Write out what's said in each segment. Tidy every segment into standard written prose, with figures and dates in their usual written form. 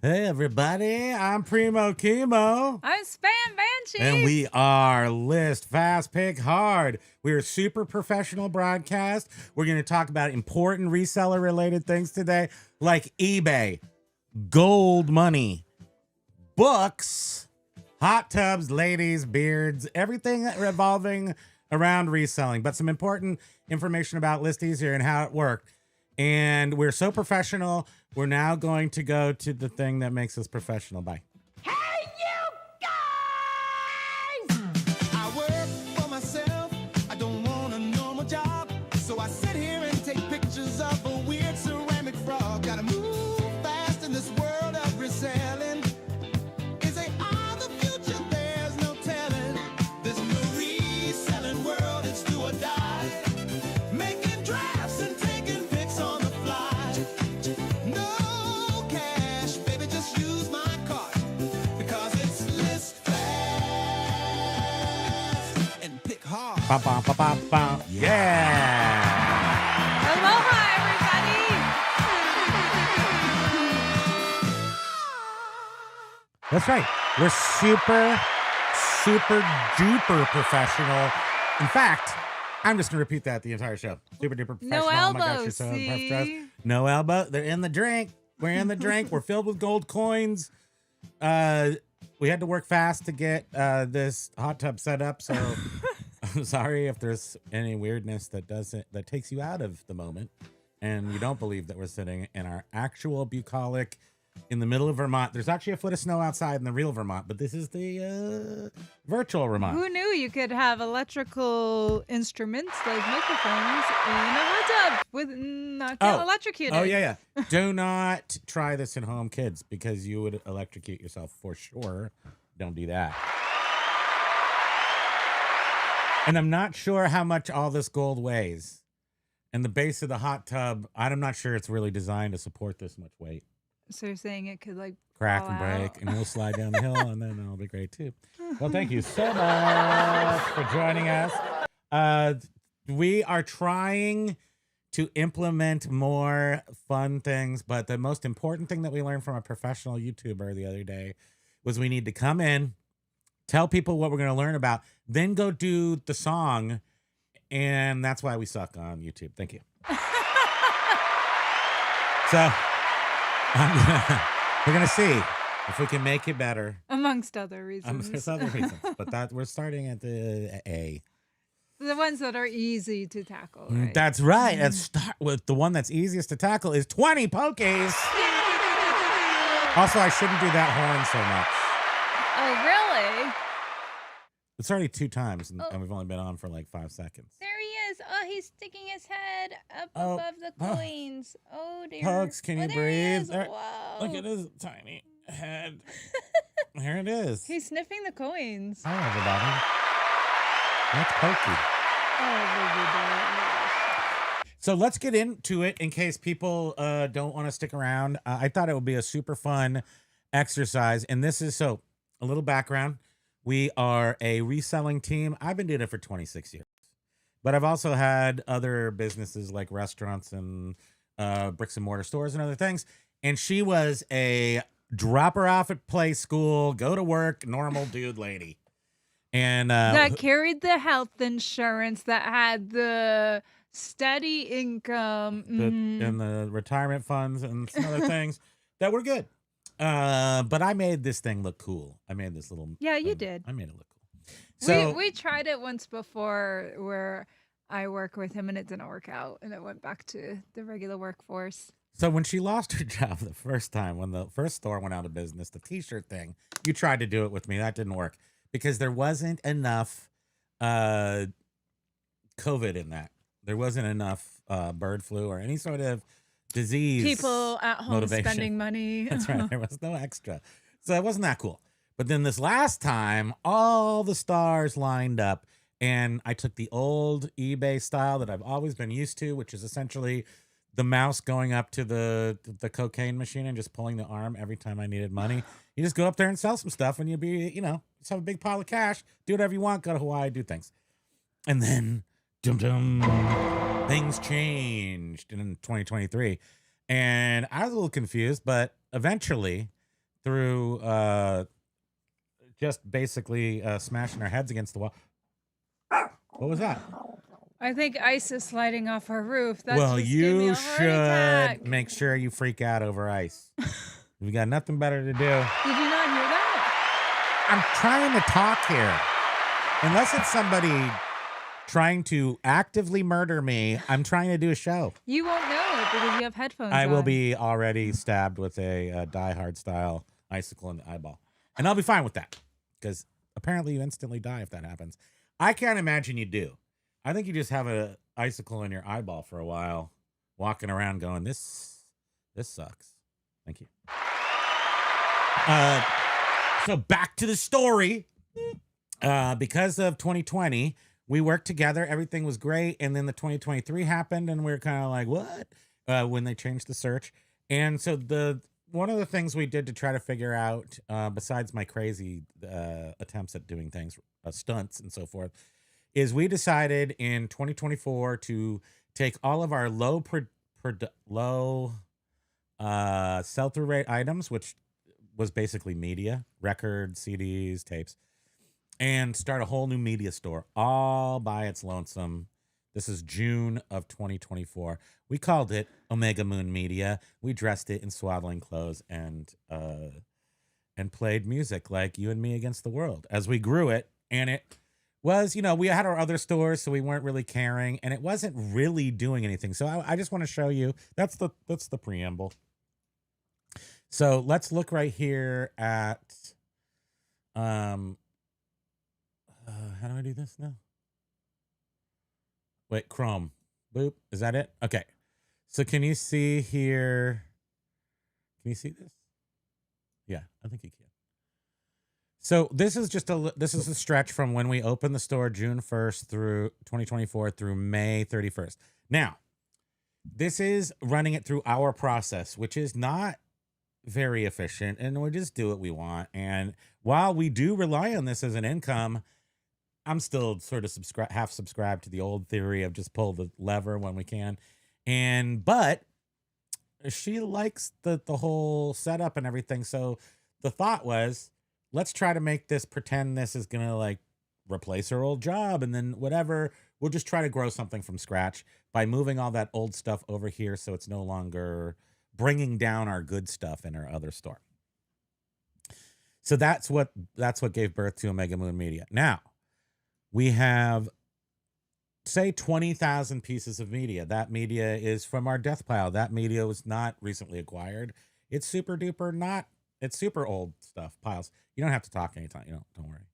Hey everybody, I'm Primo Kimo. I'm Spam Banshee. And we are List Fast Pick Hard. We're a super professional broadcast. We're going to talk about important reseller related things today, like eBay, gold money, books, hot tubs, ladies, beards, everything revolving around reselling, but some important information about List Easier and how it worked. And we're so professional, we're now going to go to the thing that makes us professional. Bye. Hey, you guys! I work for myself. I don't want a normal job. So I sit here and take pictures of a weird ceramic frog. Gotta move fast in this world of reselling. Is they are the future? There's no telling. This new reselling world, it's do or die. Making drafts and taking pics on the fly. No cash, baby, just use my card. Because it's list fast and pick hard. Bum, bum, bum, bum, bum. Yeah. Aloha, everybody. That's right. We're super duper professional. In fact, I'm just going to repeat that the entire show. Super duper professional. No Oh my gosh, elbow, you're so see? impressed. No elbow. They're in the drink. We're in the drink. We're filled with gold coins. We had to work fast to get this hot tub set up, so I'm sorry if there's any weirdness that takes you out of the moment and you don't believe that we're sitting in our actual bucolic in the middle of Vermont. There's actually a foot of snow outside in the real Vermont, but this is the virtual Vermont. Who knew you could have electrical instruments like microphones in a hot tub with not get electrocuted? Oh, yeah. Do not try this at home, kids, because you would electrocute yourself for sure. Don't do that. And I'm not sure how much all this gold weighs. And the base of the hot tub, I'm not sure it's really designed to support this much weight. So you're saying it could like Crack fall and break, out. and we'll slide down the hill, and then it'll be great too. Well, thank you so much for joining us. We are trying to implement more fun things, but the most important thing that we learned from a professional YouTuber the other day was we need to come in, tell people what we're going to learn about, then go do the song, and that's why we suck on YouTube. Thank you. So we're gonna see if we can make it better. Amongst other reasons. There's other reasons, but that we're starting at the A. The ones that are easy to tackle, right? That's right. Let's start with the one that's easiest to tackle is 20 pokies. Also, I shouldn't do that horn so much. Oh, really? It's already 2 times, and we've only been on for like 5 seconds. There he is. Oh, he's sticking his head up Oh, above the coins. Oh, dear. Pokes, can you there he breathe? is. There- Whoa. Look at his tiny head. Here it is. He's sniffing the coins. Hi, everybody. That's Pokey. Oh, So let's get into it in case people don't want to stick around. I thought it would be a super fun exercise. And this is a little background. We are a reselling team. I've been doing it for 26 years, but I've also had other businesses like restaurants and bricks and mortar stores and other things. And she was a drop her off at play school, go to work, normal dude lady. And that carried the health insurance, that had the steady income. and the retirement funds and some other things that were good. But I made this thing look cool. I made this little. Yeah, you thing. did. I made it look cool. So we tried it once before where I work with him and it didn't work out and it went back to the regular workforce. So when she lost her job the first time, when the first store went out of business, the t-shirt thing, you tried to do it with me. That didn't work because there wasn't enough COVID in that. There wasn't enough bird flu or any sort of disease. People at home motivation. spending money. That's right. There was no extra. So it wasn't that cool. But then this last time, all the stars lined up. And I took the old eBay style that I've always been used to, which is essentially the mouse going up to the cocaine machine and just pulling the arm every time I needed money. You just go up there and sell some stuff and you'll be, just have a big pile of cash, do whatever you want, go to Hawaii, do things. And then, things changed in 2023. And I was a little confused, but eventually through just basically smashing our heads against the wall. What was that? I think ice is sliding off our roof. That Well, just gave me you a heart should attack. make sure you freak out over ice. We got nothing better to do. Did you not hear that? I'm trying to talk here. Unless it's somebody trying to actively murder me, I'm trying to do a show. You won't know it because you have headphones I will on. be already stabbed with a Die Hard style icicle in the eyeball. And I'll be fine with that because apparently you instantly die if that happens. I can't imagine you do. I think you just have a icicle in your eyeball for a while, walking around going, this sucks. Thank you. So back to the story. Because of 2020, we worked together. Everything was great. And then the 2023 happened and we were kind of like, what? When they changed the search. And so one of the things we did to try to figure out, besides my crazy attempts at doing things, stunts and so forth, is we decided in 2024 to take all of our low sell-through rate items, which was basically media, records, CDs, tapes, and start a whole new media store all by its lonesome. This is June of 2024. We called it Omega Moon Media. We dressed it in swaddling clothes and played music like You and Me Against the World as we grew it. And it was, we had our other stores, so we weren't really caring, and it wasn't really doing anything. So I just want to show you. That's the preamble. So let's look right here at how do I do this now? Wait, Chrome. Boop. Is that it? Okay. So can you see here? Can you see this? Yeah, I think you can. So this is a stretch from when we opened the store June 1st through 2024 through May 31st. Now, this is running it through our process, which is not very efficient, and we just do what we want. And while we do rely on this as an income, I'm still sort of half subscribed to the old theory of just pull the lever when we can. But she likes the whole setup and everything. So the thought was, let's try to make this pretend this is going to like replace her old job. And then whatever, we'll just try to grow something from scratch by moving all that old stuff over here. So it's no longer bringing down our good stuff in our other store. So that's what gave birth to Omega Moon Media. Now we have, say, 20,000 pieces of media. That media is from our death pile. That media was not recently acquired. It's super duper not. It's super old stuff, piles. You don't have to talk anytime. Don't worry.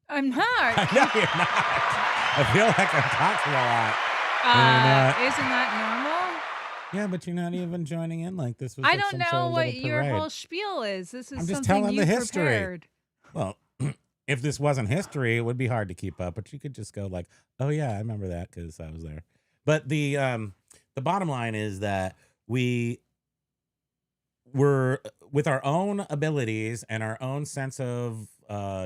I'm not. I know you're not. I feel like I'm talking a lot. Isn't that normal? Yeah, but you're not even joining in like this. I don't know what your whole spiel is. This is I'm just something telling you the history. prepared. Well, if this wasn't history, it would be hard to keep up. But you could just go like, "Oh yeah, I remember that because I was there." But the bottom line is that we were, with our own abilities and our own sense of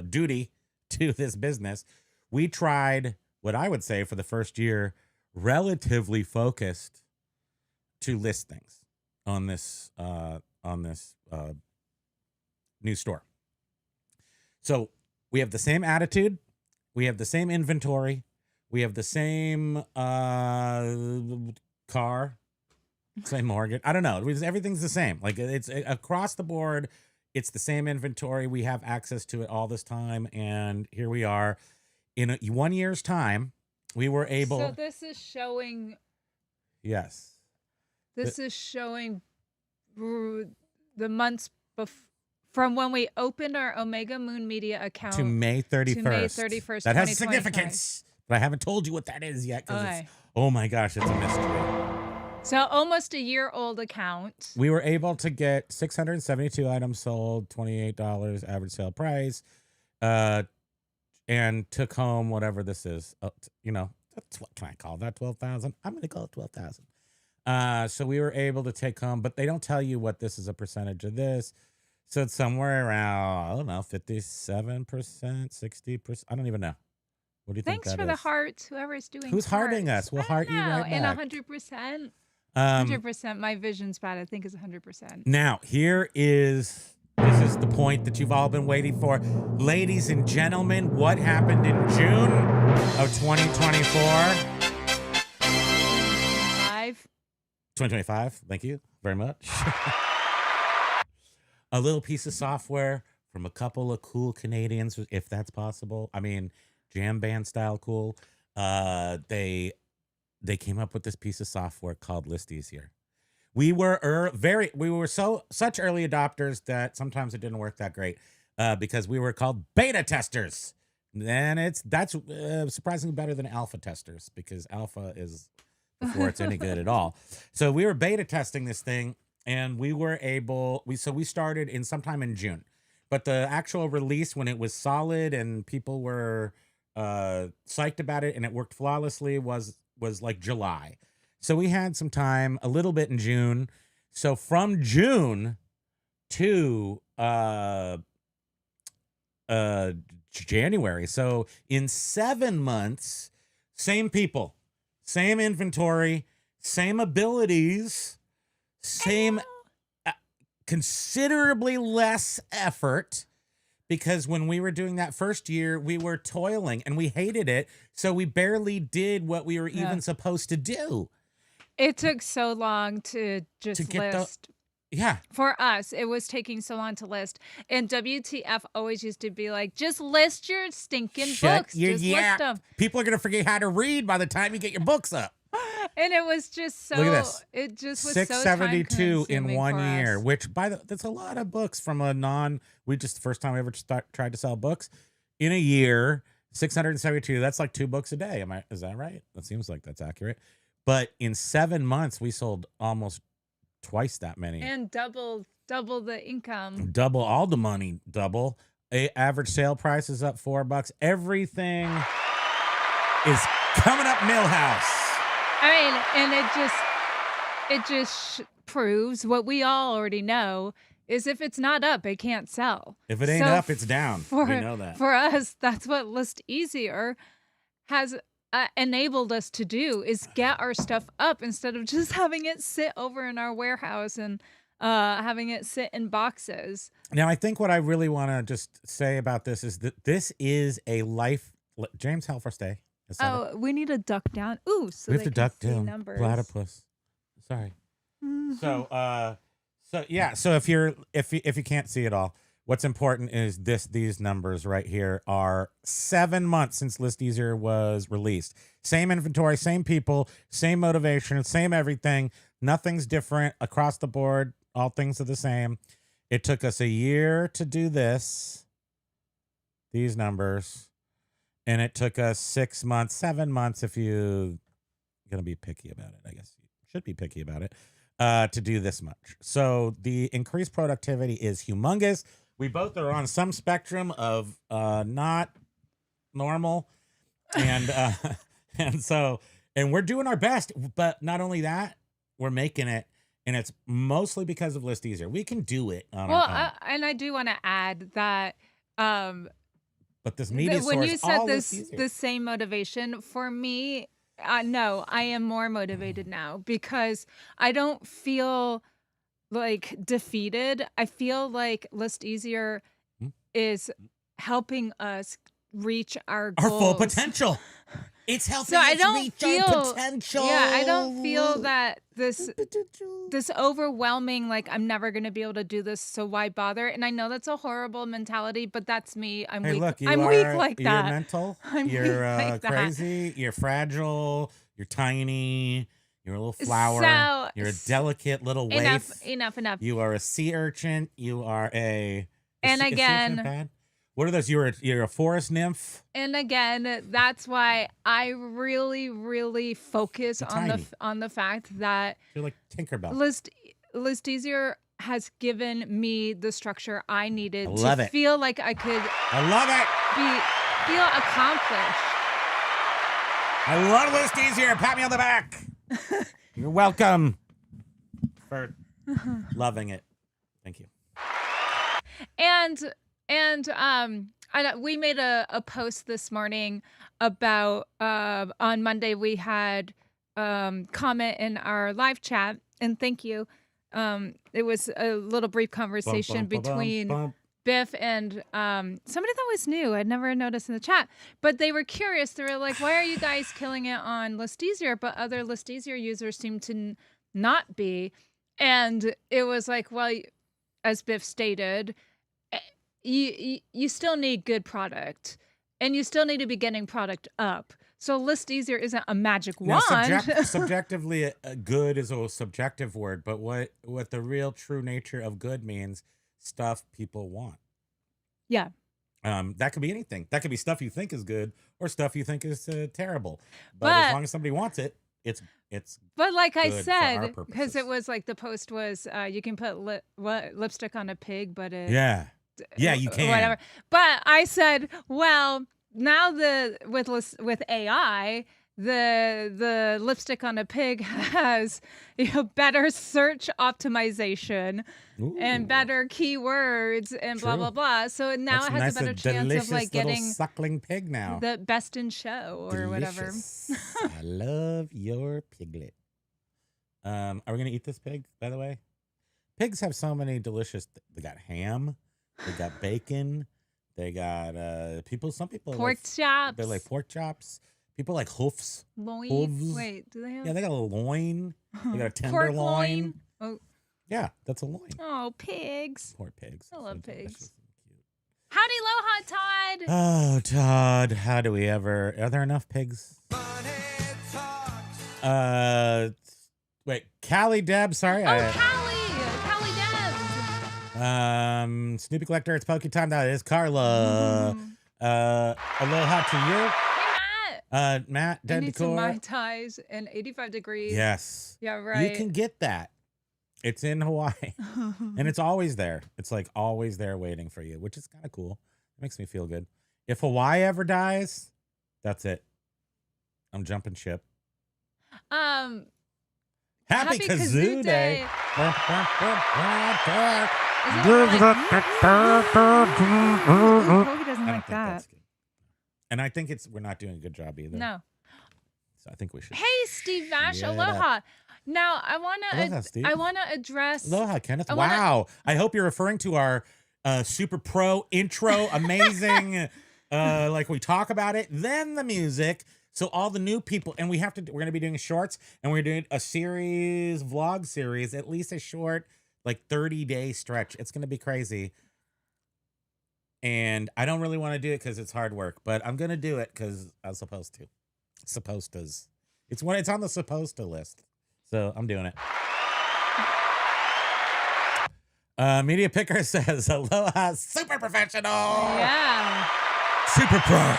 duty to this business, we tried what I would say for the first year, relatively focused to list things on this new store. So we have the same attitude, we have the same inventory, we have the same car, same mortgage. I don't know. Everything's the same. Like it's across the board. It's the same inventory. We have access to it all this time, and here we are. In 1 year's time, we were able. So this is showing. Yes. This is showing the months from when we opened our Omega Moon Media account to May 31st. To May 31st. That has significance, but I haven't told you what that is yet because okay. Oh my gosh, it's a mystery. So almost a year old account. We were able to get 672 items sold, $28 average sale price, and took home whatever this is. That's what can I call that? 12,000. I'm going to call it 12,000. So we were able to take home, but they don't tell you what this is a percentage of this. So it's somewhere around, I don't know, 57%, 60%. I don't even know. What do you think that is? Thanks for the hearts, whoever's doing Who's hearting us? We'll heart you right and back. 100%. 100%. My vision's bad. I think it's 100%. Now, this is the point that you've all been waiting for. Ladies and gentlemen, what happened in June of 2024? 2025. Thank you very much. A little piece of software from a couple of cool Canadians, if that's possible. I mean, jam band style cool. They came up with this piece of software called List Easier. We were such early adopters that sometimes it didn't work that great because we were called beta testers. And that's surprisingly better than alpha testers because alpha is before it's any good at all. So we were beta testing this thing, and we started in sometime in June. But the actual release, when it was solid and people were psyched about it and it worked flawlessly, was like July. So we had some time, a little bit in June. So from June to January. So in 7 months, same people, same inventory, same abilities, same considerably less effort. Because when we were doing that first year, we were toiling and we hated it. So we barely did what we were even supposed to do. It took so long to just list. Yeah. For us, it was taking so long to list. And WTF always used to be like, just list your stinking books. Just list them. People are going to forget how to read by the time you get your books up. And it was just so. Look at this. It just was 672 in 1 year, us. which that's a lot of books from the first time we ever tried to sell books in a year. 672. That's like 2 books a day. Is that right? That seems like that's accurate. But in 7 months, we sold almost twice that many. And double the income. Double all the money. Double. Average sale price is up $4. Everything is coming up Millhouse. I mean, and it just proves what we all already know is if it's not up, it can't sell. If it ain't up, it's down. We know that. For us, that's what List Easier has enabled us to do, is get our stuff up instead of just having it sit over in our warehouse and having it sit in boxes. Now, I think what I really want to just say about this is that this is a life. James Halforstay. Oh, we need to duck down. Ooh, so we have to duck down. Numbers. Platypus. Sorry. Mm-hmm. So if you can't see it all, what's important is these numbers right here are 7 months since List Easier was released. Same inventory, same people, same motivation, same everything. Nothing's different across the board. All things are the same. It took us a year to do these numbers. And it took us 6 months, 7 months, if you're going to be picky about it. I guess you should be picky about it, to do this much. So the increased productivity is humongous. We both are on some spectrum of not normal. And and we're doing our best. But not only that, we're making it. And it's mostly because of List Easier. We can do it on our own. And I do want to add that... But this media when source, you said the same motivation for me, no, I am more motivated now because I don't feel like defeated. I feel like List Easier is helping us reach our goals. Our full potential. It's helping us reach our potential. Yeah, I don't feel that this overwhelming, like, I'm never going to be able to do this, so why bother? And I know that's a horrible mentality, but that's me. I'm weak. Look, I'm weak like that. You're mental. You're like crazy. You're fragile. You're tiny. You're a little flower. You're a delicate little waif. Enough. You are a sea urchin. You are a... And again... What are those? You're a forest nymph. And again, that's why I really, really focus on the fact that you're like Tinkerbell. List Easier has given me the structure I needed to feel like I could. I love it. Feel accomplished. I love List Easier. Pat me on the back. You're welcome for loving it. Thank you. And we made a post this morning about on Monday we had comment in our live chat, and thank you. It was a little brief conversation between bump. Biff and somebody that was new. I'd never noticed in the chat, but they were curious. They were like, "Why are you guys killing it on List Easier, but other List Easier users seem to not be?" And it was like, well, as Biff stated, you still need good product, and you still need to be getting product up. So List Easier isn't a magic Now, wand. subjectively, good is a subjective word, but what the real true nature of good means, stuff people want. Yeah. That could be anything. That could be stuff you think is good or stuff you think is terrible. But But- as long as somebody wants it, it's But like I good for our said, because purposes. it was like the post was, you can put lipstick on a pig, but it yeah, you can. whatever. But I said, well, now with AI, the lipstick on a pig has better search optimization and Ooh. better keywords and blah True. blah blah. So now That's it has nice, a better chance of delicious like little getting suckling pig now. the best in show or whatever. Delicious. I love your piglet. Are we gonna eat this pig, by the way? Pigs have so many delicious. They got ham. They got bacon. They got some people Pork like, chops. they like pork chops. People like hoofs. Loin. hooves. Wait, do they have? Yeah, they got a loin. They got a Pork tenderloin. loin. Oh, Yeah, that's a loin. oh, pigs. Poor pigs. I So love delicious pigs. and cute. Howdy, Aloha, Todd. Oh, Todd, how do we ever? Are there enough pigs? Wait, Callie Deb. Sorry, Oh, Callie Debs. Snoopy Collector. It's Pokey time. That is Carla. Aloha to you. Hey, Matt. Matt, I Dead need some Decor. Mai Tais and 85 degrees. Yes, Yeah, right. you can get that. It's in Hawaii, and it's always there. It's like always there waiting for you, which is kind of cool. It makes me feel good. If Hawaii ever dies, that's it. I'm jumping ship. Happy Happy Kazoo Day. Kobe doesn't I don't like think that. that's good. And I think we're not doing a good job either. No. So I think we should. Hey, Steve Vash, Shut aloha. Now Aloha, Steve. I wanna address. Aloha, Kenneth. I wanna- Wow. I hope you're referring to our super pro intro, amazing. Like we talk about it, then the music. So all the new people, and we're going to be doing shorts, and we're doing a vlog series, at least a short, like 30-day stretch. It's going to be crazy. And I don't really want to do it because it's hard work, but I'm going to do it because I'm supposed to. Supposed to's. It's on the supposed to list. So I'm doing it. Media Picker says, aloha, super professional. Yeah. Super pro.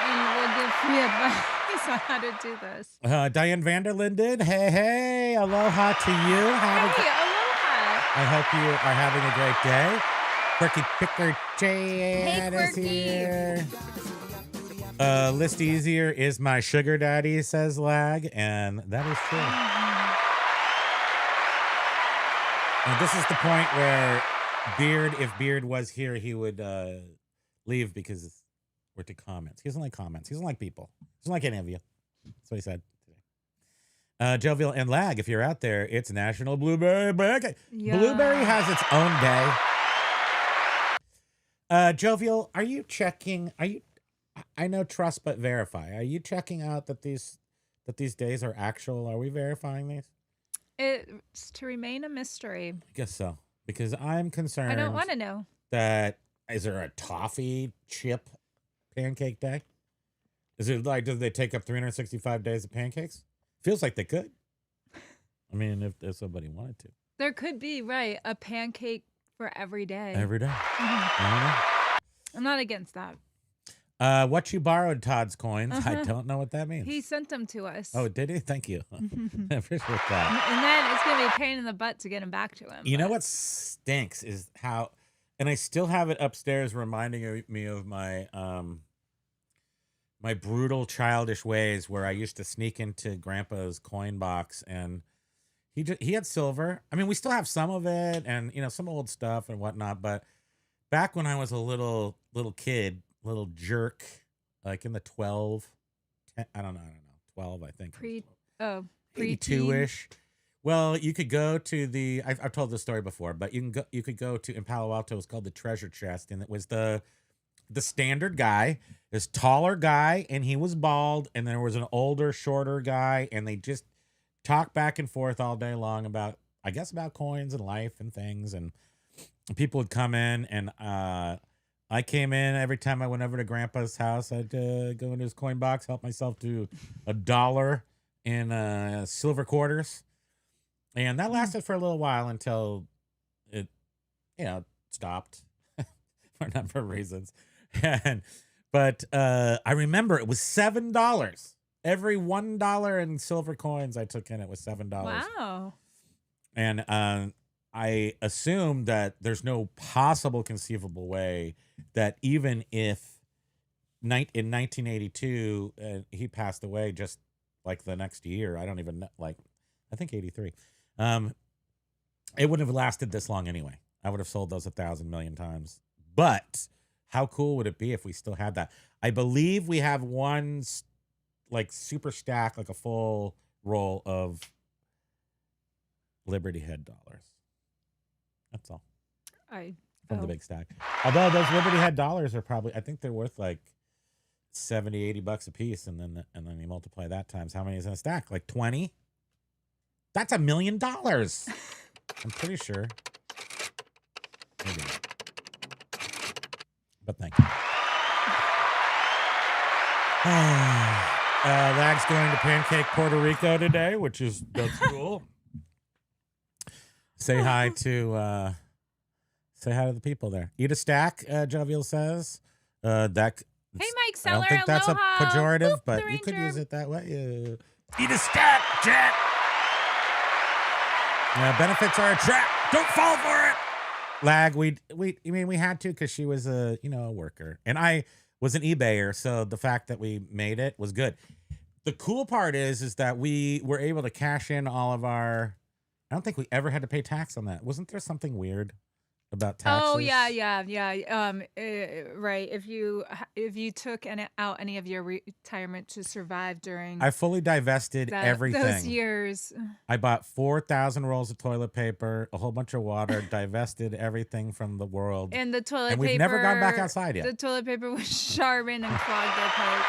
And we'll give free advice on how to do this. Diane Vanderlinden, hey, aloha to you. Hey, aloha. I hope you are having a great day. Quirky Picker Jan is Quirky. here. List Easier is my sugar daddy, says Lag, and that is true. And this is the point where if Beard was here, he would leave because we're to comments. He doesn't like comments. He doesn't like people. He doesn't like any of you. That's what he said today. Jovial and Lag, if you're out there, it's National Blueberry Day. Yeah. Blueberry has its own day. Jovial, are you checking? I know trust but verify. Are you checking out that these days are actual? Are we verifying these? It's to remain a mystery. I guess so. Because I'm concerned. I don't want to know. That is there a toffee chip pancake day? Is it like, do they take up 365 days of pancakes? Feels like they could. I mean, if somebody wanted to. There could be, right, a pancake for every day. Every day. Mhm. I I'm not against that. don't know. What you borrowed Todd's coins? I don't know what that means. He sent them to us. Oh, did he? Thank you. I appreciate that. And then it's going to be a pain in the butt to get him back to him. You know but- what stinks is how, and I still have it upstairs reminding me of my my brutal childish ways where I used to sneak into Grandpa's coin box and he had silver. I mean, we still have some of it and some old stuff and whatnot, but back when I was a little kid, little jerk, like in the 12, 12, I think. Pre 82-ish. Well, you could go to I've told this story before, but you could go to in Palo Alto. It's called the Treasure Chest, and it was the standard guy, this taller guy, and he was bald, and there was an older, shorter guy, and they just talked back and forth all day long about coins and life and things, and people would come in, and I came in every time I went over to Grandpa's house. I'd go into his coin box, help myself to $1 in silver quarters. And that lasted for a little while until it, stopped for a number of reasons. But I remember it was $7. Every $1 in silver coins I took in, it was $7. Wow. And I assumed that there's no possible conceivable way that even if in 1982 he passed away just like the next year, I don't even know, I think 83. It wouldn't have lasted this long anyway. I would have sold those 1,000 million times. But how cool would it be if we still had that? I believe we have one super stack, like a full roll of Liberty Head dollars. That's all. From the big stack. Although those Liberty Head dollars are probably, I think they're worth like $70, $80 a piece, and then you multiply that times how many is in a stack? Like 20? That's $1 million. I'm pretty sure. Maybe not. But thank you. Lag's going to Pancake, Puerto Rico today, that's cool. Say hi to the people there. Eat a stack, Jovial says. Hey, Mike Seller, I don't think that's aloha. a pejorative, Boop, but the you could ranger. use it that way. Eat a stack, Jack. Benefits are a trap. Don't fall for it. Lag, we had to because she was a worker, and I was an eBayer, so the fact that we made it was good. The cool part is that we were able to cash in all of our. I don't think we ever had to pay tax on that. Wasn't there something weird about taxes? Oh yeah. Right. If you took out any of your retirement to survive during I fully divested everything. those years. I bought 4,000 rolls of toilet paper, a whole bunch of water, divested everything from the world. And the toilet and paper. we've never gone back outside yet. The toilet paper was Charmin and clogged their pipes.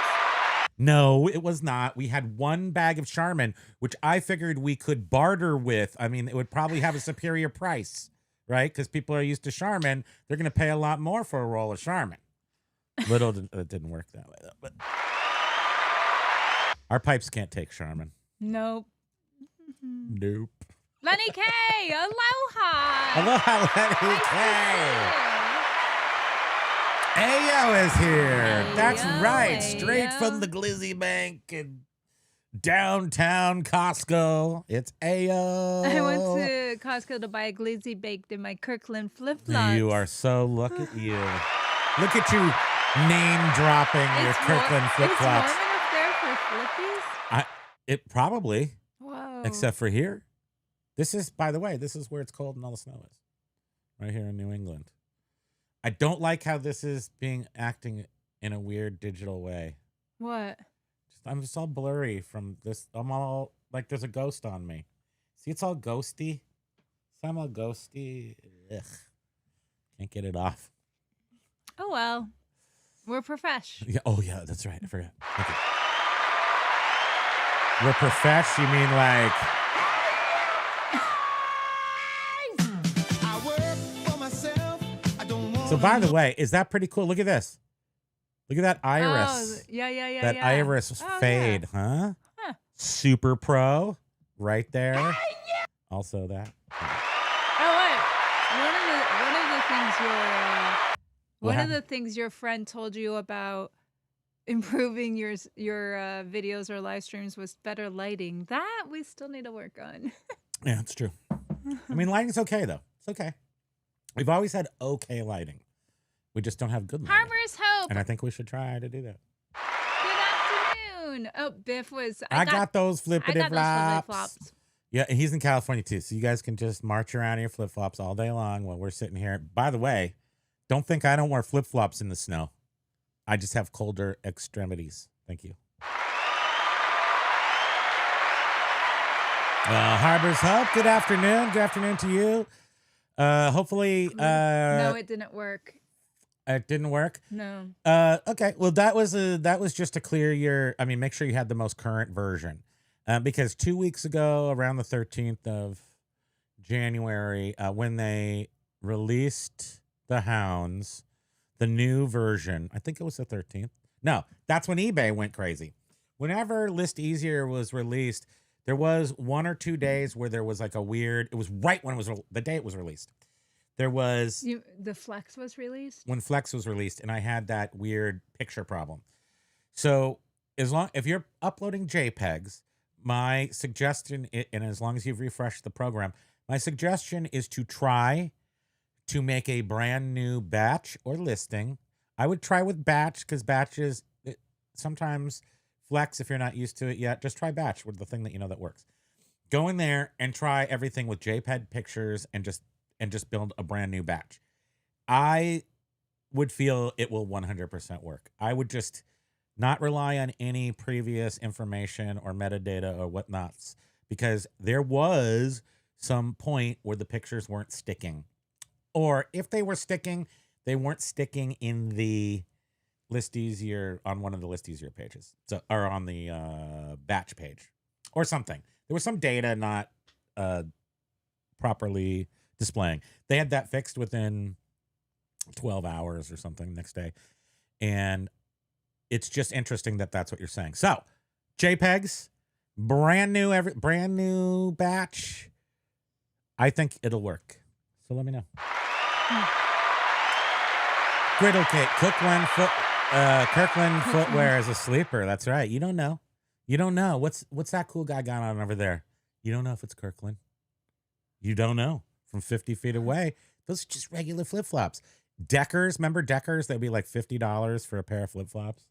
No, it was not. We had one bag of Charmin, which I figured we could barter with. I mean, it would probably have a superior price, right? Because people are used to Charmin. They're going to pay a lot more for a roll of Charmin. It didn't work that way, though. But our pipes can't take Charmin. Nope. Nope. Lenny K, aloha. Aloha, Lenny K. Ayo is here. That's right. Straight from the Glizzy Bank in downtown Costco. It's Ayo. I went to Costco to buy a glizzy baked in my Kirkland flip-flops. You are so, look at you. Look at you name dropping your Kirkland flip-flops. Is warm enough there for flippies? It probably, Whoa. except for here. By the way, this is where it's cold and all the snow is. Right here in New England. I don't like how this is acting in a weird digital way. What? I'm just all blurry from this. I'm all like there's a ghost on me. See, it's all ghosty. So I'm all ghosty. Ugh. Can't get it off. Oh, well. We're profesh. Yeah. Oh, yeah. That's right. I forgot. Okay. We're profesh. You mean like... I work for myself. I don't want So, by the way, is that pretty cool? Look at this. Look at that iris. Oh, yeah. That iris fade, huh? Super Pro right there. Also that. One of the things your friend told you about improving your videos or live streams was better lighting. That we still need to work on. Yeah, it's true. I mean, lighting's okay, though. It's okay. We've always had okay lighting. We just don't have good lighting. Harbor's Hope. And I think we should try to do that. Good afternoon. Oh, Biff was... I got those flippity those flippity flops. Yeah, he's in California, too. So you guys can just march around in your flip-flops all day long while we're sitting here. By the way, don't think I don't wear flip-flops in the snow. I just have colder extremities. Thank you. Harbor's Hope. Good afternoon. Good afternoon to you. Hopefully, no, it didn't work. it didn't work. No. Okay. Well, that was just to clear your. I mean, make sure you had the most current version, because 2 weeks ago, around the 13th of January, when they released the Hounds, the new version. I think it was the 13th. No, that's when eBay went crazy. Whenever List Easier was released, there was 1 or 2 days where there was like a weird. It was right when it was the day it was released. There was The Flex was released. when Flex was released, and I had that weird picture problem. So if you're uploading JPEGs, my suggestion, and as long as you've refreshed the program, my suggestion is to try to make a brand new batch or listing. I would try with batch because batches sometimes Flex, if you're not used to it yet, just try batch with the thing that you know that works. Go in there and try everything with JPEG pictures and just build a brand new batch. I would feel it will 100% work. I would just not rely on any previous information or metadata or whatnots, because there was some point where the pictures weren't sticking. Or if they were sticking, they weren't sticking in the List Easier, on one of the List Easier pages. So, or on the batch page or something. There was some data not properly displaying. They had that fixed within 12 hours or something next day. And it's just interesting that that's what you're saying. So, JPEGs, brand new batch. I think it'll work. So let me know. Griddle Cake, Kirkland Footwear is a sleeper. That's right. You don't know. You don't know. What's that cool guy got on over there? You don't know if it's Kirkland. You don't know. From 50 feet away, those are just regular flip-flops. Deckers, remember Deckers? They'd be like $50 for a pair of flip-flops.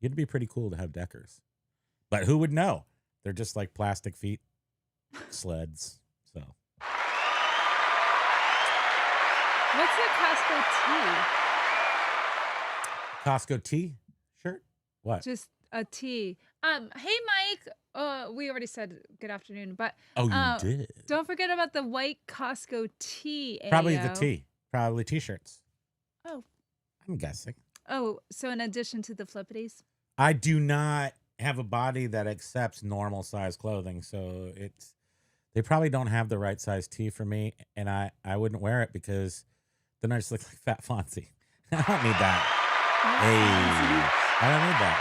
It'd be pretty cool to have Deckers. But who would know? They're just like plastic feet sleds. So. What's the Costco Costco T shirt? What? Just a T. Hey Mike. We already said good afternoon, but Oh, you did. don't forget about the white Costco T. Probably Ayo. the T. Probably T-shirts. Oh. I'm guessing. Oh, so in addition to the flippities? I do not have a body that accepts normal size clothing, so they probably don't have the right size T for me, and I wouldn't wear it because then I just look like Fat Fonzie. I don't need that. Hey, I don't need that.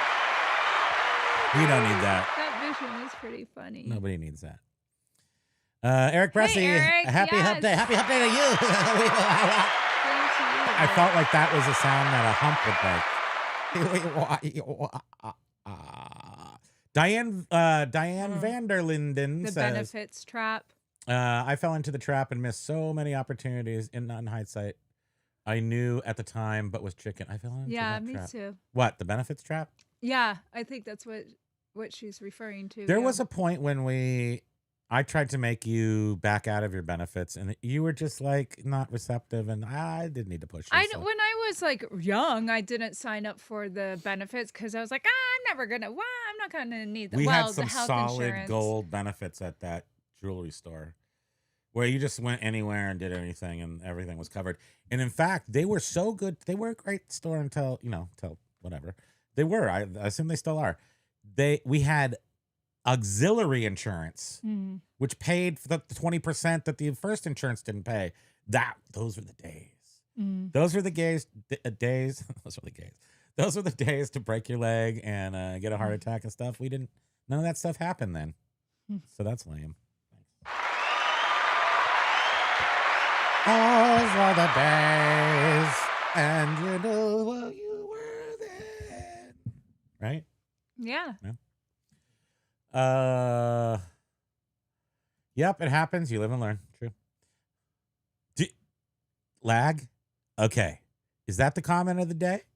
You don't need that. That vision is pretty funny. Brody needs that. Eric Bressy, Eric, happy hump day. Happy hump day to you. Same to you, I Eric. felt like that was a sound that a hump would make. Diane Vanderlinden The says, benefits trap. I fell into the trap and missed so many opportunities in hindsight. I knew at the time, but was chicken. I fell into Yeah, that me trap. too. What, the benefits trap? Yeah, I think that's what she's referring to. There yeah. was a point when I tried to make you back out of your benefits, and you were just like not receptive, and I didn't need to push you. So. When I was like young, I didn't sign up for the benefits because I was like, I'm not gonna need them. We well, had some the health solid insurance. gold benefits at that jewelry store, where you just went anywhere and did anything, and everything was covered. And in fact, they were so good. They were a great store until whatever. They were. I assume they still are. We had auxiliary insurance, which paid for the 20% that the first insurance didn't pay. Those were the days. Those were the days. Those were the days. Those were the days to break your leg and get a heart attack and stuff. None of that stuff happened then. So that's lame. Those were the days, and you know what you were then. Right? Yeah. Yep, it happens. You live and learn. True. Lag? Okay. Is that the comment of the day?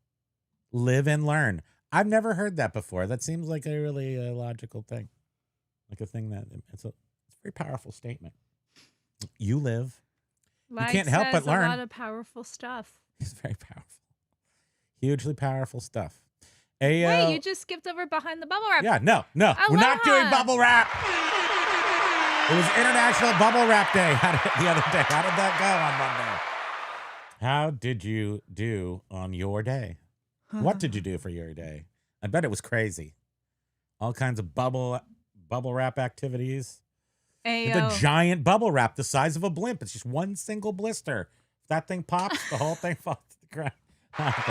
Live and learn. I've never heard that before. That seems like a really logical thing. Like a thing that it's a very powerful statement. You live. Like you can't help but learn. A lot of powerful stuff. It's very powerful. Hugely powerful stuff. Wait, you just skipped over behind the bubble wrap. Yeah, no. We're not doing Aloha. bubble wrap. It was International Bubble Wrap Day the other day. How did that go on Monday? How did you do on your day? What did you do for your day? I bet it was crazy. All kinds of bubble wrap activities. Ayo. The giant bubble wrap the size of a blimp. It's just one single blister. If that thing pops, the whole thing falls to the ground. That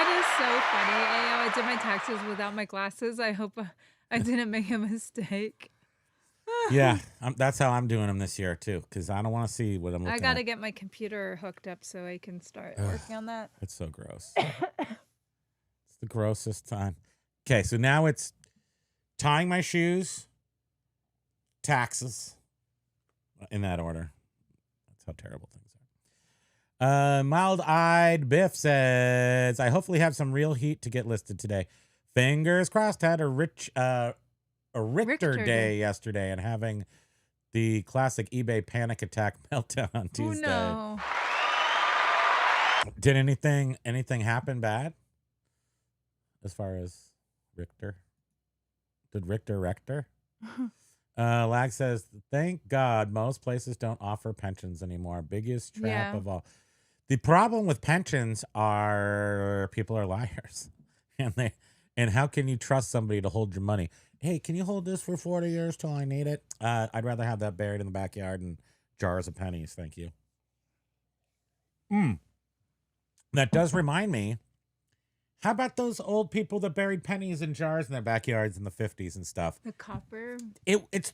is so funny. Ayo, I did my taxes without my glasses. I hope I didn't make a mistake. Yeah, that's how I'm doing them this year too, because I don't want to see what I'm looking I got to at. get my computer hooked up so I can start working on that. It's so gross. It's the grossest time. Okay, so now it's tying my shoes, taxes, in that order. That's how terrible things are. Mild-eyed Biff says, I hopefully have some real heat to get listed today. Fingers crossed. Had a Richter day yesterday and having the classic eBay panic attack meltdown on Tuesday. Oh, no. Did anything happen bad as far as Richter? Did Richter? Lag says, thank God most places don't offer pensions anymore. Biggest trap of all. The problem with pensions are people are liars. And how can you trust somebody to hold your money? Hey, can you hold this for 40 years till I need it? I'd rather have that buried in the backyard in jars of pennies. Thank you. That does remind me. How about those old people that buried pennies in jars in their backyards in the 50s and stuff? The copper. It's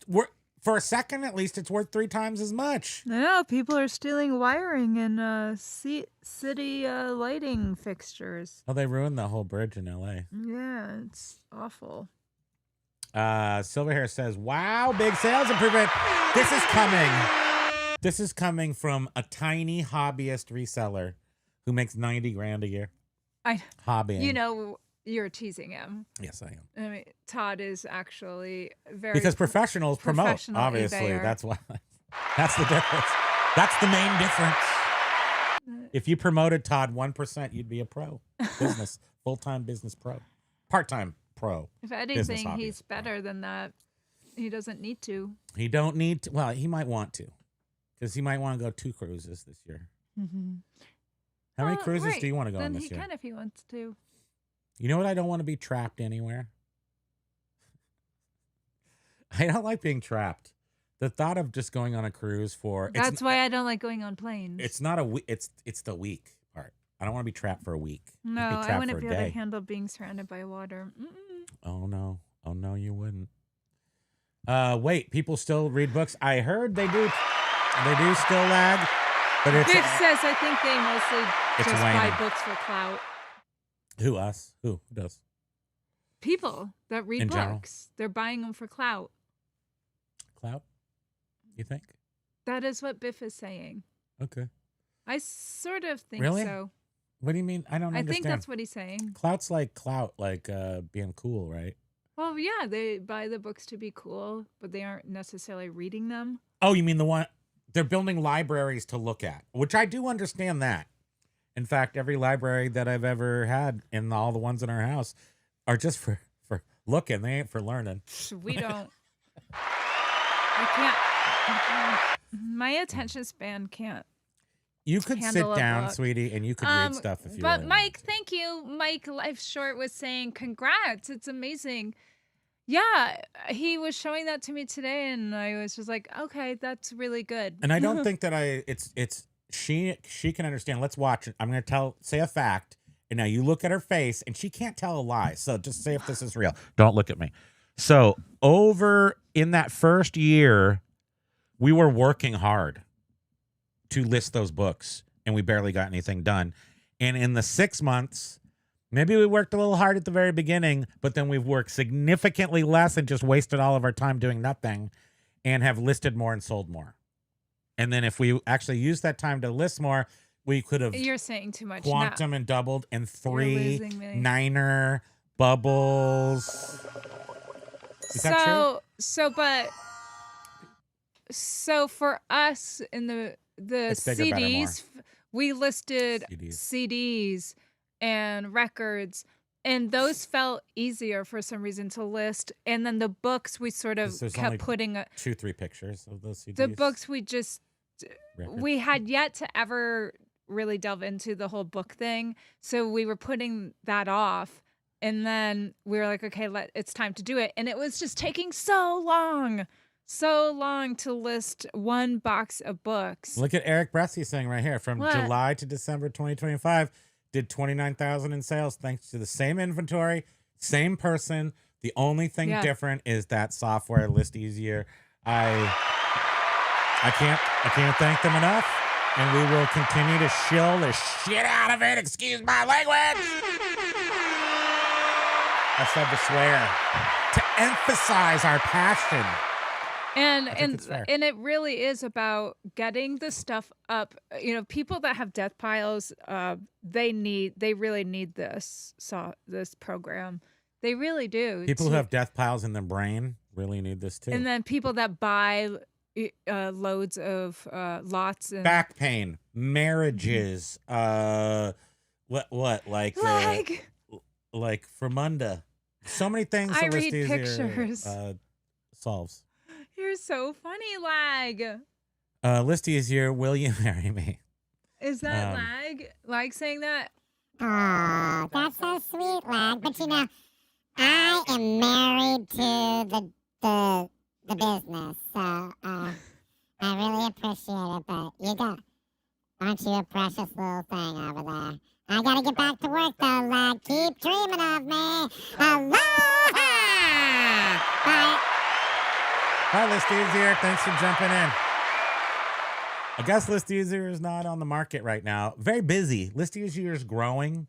for a second at least. It's worth 3 times as much. No, people are stealing wiring and city lighting fixtures. Oh, they ruined the whole bridge in L.A. Yeah, it's awful. Silverhair says, wow, big sales improvement. This is coming from a tiny hobbyist reseller who makes $90,000 a year. Hobbying. You know, you're teasing him. Yes, I am. I mean, Todd is actually very because professionals promote. professional Obviously, eBayer. that's why. That's the difference. That's the main difference. If you promoted Todd 1%, you'd be a pro business, full-time business pro, part-time pro. If anything, he's better than that. He doesn't need to. He don't need to. Well, he might want to, because he might want to go 2 cruises this year. Mm-hmm. How many cruises do you want to go then on this he year? can if he wants to. You know what? I don't want to be trapped anywhere. I don't like being trapped. The thought of just going on a cruise for that's why I don't like going on planes. It's not a week. It's the week part. I don't want to be trapped for a week. No, I wouldn't be able to handle being surrounded by water. Oh no, you wouldn't. Wait, people still read books. I heard they do. They do still lag, but it's. Biff says I think they mostly just waning. buy books for clout. Who us? Who does? People that read In books, general? they're buying them for clout. Clout? You think? That is what Biff is saying. Okay. I sort of think Really? so. What do you mean? I don't I understand. think that's what he's saying. Clout's like clout, like being cool, right? Well, yeah, they buy the books to be cool, but they aren't necessarily reading them. Oh, you mean the one they're building libraries to look at, which I do understand that. In fact, every library that I've ever had and all the ones in our house are just for looking. They ain't for learning. We don't. I can't. My attention span can't. You could sit Handle a down, book. sweetie, and you could read stuff if you But really Mike, wanted to. thank you. Mike Life Short was saying, congrats. It's amazing. Yeah, he was showing that to me today, and I was just like, okay, that's really good. And I don't think that it's she can understand. Let's watch it. I'm gonna say a fact, and now you look at her face, and she can't tell a lie. So just say if this is real. Don't look at me. So over in that first year, we were working hard to list those books, and we barely got anything done. And in the 6 months, maybe we worked a little hard at the very beginning, but then we've worked significantly less and just wasted all of our time doing nothing and have listed more and sold more. And then if we actually used that time to list more, we could have You're saying too much. quantum and doubled and You're 3 losing me. niner bubbles. Is that true? So for us in the It's bigger, better, more. CDs, we listed CDs. CDs and records, And those felt easier for some reason to list. And then the books we sort of 'Cause there's kept only putting 2-3 pictures of those CDs. the books we just records. we had yet to ever really delve into the whole book thing. So we were putting that off. And then we were like, okay, it's time to do it. And it was just taking so long to list one box of books. Look at Eric Bressy saying right here, from What? July to December 2025, did 29,000 in sales thanks to the same inventory, same person. The only thing Yeah. different is that software list easier. I can't thank them enough, and we will continue to shill the shit out of it. Excuse my language. I said to swear to emphasize our passion. And it's fair. and it really is about getting the stuff up. You know, people that have death piles, they really need this program. They really do. People who have death piles in their brain really need this too. And then people that buy loads of lots and Back pain, marriages, what like like Fremunda. So many things. I the list read easier, pictures. Solves. You're so funny, Lag. List easier. Will you marry me? Is that Lag saying that? Oh, that's so sweet, lad. But you know, I am married to the business, so I really appreciate it. But aren't you a precious little thing over there? I gotta get back to work though, lad. Keep dreaming of me. Aloha! Bye. Hi, List Easier. Thanks for jumping in. I guess List Easier is not on the market right now. Very busy. List Easier is growing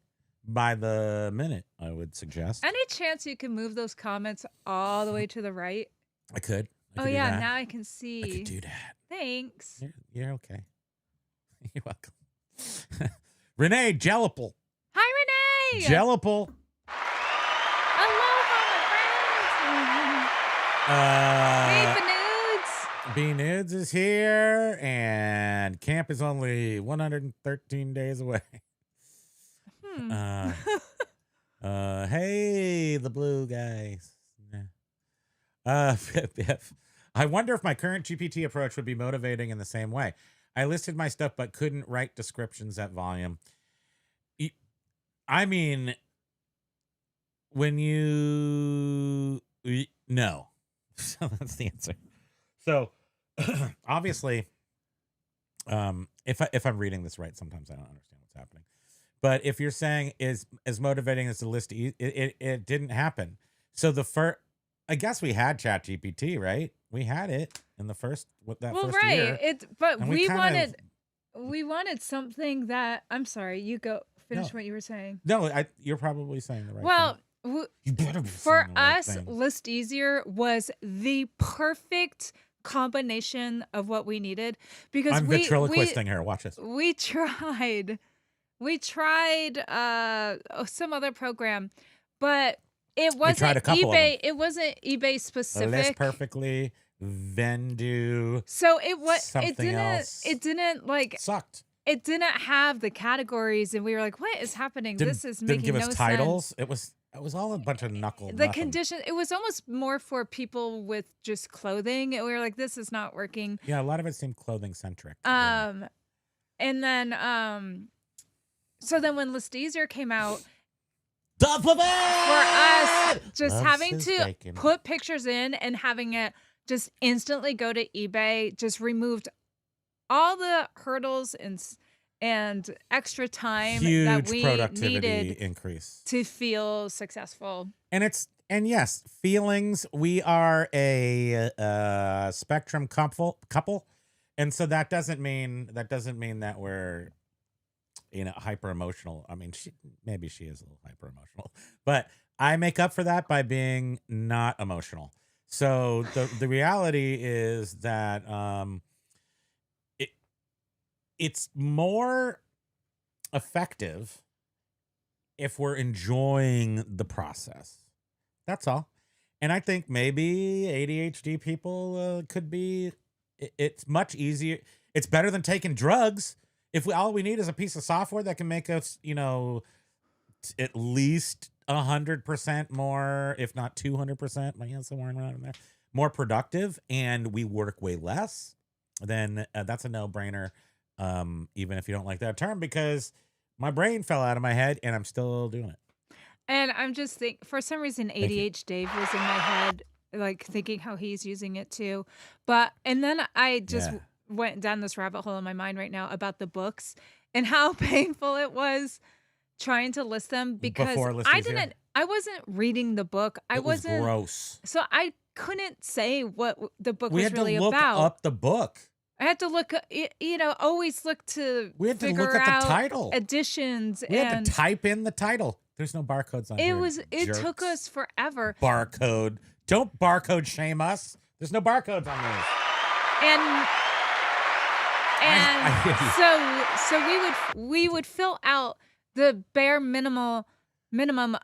by the minute, I would suggest. Any chance you can move those comments all the way to the right? I could. I Oh could do yeah, that. now I can see. I could do that. Thanks. You're okay. You're welcome. Renee Jellipal. Hi, Renee. Jellipal. Aloha, my friends. B Nudes is here, and camp is only 113 days away. Hey, the blue guys. I wonder if my current GPT approach would be motivating in the same way. I listed my stuff, but couldn't write descriptions at volume. I mean, when you no, so that's the answer. So obviously, if I'm reading this right, sometimes I don't understand what's happening. But if you're saying is as motivating as the list, it didn't happen. So I guess we had ChatGPT, right? We had it in the first first year. But and we kind wanted something that I'm sorry, you go finish what you were saying. No, you're probably saying the right Well, thing. You better be for saying the right us, thing. List Easier was the perfect combination of what we needed because I'm ventriloquisting here. Watch this. We tried some other program, but it wasn't tried a couple of eBay. It wasn't eBay List specific. perfectly. Vendu. So Something else. it didn't like Sucked. it didn't have the categories, and we were like, what is happening? This is Didn't making give no us titles. sense. It was all a bunch of knuckle. The nothing. condition, it was almost more for people with just clothing, and we were like, this is not working. Yeah, a lot of it seemed clothing centric. And then so then when List Easier came out, for us, just Loves having his to bacon. put pictures in and having it just instantly go to eBay just removed all the hurdles and extra time Huge that we productivity needed increase. to feel successful. And yes, feelings. We are a spectrum couple, and so that doesn't mean that we're hyper emotional. I mean, maybe she is a little hyper emotional, but I make up for that by being not emotional. So the reality is that it's more effective if we're enjoying the process. That's all. And I think maybe ADHD people could be. It's much easier. It's better than taking drugs. If all we need is a piece of software that can make us, at least 100% more, if not 200%, somewhere around in there, more productive, and we work way less, then that's a no-brainer, even if you don't like that term, because my brain fell out of my head and I'm still doing it. And I'm just for some reason, Thank you. ADH Dave was in my head, like thinking how he's using it too. And then I just Yeah. went down this rabbit hole in my mind right now about the books and how painful it was trying to list them because Before list easier? I wasn't reading the book. It was gross. So I couldn't say what the book We was had to really look about. up the book. I had to look, always look to We had to figure look at out the title. editions. We had and to type in the title. There's no barcodes on here. It took jerks. us forever. Barcode. Don't barcode shame us. There's no barcodes on these. And I hear you. so we would fill out the bare minimum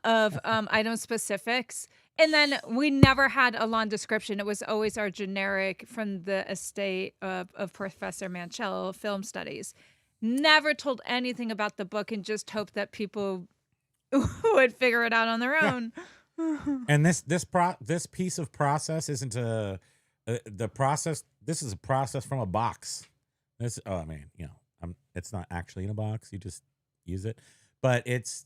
of item specifics, and then we never had a long description. It was always our generic from the estate of Professor Manchell, film studies. Never told anything about the book, and just hoped that people would figure it out on their own. And this piece of process isn't the process. This is a process from a box. It's not actually in a box. You just use it, but it's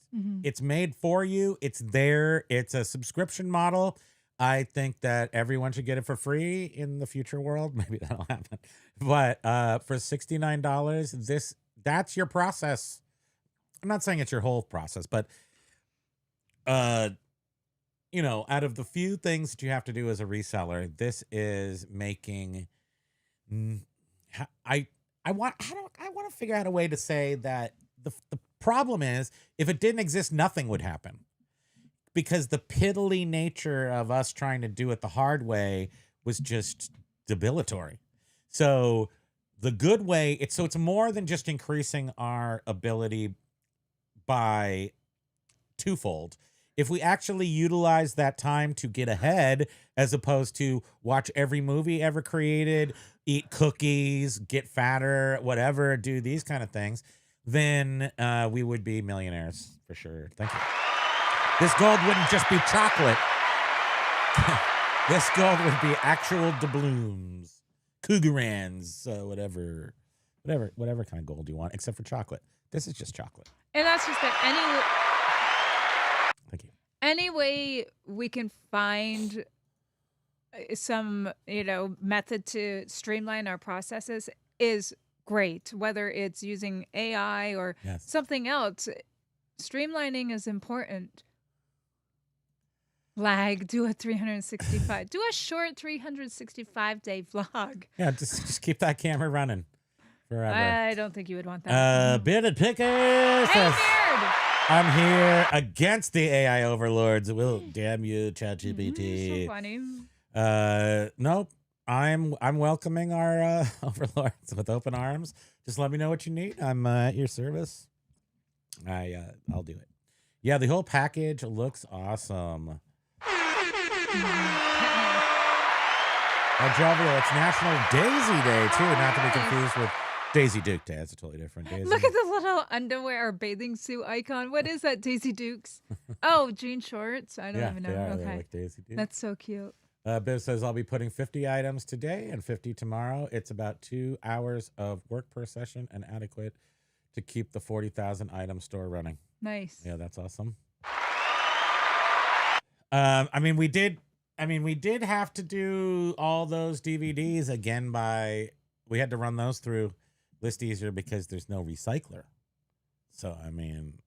made for you. It's there. It's a subscription model. I think that everyone should get it for free in the future world. Maybe that'll happen. But for $69, that's your process. I'm not saying it's your whole process, but out of the few things that you have to do as a reseller, this is making. I want to figure out a way to say that the problem is, if it didn't exist, nothing would happen, because the piddly nature of us trying to do it the hard way was just debilatory. So the good way, it's more than just increasing our ability by twofold. If we actually utilize that time to get ahead, as opposed to watch every movie ever created, eat cookies, get fatter, whatever, do these kind of things, then we would be millionaires for sure. Thank you. This gold wouldn't just be chocolate. This gold would be actual doubloons, cougarans, whatever kind of gold you want, except for chocolate. This is just chocolate. And that's just that Thank you. any way we can find some, method to streamline our processes is great, whether it's using AI or Yes. something else. Streamlining is important. Do a 365. Do a short 365-day vlog. Yeah, just keep that camera running forever. I don't think you would want that. Bearded Pickers. Hey, Beard! I'm here against the AI overlords. Well, damn you, ChatGPT. So funny. Nope. I'm welcoming our overlords with open arms. Just let me know what you need. I'm at your service. I'll do it. Yeah, the whole package looks awesome. Jovial, it's National Daisy Day too, not to be confused with Daisy Duke Day. That's a totally different Daisy. Look at the little underwear or bathing suit icon. What is that, Daisy Dukes? Oh, jean shorts? I don't even know. They are. Okay. They're like Daisy Duke. That's so cute. Biv says, I'll be putting 50 items today and 50 tomorrow. It's about 2 hours of work per session and adequate to keep the 40,000 item store running. Nice. Yeah, that's awesome. We did have to do all those DVDs again we had to run those through List Easier because there's no recycler. So,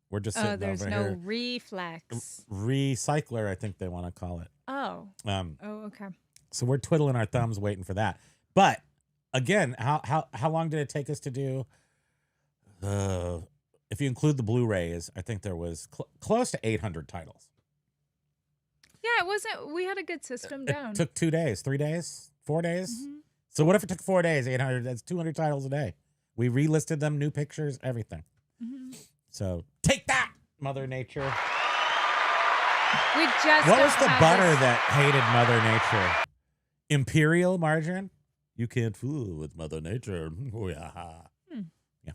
we're just sitting there's over no here. reflex. Recycler, I think they want to call it. Oh. Okay. So we're twiddling our thumbs waiting for that. But again, how long did it take us to do? If you include the Blu-rays, I think there was close to 800 titles. Yeah, it wasn't. We had a good system down. It took 2 days, 3 days, 4 days. Mm-hmm. So what if it took 4 days? 800. That's 200 titles a day. We relisted them, new pictures, everything. Mm-hmm. So take that, Mother Nature. We just. What don't was the have butter this- that hated Mother Nature? Imperial margarine? You can't fool with Mother Nature. Oh, yeah. Hmm. Yeah.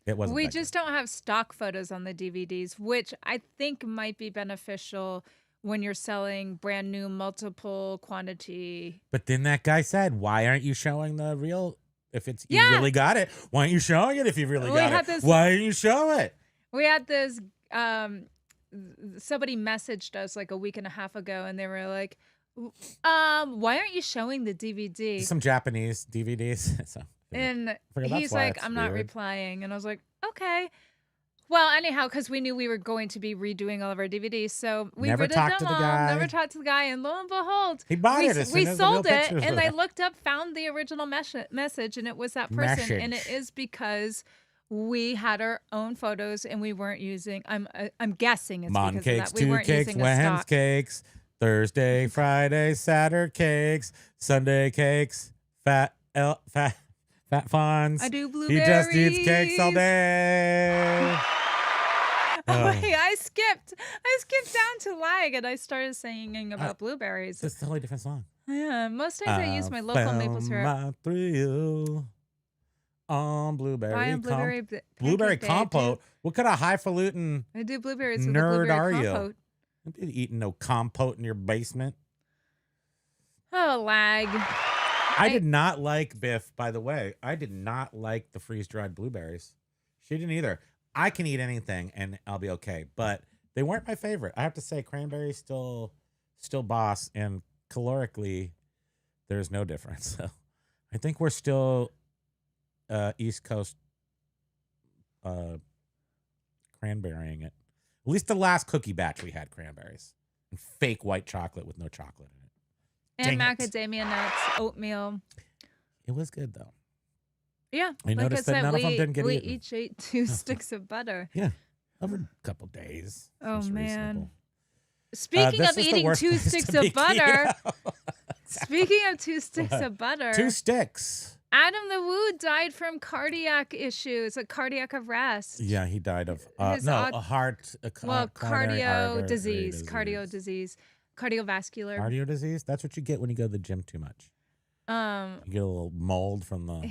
It wasn't. We that just good. don't have stock photos on the DVDs, which I think might be beneficial when you're selling brand new multiple quantity. But then that guy said, "Why aren't you showing the real? If it's you Yeah. really got it, why aren't you showing it? If you really We got had it, this- why didn't you show it?" We had this somebody messaged us like a week and a half ago and they were like, why aren't you showing the DVD? Some Japanese DVDs. So, And figure that's he's why like, it's I'm not weird. replying. And I was like, okay. Well, anyhow, because we knew we were going to be redoing all of our DVDs. So we Never ridded talked them to the all, guy. never talked to the guy. And lo and behold, He bought we, it as we soon as the real sold it. pictures And were I there. looked up, found the original message, and it was that person. And it Message. is because we had our own photos and we weren't using, I'm guessing it's Mon because of cakes, that. We 2 weren't cakes, using a Wednesday stock. cakes, Thursday, Friday, Saturday cakes, Sunday cakes, fat Fonz. I do He blueberries. just eats cakes all day. Oh, wait, I skipped down to lag and I started singing about blueberries. It's a totally different song. Yeah, most times I use my local maple syrup. My thrill on blueberry, Buy a blueberry, blueberry pancake day. compote. What kind of highfalutin I do blueberries with a nerd blueberry are you? compote. Don't be eating no compote in your basement? Oh, lag. I did not like Biff, by the way. I did not like the freeze-dried blueberries. She didn't either. I can eat anything and I'll be okay, but they weren't my favorite. I have to say cranberries still boss, and calorically there's no difference. So I think we're still East Coast cranberrying it. At least the last cookie batch we had cranberries and fake white chocolate with no chocolate in it. And Dang it. macadamia nuts, oatmeal. It was good though. Yeah, I like I noticed that said, none of them didn't get we eaten. each ate 2 sticks of butter. Yeah, over a couple days. Oh, Seems man. reasonable. Speaking This of is the eating worst 2 place to sticks be of butter, keto. speaking of 2 sticks What? of butter, 2 sticks. Adam the Woo died from cardiac issues, a cardiac arrest. Yeah, he died of His aut- a heart. Well, coronary cardio artery disease, cardiovascular. Cardio disease. That's what you get when you go to the gym too much. You get a little mold from the foot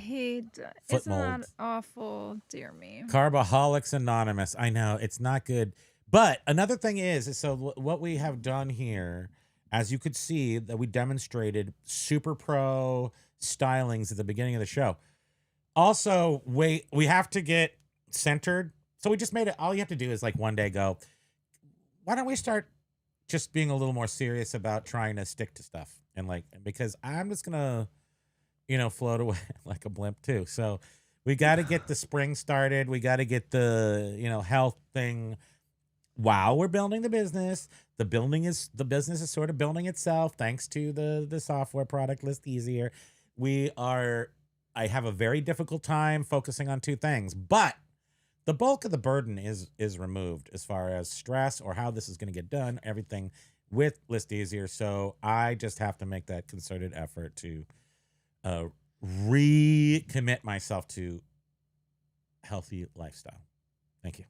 Isn't that mold. awful? Dear me. Carboholics Anonymous. I know it's not good. But another thing is so what we have done here, as you could see, that we demonstrated super pro stylings at the beginning of the show. Also, we have to get centered. So we just made it. All you have to do is like one day go, why don't we start just being a little more serious about trying to stick to stuff? And like, because I'm just going to, float away like a blimp too. So we got to get the spring started. We got to get the, health thing. While we're building the business, the business is sort of building itself thanks to the software product List Easier. I have a very difficult time focusing on 2 things, but the bulk of the burden is removed as far as stress or how this is going to get done, everything with List Easier. So I just have to make that concerted effort to recommit myself to healthy lifestyle. Thank you.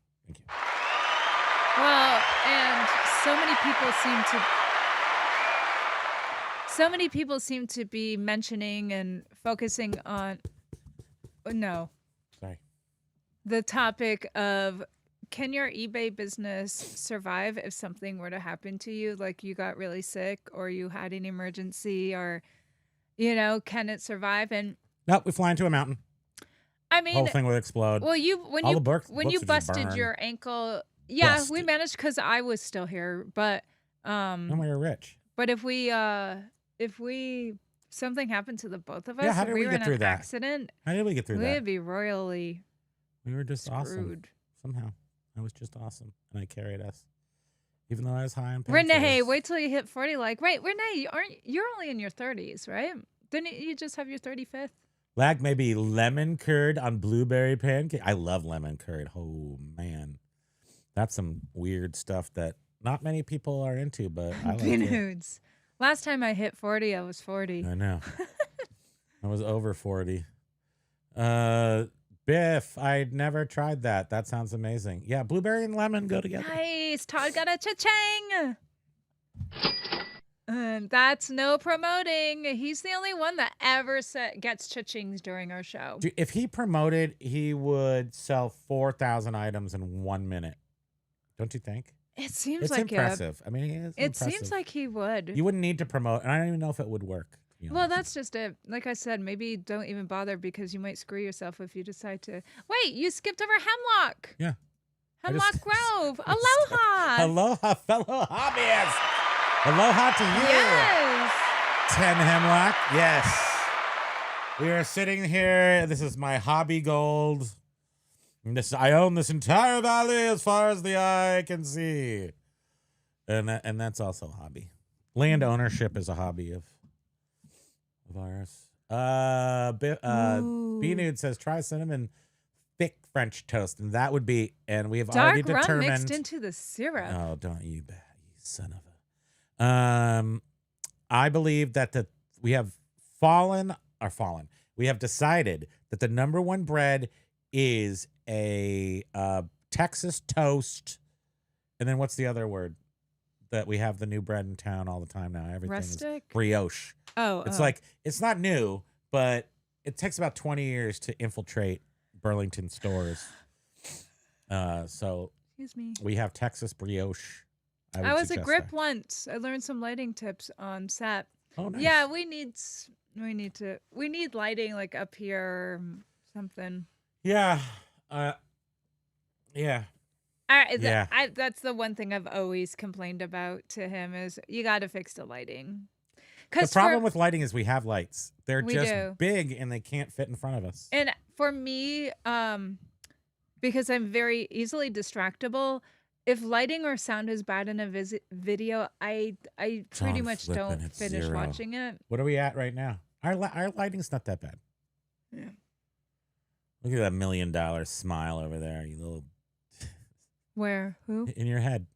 Well, and so many people seem to be mentioning and focusing on Sorry. the topic of, can your eBay business survive if something were to happen to you, like you got really sick or you had an emergency, or can it survive? And Nope, we fly into a mountain. I mean, Whole thing would explode. well, All the when books you would just busted burn. your ankle, yeah, we Busted. managed because I was still here, but And we were rich. but if we something happened to the both of us, Yeah, how if did we we were get in through an that? accident, How did we get through that? we'd be royally We were just awesome. screwed. Somehow. I was just awesome. And I carried us. Even though I was high on painkillers. Renee, wait till you hit 40. Like, wait, Renee, you're only in your 30s, right? Didn't you just have your 35th? Lag maybe lemon curd on blueberry pancake. I love lemon curd. Oh, man. That's some weird stuff that not many people are into, but I like Bean it. Hoods. Last time I hit 40, I was 40. I know. I was over 40. Biff, I'd never tried that. That sounds amazing. Yeah, blueberry and lemon go together. Nice. Todd got a cha-chang. That's no promoting. He's the only one that ever gets cha-chings during our show. If he promoted, he would sell 4,000 items in 1 minute. Don't you think? It seems It's like impressive. I mean, he is It impressive. seems like he would. You wouldn't need to promote, and I don't even know if it would work. Well, that's just it. Like I said, maybe don't even bother because you might screw yourself if you decide to. Wait, you skipped over Hemlock. Yeah. Hemlock Grove. Aloha. Aloha, fellow hobbyists. Aloha to you. Yes. 10 Hemlock. Yes. We are sitting here. This is my hobby gold. And I own this entire valley as far as the eye can see. And that's also a hobby. Land ownership is a hobby of ours. Ooh. B-Nude says try cinnamon thick French toast, and that would be, and we have Dark already rum determined. mixed into the syrup. Oh, don't you bet, you son of a. I believe that we have we have decided that the number one bread is a Texas toast, and then what's the other word that we have the new bread in town all the time now? Everything Rustic? is brioche. Oh, It's like, it's not new, but it takes about 20 years to infiltrate Burlington stores. So excuse me. we have Texas brioche. I was a suggest grip that. once. I learned some lighting tips on set. Oh, nice. Yeah, we need lighting like up here or something. Yeah. Yeah. Yeah. That's the one thing I've always complained about to him is you got to fix the lighting. The problem with lighting is we have lights. They're We just do. big and they can't fit in front of us. And for me, because I'm very easily distractible, if lighting or sound is bad in a video, I pretty on much flipping, don't it's finish 0. watching it. What are we at right now? Our lighting's not that bad. Yeah. Look at that $1 million smile over there, you little Where? Who? in your head.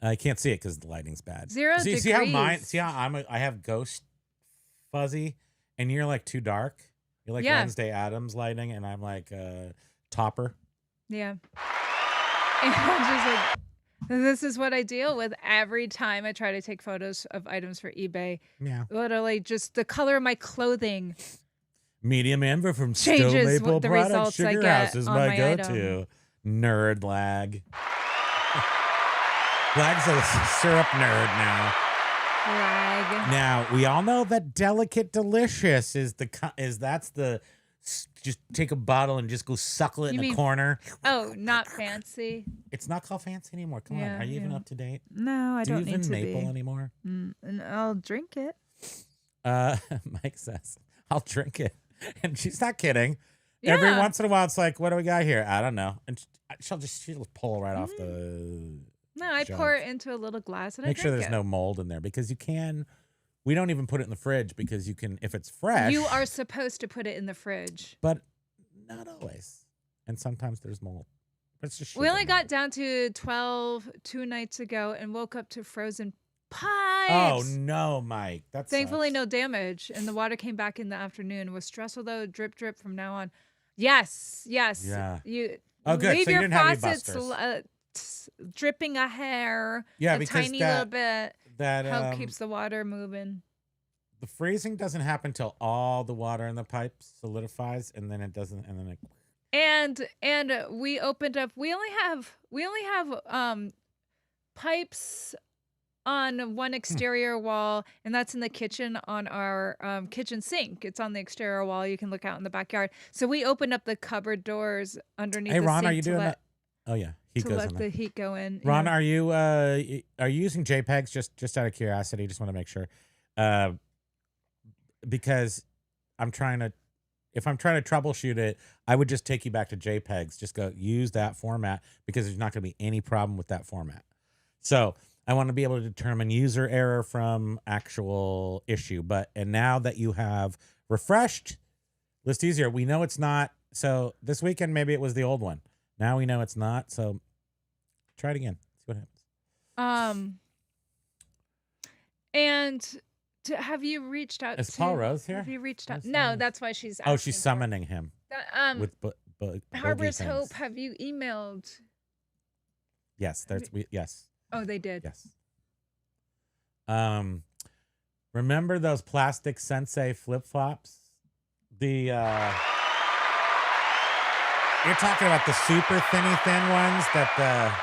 I can't see it because the lighting's bad. 0 degrees. See how I have ghost fuzzy, and you're like too dark. You're like Yeah. Wednesday Addams lighting, and I'm like Topper. Yeah. And I'm just like, this is what I deal with every time I try to take photos of items for eBay. Yeah. Literally, just the color of my clothing. Medium amber from Changes Stowe Maple what the Products results I Sugar get House is on my my go-to. Nerd lag. Lag's a syrup nerd now. Rag. Now we all know that Delicate Delicious is just take a bottle and just go suckle it You in mean- a corner. Oh, not fancy. It's not called fancy anymore. Come Yeah, on, are you even yeah. up to date? No, I Do you don't even need to maple be. anymore? And I'll drink it. Mike says, "I'll drink it," and she's not kidding. Every Yeah. once in a while, it's like, "What do we got here?" I don't know, and she'll pull right off the. No, I jug. pour it into a little glass and Make I sure drink there's it. no mold in there because we don't even put it in the fridge because you can, if it's fresh. You are supposed to put it in the fridge. But not always. And sometimes there's mold. But it's just We only sugar got mold. down to 12 2 nights ago and woke up to frozen pipes. Oh, no, Mike. That's Thankfully, no damage. And the water came back in the afternoon. It was stressful, though. Drip, drip from now on. Yes. Yes. Yeah. You Oh, good. leave So you your didn't have any faucets busters. dripping a hair. Yeah, a because tiny little bit. that Help keeps the water moving. the freezing doesn't happen till all the water in the pipe solidifies, and then it doesn't, and then it. And we opened up. We only have pipes on one exterior wall, and that's in the kitchen on our kitchen sink. It's on the exterior wall. You can look out in the backyard. So we opened up the cupboard doors underneath Hey, the Ron, sink are you to doing let, that? Oh yeah, heat to goes let in the there. heat go in. Ron, yeah. are you using JPEGs just out of curiosity? Just want to make sure, because if I'm trying to troubleshoot it, I would just take you back to JPEGs. Just go use that format because there's not going to be any problem with that format. So I want to be able to determine user error from actual issue. And now that you have refreshed, list easier. We know it's not. So this weekend, maybe it was the old one. Now we know it's not. So try it again. See what happens. And have you reached out? Is to, Paul Rose here? Have you reached out? What's No, that? that's why she's. Oh, asking she's for it. summoning him with Harbor's bogey Hope. things. Have you emailed? Yes, yes, Oh, they did. yes. Remember those plastic Sensei flip-flops? You're talking about the super thin ones that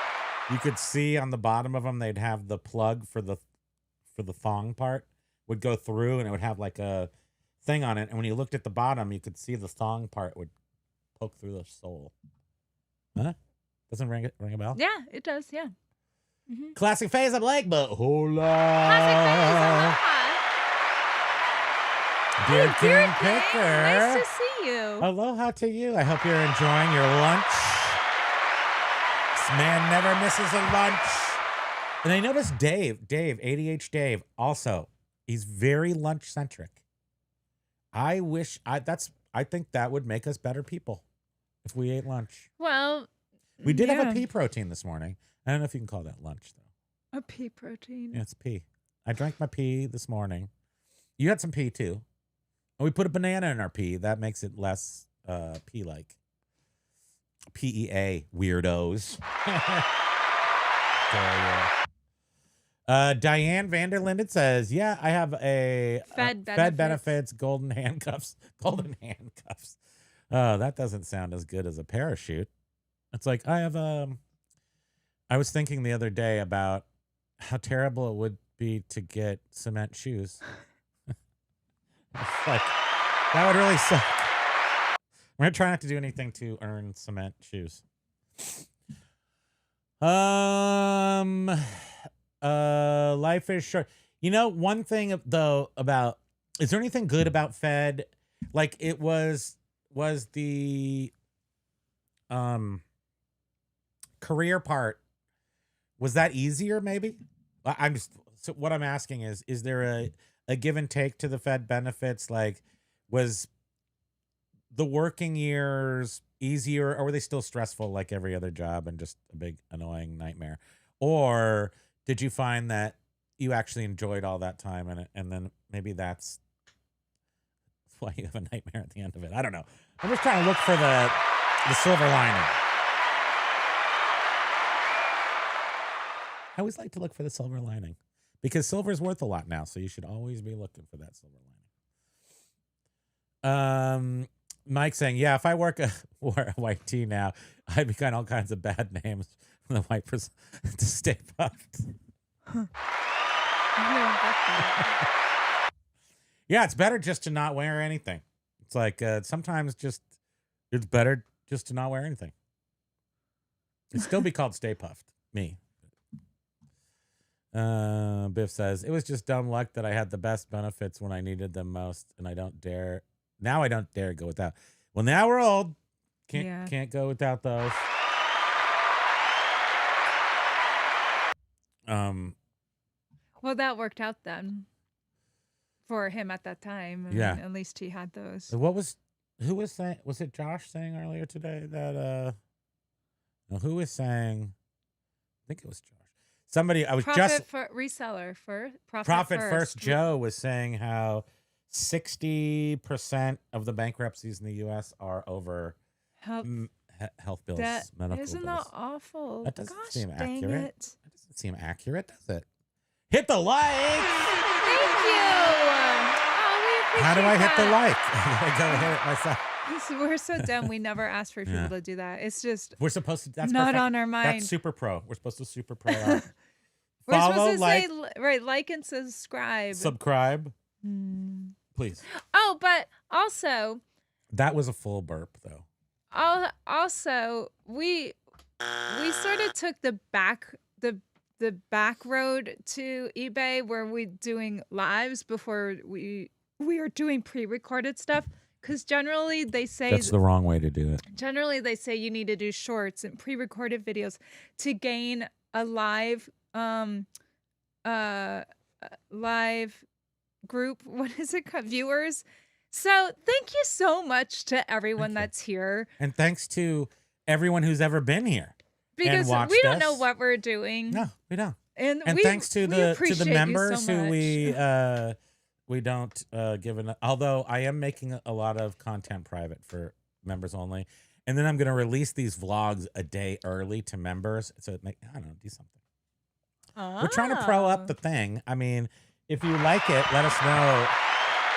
you could see on the bottom of them. They'd have the plug for the thong part would go through, and it would have like a thing on it. And when you looked at the bottom, you could see the thong part would poke through the sole. Huh? Doesn't ring a bell? Yeah, it does. Yeah. Classic phase of Blake, but hola. Classic phase. Dear Hey, King King, Picker. nice to see you. Aloha to you. I hope you're enjoying your lunch. This man never misses a lunch. And I noticed Dave, ADH Dave, also, he's very lunch centric. I think that would make us better people if we ate lunch. Well, We did have a pea protein this morning. I don't know if you can call that lunch, though. A pea protein. Yeah, it's pea. I drank my pea this morning. You had some pea, too. And we put a banana in our pea. That makes it less pea-like. PEA, weirdos. Diane Vanderlinden says, yeah, I have a Fed benefits, golden handcuffs. Golden handcuffs. That doesn't sound as good as a parachute. It's like I was thinking the other day about how terrible it would be to get cement shoes. It's like, that would really suck. We're going to try not to do anything to earn cement shoes. Life is short. You know, one thing though about, is there anything good about Fed? Like it was the career part, was that easier maybe? So what I'm asking is there a give and take to the Fed benefits? Like, was the working years easier, or were they still stressful like every other job and just a big annoying nightmare? Or did you find that you actually enjoyed all that time and then maybe that's why you have a nightmare at the end of it? I don't know. I'm just trying to look for the silver lining. I always like to look for the silver lining because silver is worth a lot now, so you should always be looking for that silver lining. Mike saying, yeah, if I wore a white tee now, I'd be kind of all kinds of bad names from the white person to stay puffed. Yeah, it's better just to not wear anything. It's like sometimes it's better just to not wear anything. It'd still be called Stay Puffed. Me. Biff says, it was just dumb luck that I had the best benefits when I needed them most, and I don't dare go without. Well, now we're old. Can't go without those. Well, that worked out then for him at that time. I mean, at least he had those. Who was saying, was it Josh saying earlier today that, no, who was saying, I think it was Josh. Somebody, I was Profit reseller for profit first. Joe was saying how 60% of the bankruptcies in the U.S. are over health bills, medical isn't bills. that awful? That doesn't seem dang accurate. It. That doesn't seem accurate, does it? Hit the like. Thank you. Oh, we appreciate How do I hit the that. like? I gotta hit it myself. We're so dumb. We never asked for people to do that. It's just We're supposed to. That's not perfect. on our mind. That's super pro. We're supposed to super pro out. We're Follow, supposed to like, say like and subscribe. subscribe, please. Oh, but also, That was a full burp, though. also we sort of took the back road to eBay where we doing lives before we are doing pre-recorded stuff. Because generally they say That's the wrong way to do it. Generally they say you need to do shorts and pre-recorded videos to gain a live live group. What is it called? Viewers. So thank you so much to everyone that's here. And thanks to everyone who's ever been here. Because and we don't us. know what we're doing. No, we don't. And thanks to the members so who we don't give an. Although I am making a lot of content private for members only, and then I'm going to release these vlogs a day early to members, so I don't know, do something. We're trying to pro up the thing. I mean, if you like it, let us know.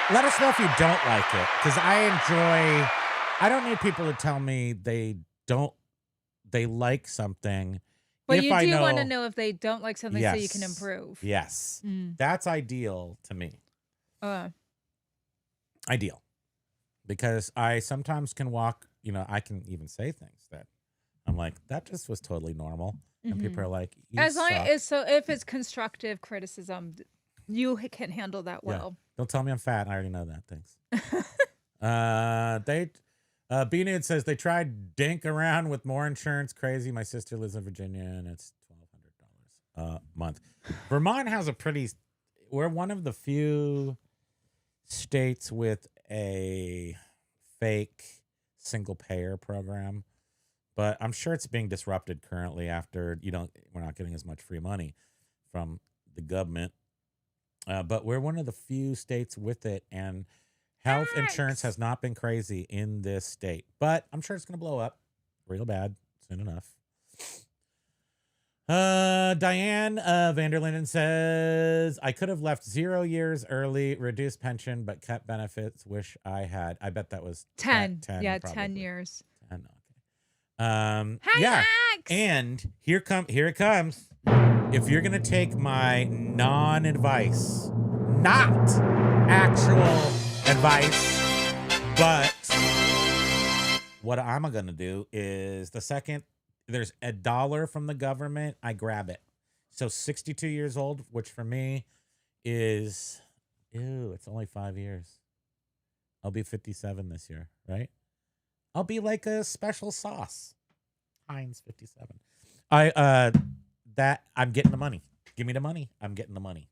Let us know if you don't like it, because I don't need people to tell me they like something. But if you I do know, want to know if they don't like something so you can Yes. improve. Yes. Mm. That's ideal to me. Ideal. Because I sometimes can walk, I can even say things that I'm like, that just was totally normal. And people are like, you As long suck. as if it's constructive criticism, you can handle that Yeah. well. Don't tell me I'm fat. I already know that. Thanks. B Nude says they tried dink around with more insurance. Crazy. My sister lives in Virginia and it's $1,200 a month. Vermont has we're one of the few states with a fake single payer program, but I'm sure it's being disrupted currently after we're not getting as much free money from the government. But we're one of the few states with it, and health insurance has not been crazy in this state. But I'm sure it's going to blow up real bad soon enough. Diane Vanderlinden says, I could have left 0 years early, reduced pension, but kept benefits. Wish I had. I bet that was 10. 10 Yeah, probably. 10 years. 10, okay. Hi, Yeah. Max! And here it comes. If you're gonna take my non-advice, not actual advice, but what I'm gonna do is the second there's $1 from the government, I grab it. So 62 years old, which for me is, it's only 5 years. I'll be 57 this year, right? I'll be like a special sauce. Heinz 57. I'm getting the money. Give me the money. I'm getting the money.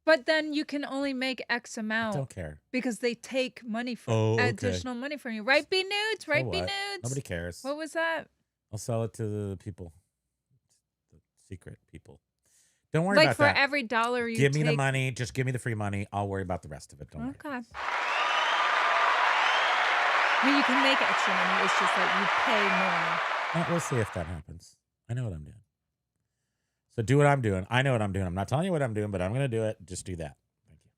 But then you can only make X amount. Don't care. Because they take money from additional money from you. Right, B Nudes? Right, So B what? Nudes? Nobody cares. What was that? I'll sell it to the people. The secret people. Don't worry like about for that. every dollar you Give me the take- money. Just give me the free money. I'll worry about the rest of it. Don't worry. Okay. I mean, you can make extra money. It's just like you pay more. We'll see if that happens. I know what I'm doing. So do what I'm doing. I know what I'm doing. I'm not telling you what I'm doing, but I'm going to do it. Just do that. Thank you.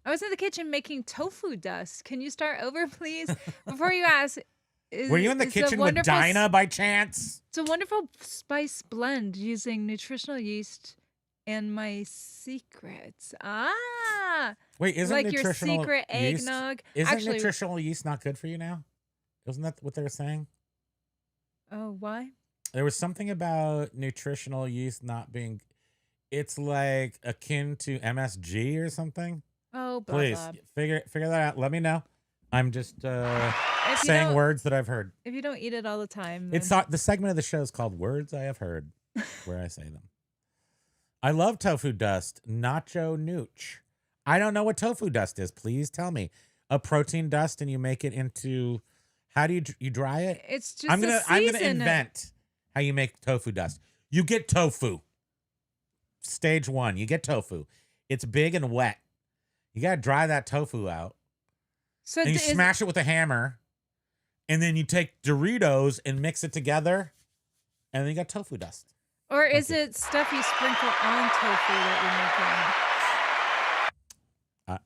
I was in the kitchen making tofu dust. Can you start over, please? Before you ask, Were you in the kitchen with Dinah by chance? It's a wonderful spice blend using nutritional yeast and my secrets. Wait, isn't like your nutritional secret yeast, eggnog? Isn't Actually, nutritional yeast not good for you now? Isn't that what they were saying? Oh, why? There was something about nutritional yeast not being. It's like akin to MSG or something. Oh, blah, Please blah. figure that out. Let me know. I'm just If you saying don't- words that I've heard. If you don't eat it all the time, It's then- not the segment of the show is called "Words I Have Heard," where I say them. I love tofu dust, nacho nooch. I don't know what tofu dust is. Please tell me. A protein dust, and you make it into. How do you dry it? It's just I'm gonna season it. invent how you make tofu dust. You get tofu. Stage 1, you get tofu. It's big and wet. You gotta dry that tofu out. So And you smash it with a hammer, and then you take Doritos and mix it together, and then you got tofu dust. Or is it stuff you sprinkle on tofu that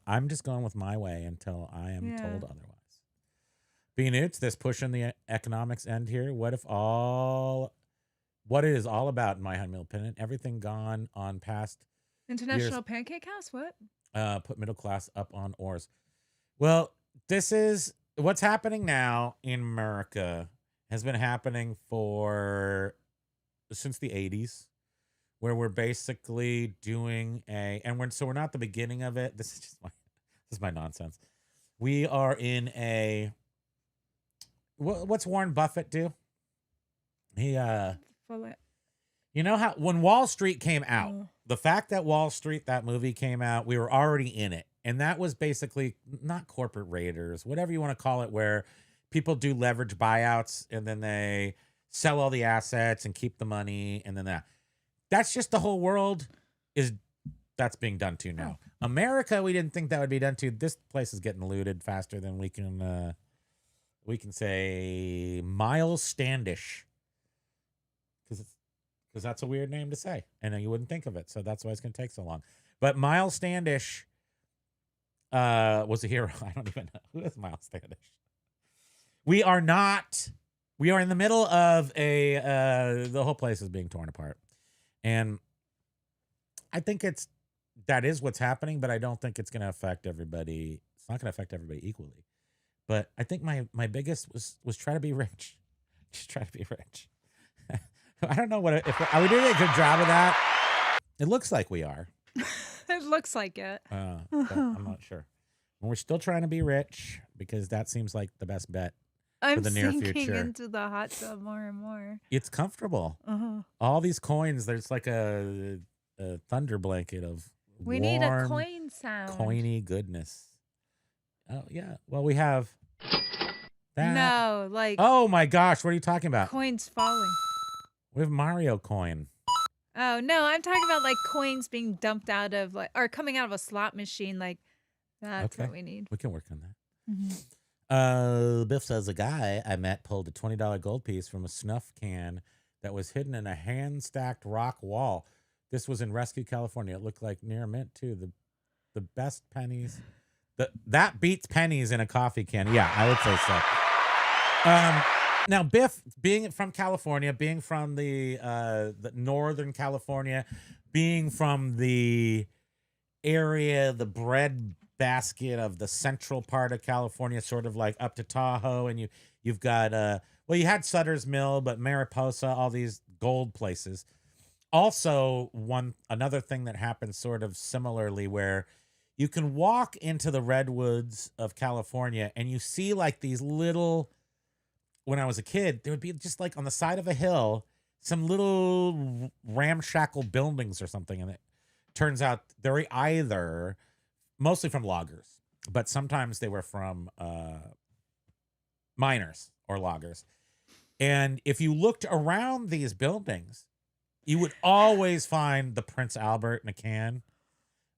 I'm just going with my way until I am Yeah. told otherwise. B-Newts, this pushing the economics end here. What it is all about, in my humble opinion, everything gone on past you're making? International Pancake House? What? put middle class up on oars. Well, this is what's happening now in America has been happening since the 80s, where we're basically doing we're not the beginning of it. This is my nonsense. We are in what's Warren Buffett do? He Full it. you know how when Wall Street came out, Oh. the fact that Wall Street, that movie came out, we were already in it. And that was basically not corporate raiders, whatever you want to call it, where people do leverage buyouts and then they sell all the assets and keep the money. And then that's just the whole world that's being done to now. America, we didn't think that would be done to. This place is getting looted faster than we can say Miles Standish. Because because that's a weird name to say, and then you wouldn't think of it. So that's why it's going to take so long. But Miles Standish was a hero. I don't even know who is Miles Standish. We are not. We are in the middle of a. The whole place is being torn apart, and I think that is what's happening. But I don't think it's going to affect everybody. It's not going to affect everybody equally. But I think my biggest was try to be rich. Just try to be rich. I don't know if are we doing a good job of that? It looks like we are. It looks like it. But I'm not sure. And we're still trying to be rich because that seems like the best bet I'm for the near sinking future. into the hot tub more and more. It's comfortable. All these coins, there's like a thunder blanket of We warm, need a coin sound. coiny goodness. Oh yeah. Well, we have that. No, like Oh my gosh, what are you talking about? coins falling. We have Mario coin. Oh no, I'm talking about like coins being dumped out of like or coming out of a slot machine. Like that's Okay. what we need. We can work on that. Mhm. Biff says a guy I met pulled a $20 gold piece from a snuff can that was hidden in a hand-stacked rock wall. This was in Rescue, California. It looked like near mint too. The best pennies. That beats pennies in a coffee can. Yeah, I would say so. Now Biff, being from California, being from the Northern California, being from the area, the bread basket of the central part of California, sort of like up to Tahoe, and you've got you had Sutter's Mill, but Mariposa, all these gold places. Also, another thing that happens sort of similarly, where you can walk into the redwoods of California and you see like these little. When I was a kid, there would be just like on the side of a hill, some little ramshackle buildings or something, and it turns out they're either mostly from loggers, but sometimes they were from miners or loggers. And if you looked around these buildings, you would always find the Prince Albert in a can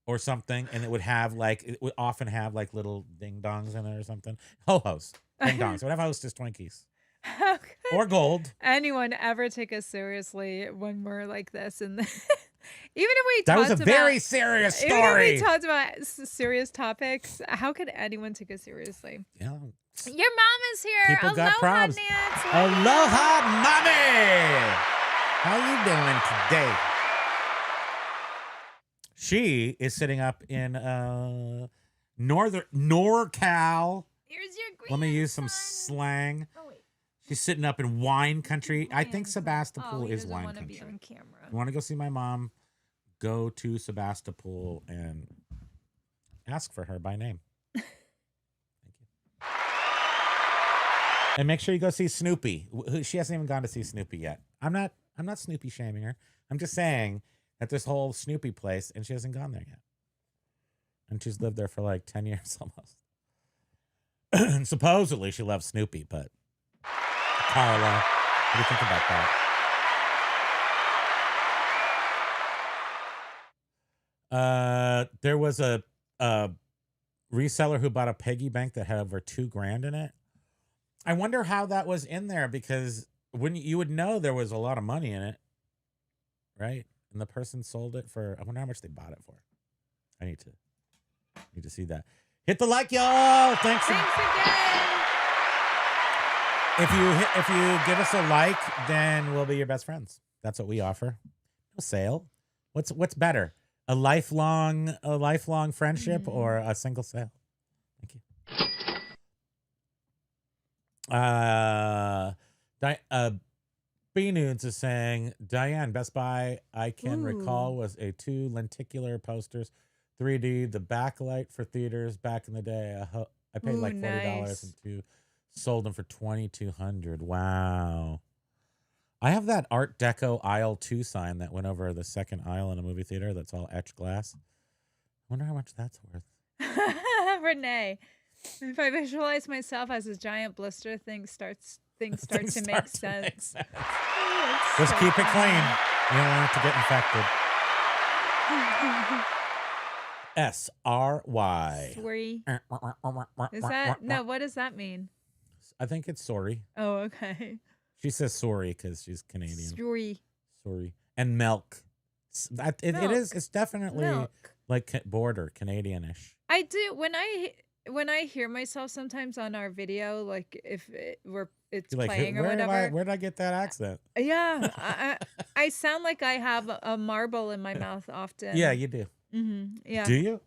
or something, and it would often have like little ding dongs in it or something. Ho-hos, ding dongs. It would have Hostess Twinkies. How could Or gold. anyone ever take us seriously when we're like this? And even if we That was talked a very about, serious even if story. we talked about serious topics, how could anyone take us seriously? Yeah. Your mom is here. People got Aloha, probs. Nancy. Aloha, mommy. How you doing today? She is sitting up in NorCal. Here's your green. Let me use some slang. Oh, wait. She's sitting up in wine country. I think Grandson. Sebastopol he is doesn't wine wanna country. be on camera. You want to go see my mom? Go to Sebastopol and ask for her by name. Thank you. And make sure you go see Snoopy. She hasn't even gone to see Snoopy yet. I'm not Snoopy shaming her. I'm just saying that this whole Snoopy place, and she hasn't gone there yet. And she's lived there for like 10 years almost. And supposedly she loves Snoopy, but Carla, what do you think about that? There was a reseller who bought a piggy bank that had over $2,000 in it. I wonder how that was in there, because you would know there was a lot of money in it, right? And the person sold it for, I wonder how much they bought it for. I need to see that. Hit the like, y'all. Thanks Thanks again. If you give us a like, then we'll be your best friends. That's what we offer. No sale. What's better? A lifelong friendship or a single sale? Thank you. B Nudes is saying, Diane, Best Buy I can recall was a 2 lenticular posters, 3D, the backlight for theaters back in the day. I paid like $40 nice. and 2 sold them for $2,200. Wow. I have that Art Deco aisle 2 sign that went over the second aisle in a movie theater that's all etched glass. I wonder how much that's worth. Renee, if I visualize myself as a giant blister, things start to make sense. Just keep it clean. You don't want it to get infected. SRY. Sorry. Is that no? What does that mean? I think it's sorry. Oh, okay. She says sorry because she's Canadian. Sorry. Sorry. and milk. It is. It's definitely Milk. like border Canadianish. I do when I hear myself sometimes on our video, like if it's You're like, playing or where whatever. where did I get that accent? Yeah, I sound like I have a marble in my mouth often. Yeah, you do. Yeah. Do you?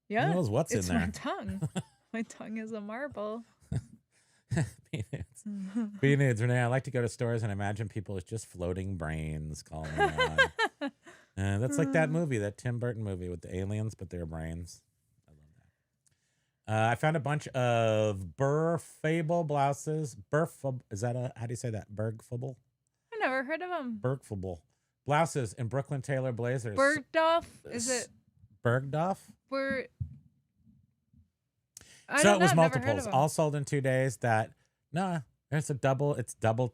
Yeah. Who knows what's It's in my there? tongue. My tongue is a marble. Peanuts, Renee. I like to go to stores and imagine people as just floating brains calling me on. That's like that movie, that Tim Burton movie with the aliens, but they're brains. I love that. I found a bunch of Burfable blouses. Is that how do you say that? Bergfable? I never heard of them. Bergfable blouses in Brooklyn Taylor blazers. Bergdorf? Is it Bergdorf? Ber? I So don't it was know, I've never heard of multiples, 'em. all sold in 2 days. It's double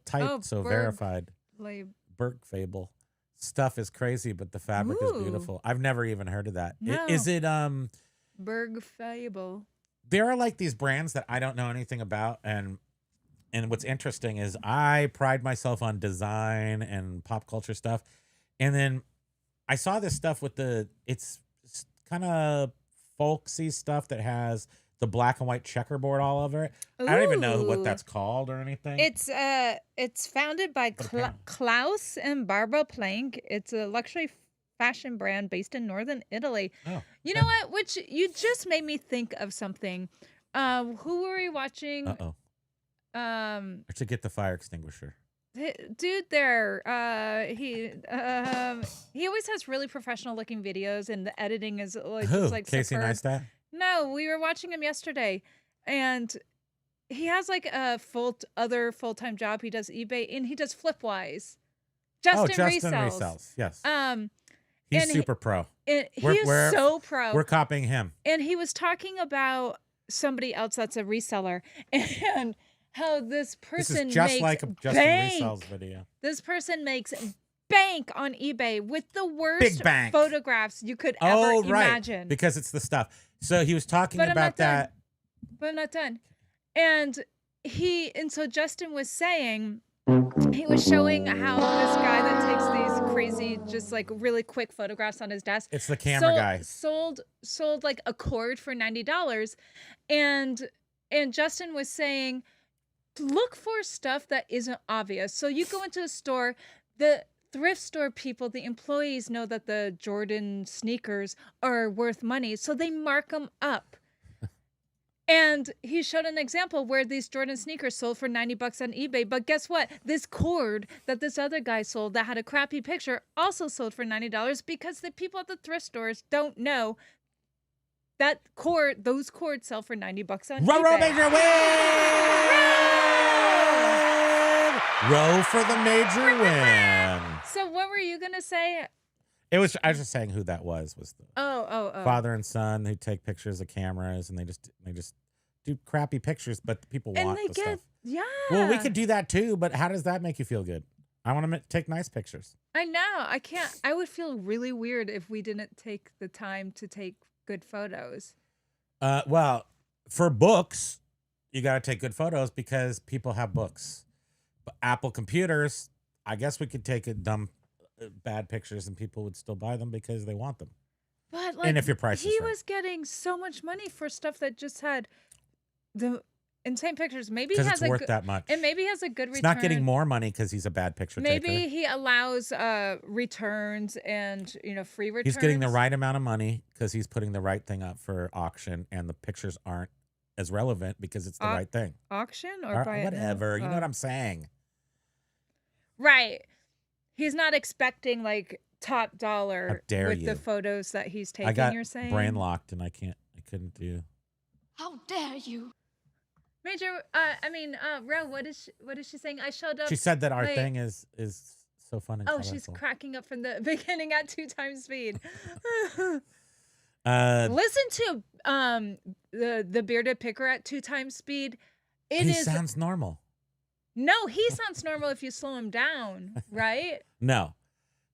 typed, Oh, so Berg- verified. Like, Bergfable stuff is crazy, but the fabric is Ooh. beautiful. I've never even heard of that. No. Is it Berg Fable. there are like these brands that I don't know anything about, and what's interesting is I pride myself on design and pop culture stuff, and then I saw this stuff with it's kind of folksy stuff that has the black and white checkerboard all over it. I don't even know what Ooh. that's called or anything. It's founded by What a panel. Klaus and Barbara Plank. It's a luxury fashion brand based in northern Italy. Oh, You know what? Which you just made me think of something. Who were we watching? Uh-oh. I should get the fire extinguisher. Dude there, he always has really professional looking videos, and the editing is like Who? just like Casey superb. Neistat? No, we were watching him yesterday, and he has like a other full-time job. He does eBay and he does Flipwise. Justin Resells. Yes. He's and super pro. he We're- is so pro. We're copying him. And he was talking about somebody else that's a reseller and how this This person is just makes like a Justin bank. Resells video. This person makes bank on eBay with the worst Big bank. photographs you could Oh, ever right. imagine. Because it's the stuff. So he was talking But I'm about not done. that. But I'm not done. And so Justin was saying, he was showing how this guy that takes these crazy, just like really quick photographs on his desk. It's the camera guy. Sold like a cord for $90. And Justin was saying, look for stuff that isn't obvious. So you go into a store, the thrift store people, the employees know that the Jordan sneakers are worth money, so they mark them up. And he showed an example where these Jordan sneakers sold for $90 on eBay. But guess what? This cord that this other guy sold that had a crappy picture also sold for $90 because the people at the thrift stores don't know that those cords sell for $90 on Row, eBay. row, major win! Row for the major win. So what were you gonna say? I was just saying who that was the Oh. father and son who take pictures of cameras, and they just do crappy pictures, but the people And want they the get stuff. yeah. Well, we could do that too, but how does that make you feel good? I want to take nice pictures. I know. I can't. I would feel really weird if we didn't take the time to take good photos. Well, for books, you got to take good photos because people have books. But Apple computers, I guess we could take bad pictures and people would still buy them because they want them. But like, And if your price is he right. was getting so much money for stuff that just had the insane pictures. Maybe he Because has it's worth that much. and maybe he has a good He's return. not getting more money because he's a bad picture Maybe taker. he allows returns and free returns. He's getting the right amount of money because he's putting the right thing up for auction, and the pictures aren't as relevant because it's the right thing. auction or buy it whatever. You know Oh. what I'm saying? Right. He's not expecting like top dollar How dare with you. the photos that he's taking. I got You're saying brain locked and I couldn't do. How dare you? Major. Ro, what is she saying? I showed up. She said that our like- thing is so fun and Oh, colorful. she's cracking up from the beginning at 2 times speed. Uh, Listen to the bearded picker at 2 times speed. It he is sounds normal. no. He sounds normal if you slow him down, right? No,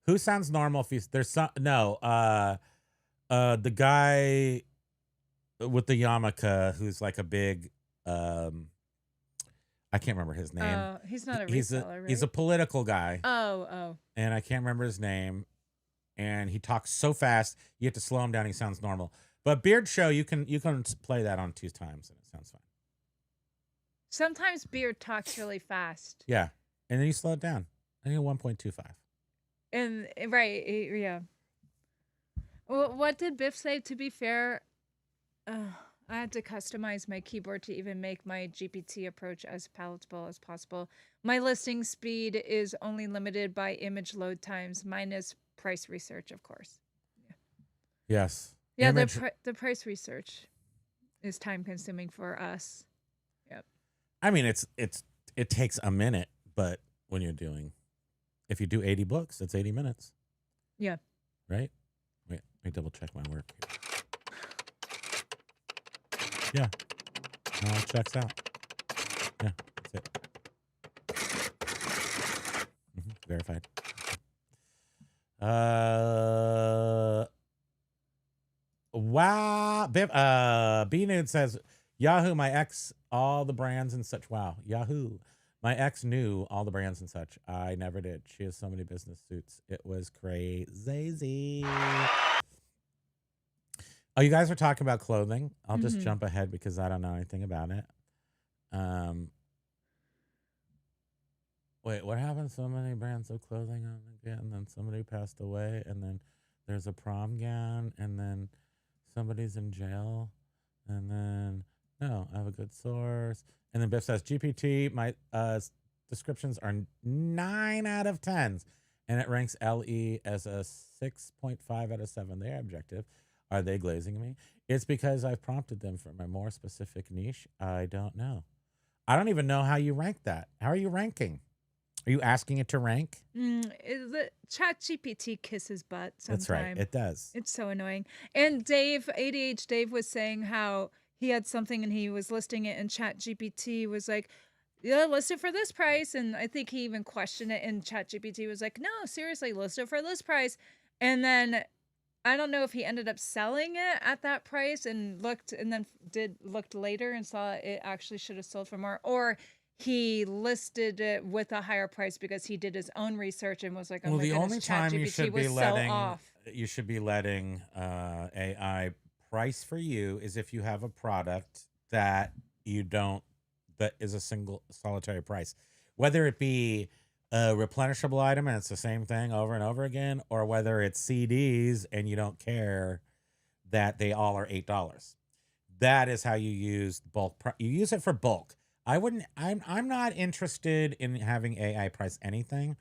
who sounds normal if he's there's some no. The guy with the yarmulke who's like a big I can't remember his name. He's not a He's reseller, right? he's a political guy, Oh. and I can't remember his name. And he talks so fast, you have to slow him down. He sounds normal. But Beard Show, you can play that on 2 times, and it sounds fine. Sometimes Beard talks really fast. Yeah, and then you slow it down. I think 1.25. And right, yeah. Well, what did Biff say? To be fair, I had to customize my keyboard to even make my GPT approach as palatable as possible. My listing speed is only limited by image load times minus price research, of course. Yes. Yeah, Image- the price research is time consuming for us. Yep. I mean, it takes a minute, but when you're doing, if you do 80 books, that's 80 minutes. Yeah. Right? Wait, let me double check my work. Yeah. No, it checks out. Yeah, that's it. Verified. Wow. B-Nude says, Yahoo, my ex, all the brands and such. Wow. Yahoo. My ex knew all the brands and such. I never did. She has so many business suits. It was crazy. Oh, you guys are talking about clothing. I'll just jump ahead because I don't know anything about it. Wait, what happened? So many brands of clothing on again, and then somebody passed away, and then there's a prom gown, and then somebody's in jail, and then no, I have a good source. And then Biff says, GPT, my descriptions are 9 out of 10s, and it ranks LE as a 6.5 out of 7. They're objective. Are they glazing me? It's because I've prompted them for my more specific niche. I don't know. I don't even know how you rank that. How are you ranking? Are you asking it to rank? The Chat GPT kisses butt sometimes. That's right. It does. It's so annoying. And Dave, ADH Dave, was saying how he had something and he was listing it, and Chat GPT was like, yeah, list it for this price. And I think he even questioned it, and Chat GPT was like, no, seriously, list it for this price. And then I don't know if he ended up selling it at that price and looked later and saw it actually should have sold for more, or he listed it with a higher price because he did his own research and was like, oh well, my the goodness, only time you should be was letting so off. you should be letting AI price for you is if you have a product that is a single solitary price, whether it be a replenishable item and it's the same thing over and over again, or whether it's CDs and you don't care that they all are $8. That is how you use bulk. You use it for bulk. I'm not interested in having AI price anything.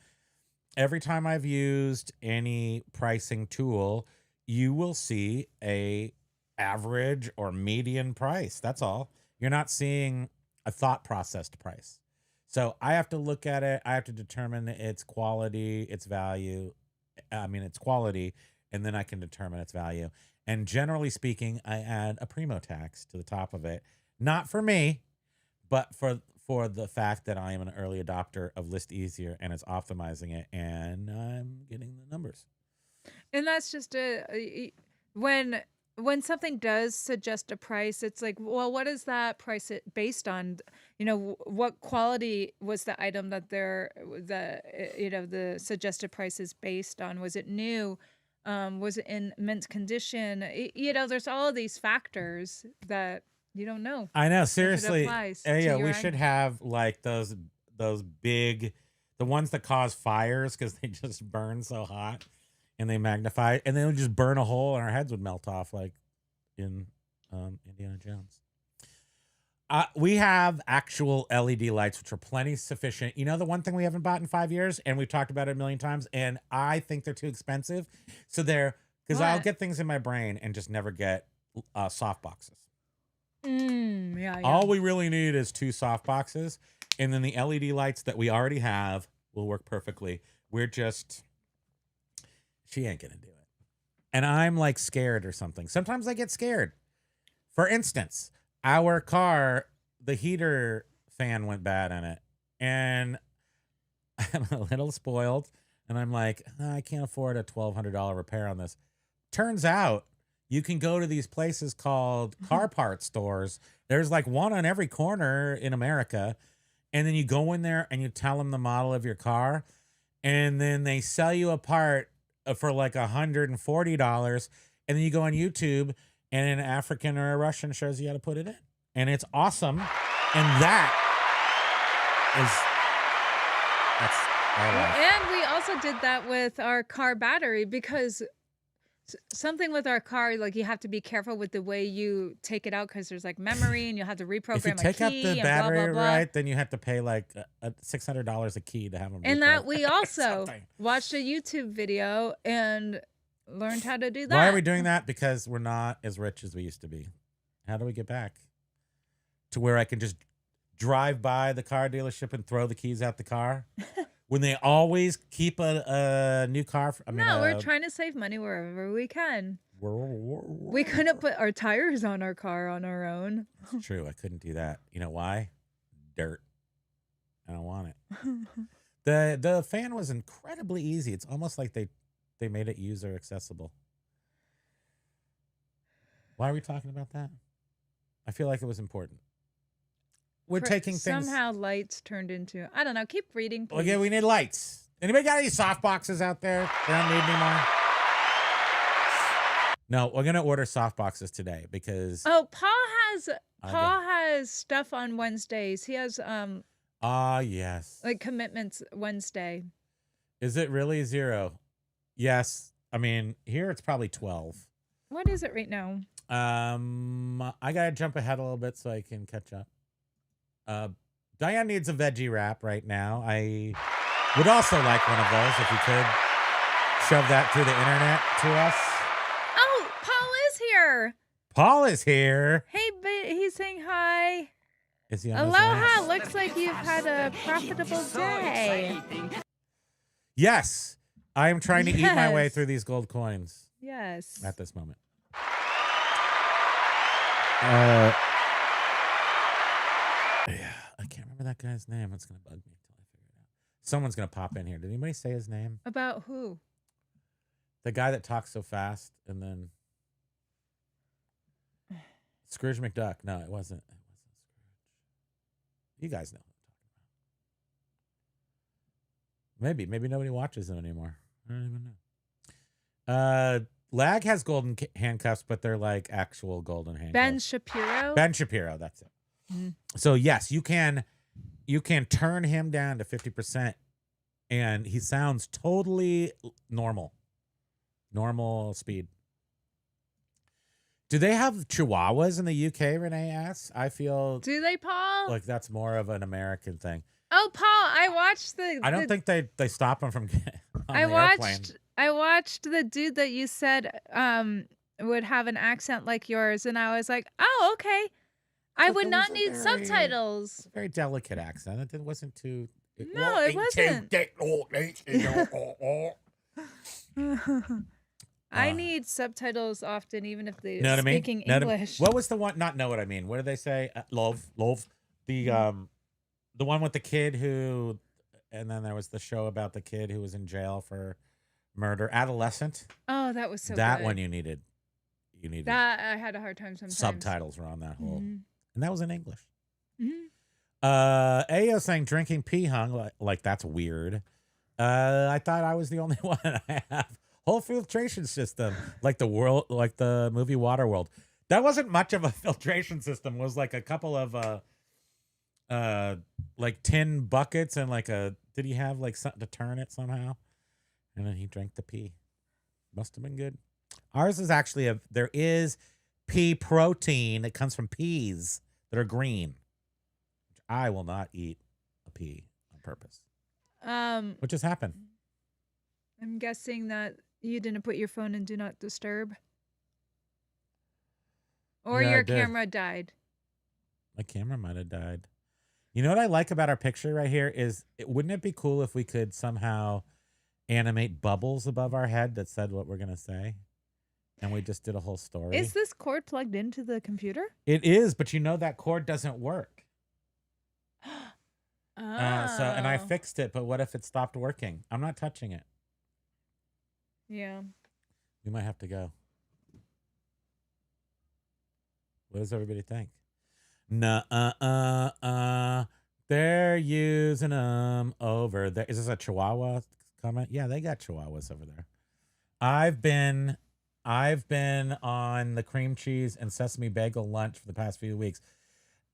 Every time I've used any pricing tool, you will see a average or median price. That's all. You're not seeing a thought processed price. So I have to look at it. I have to determine its quality, its value. Its quality, and then I can determine its value. And generally speaking, I add a Primo tax to the top of it. Not for me, but for the fact that I am an early adopter of List Easier and it's optimizing it, and I'm getting the numbers. And that's just when something does suggest a price, it's like, well, what is that price based on? What quality was the item that the suggested price is based on? Was it new? Was it in mint condition? There's all of these factors that you don't know. I know, if it seriously. applies to Yeah, your we item. should have like those big, the ones that cause fires because they just burn so hot and they magnify, and then it would just burn a hole and our heads would melt off like in Indiana Jones. We have actual LED lights, which are plenty sufficient. The one thing we haven't bought in 5 years, and we've talked about it a million times, and I think they're too expensive. So because I'll What? get things in my brain and just never get soft boxes. Yeah. All we really need is 2 soft boxes, and then the LED lights that we already have will work perfectly. She ain't gonna do it. And I'm like scared or something. Sometimes I get scared. For instance, our car, the heater fan went bad in it, and I'm a little spoiled, and I'm like, I can't afford a $1,200 repair on this. Turns out you can go to these places called car parts stores. There's like one on every corner in America, and then you go in there and you tell them the model of your car, and then they sell you a part for like $140, and then you go on YouTube and an African or a Russian shows you how to put it in, and it's awesome. And that's our life. And we also did that with our car battery because something with our car, like you have to be careful with the way you take it out because there's like memory and you'll have to reprogram If you a take out key the and battery blah, blah, blah. right, then you have to pay like $600 a key to have them. And that we also something. watched a YouTube video and learned how to do that. Why are we doing that? Because we're not as rich as we used to be. How do we get back to where I can just drive by the car dealership and throw the keys out the car when they always keep a new car? We're trying to save money wherever we can. We couldn't put our tires on our car on our own. It's true. I couldn't do that. You know why? Dirt. I don't want it. The fan was incredibly easy. It's almost like they made it user accessible. Why are we talking about that? I feel like it was important. We're taking things. Somehow lights turned into, I don't know. Keep reading, please. Okay, we need lights. Anybody got any soft boxes out there? They don't need any more. No, we're gonna order soft boxes today because. Oh, Paul has stuff on Wednesdays. He has yes. like commitments Wednesday. Is it really 0? Yes. I mean, here it's probably 12. What is it right now? I gotta jump ahead a little bit so I can catch up. Diane needs a veggie wrap right now. I would also like one of those if you could shove that through the internet to us. Oh, Paul is here. Paul is here. Hey, he's saying hi. Is he on his Aloha. way? Looks like you've had a profitable day. Yes, I am trying to eat my way Yes. through these gold coins Yes. at this moment. Yeah, I can't remember that guy's name. It's gonna bug me until I figure it out. Someone's gonna pop in here. Did anybody say his name? About who? The guy that talks so fast and then Scrooge McDuck. No, it wasn't. It wasn't Scrooge. You guys know who I'm talking about. Maybe nobody watches them anymore. I don't even know. Lag has golden handcuffs, but they're like actual golden handcuffs. Ben Shapiro? Ben Shapiro, that's it. Mhm. So yes, you can turn him down to 50% and he sounds totally normal speed. Do they have chihuahuas in the UK, Renee asks? I feel Do they, Paul? like that's more of an American thing. Oh, Paul, I watched the. I don't think they stop them from getting on I the airplane. watched the dude that you said would have an accent like yours, and I was like, oh, okay. I But would there not was a need very- subtitles. It's a very delicate accent. It wasn't too. No, it wasn't. I need subtitles often, even if they're Know what I mean? speaking Know what I mean? English. What was the one? Not know what I mean. What did they say? Love. The one with the kid who, and then there was the show about the kid who was in jail for murder. Adolescent. Oh, that was so that good. one you needed. That I had a hard time sometimes. Subtitles were on that whole, Mhm. and that was in English. Mhm. Ayo saying drinking pee hung like that's weird. I thought I was the only one. I have whole filtration system like the movie Waterworld. That wasn't much of a filtration system. It was like a couple of like tin buckets and like did he have like something to turn it somehow? And then he drank the pee. Must have been good. Ours is actually there is pea protein that comes from peas that are green. I will not eat a pea on purpose. What just happened? I'm guessing that you didn't put your phone in Do Not Disturb. Or Yeah, I your did. camera died. My camera might have died. You know what I like about our picture right here is, wouldn't it be cool if we could somehow animate bubbles above our head that said what we're going to say? And we just did a whole story. Is this cord plugged into the computer? It is, but you know that cord doesn't work. Oh. And I fixed it, but what if it stopped working? I'm not touching it. Yeah. We might have to go. What does everybody think? They're using them over there. Is this a Chihuahua comment? Yeah, they got Chihuahuas over there. I've been on the cream cheese and sesame bagel lunch for the past few weeks.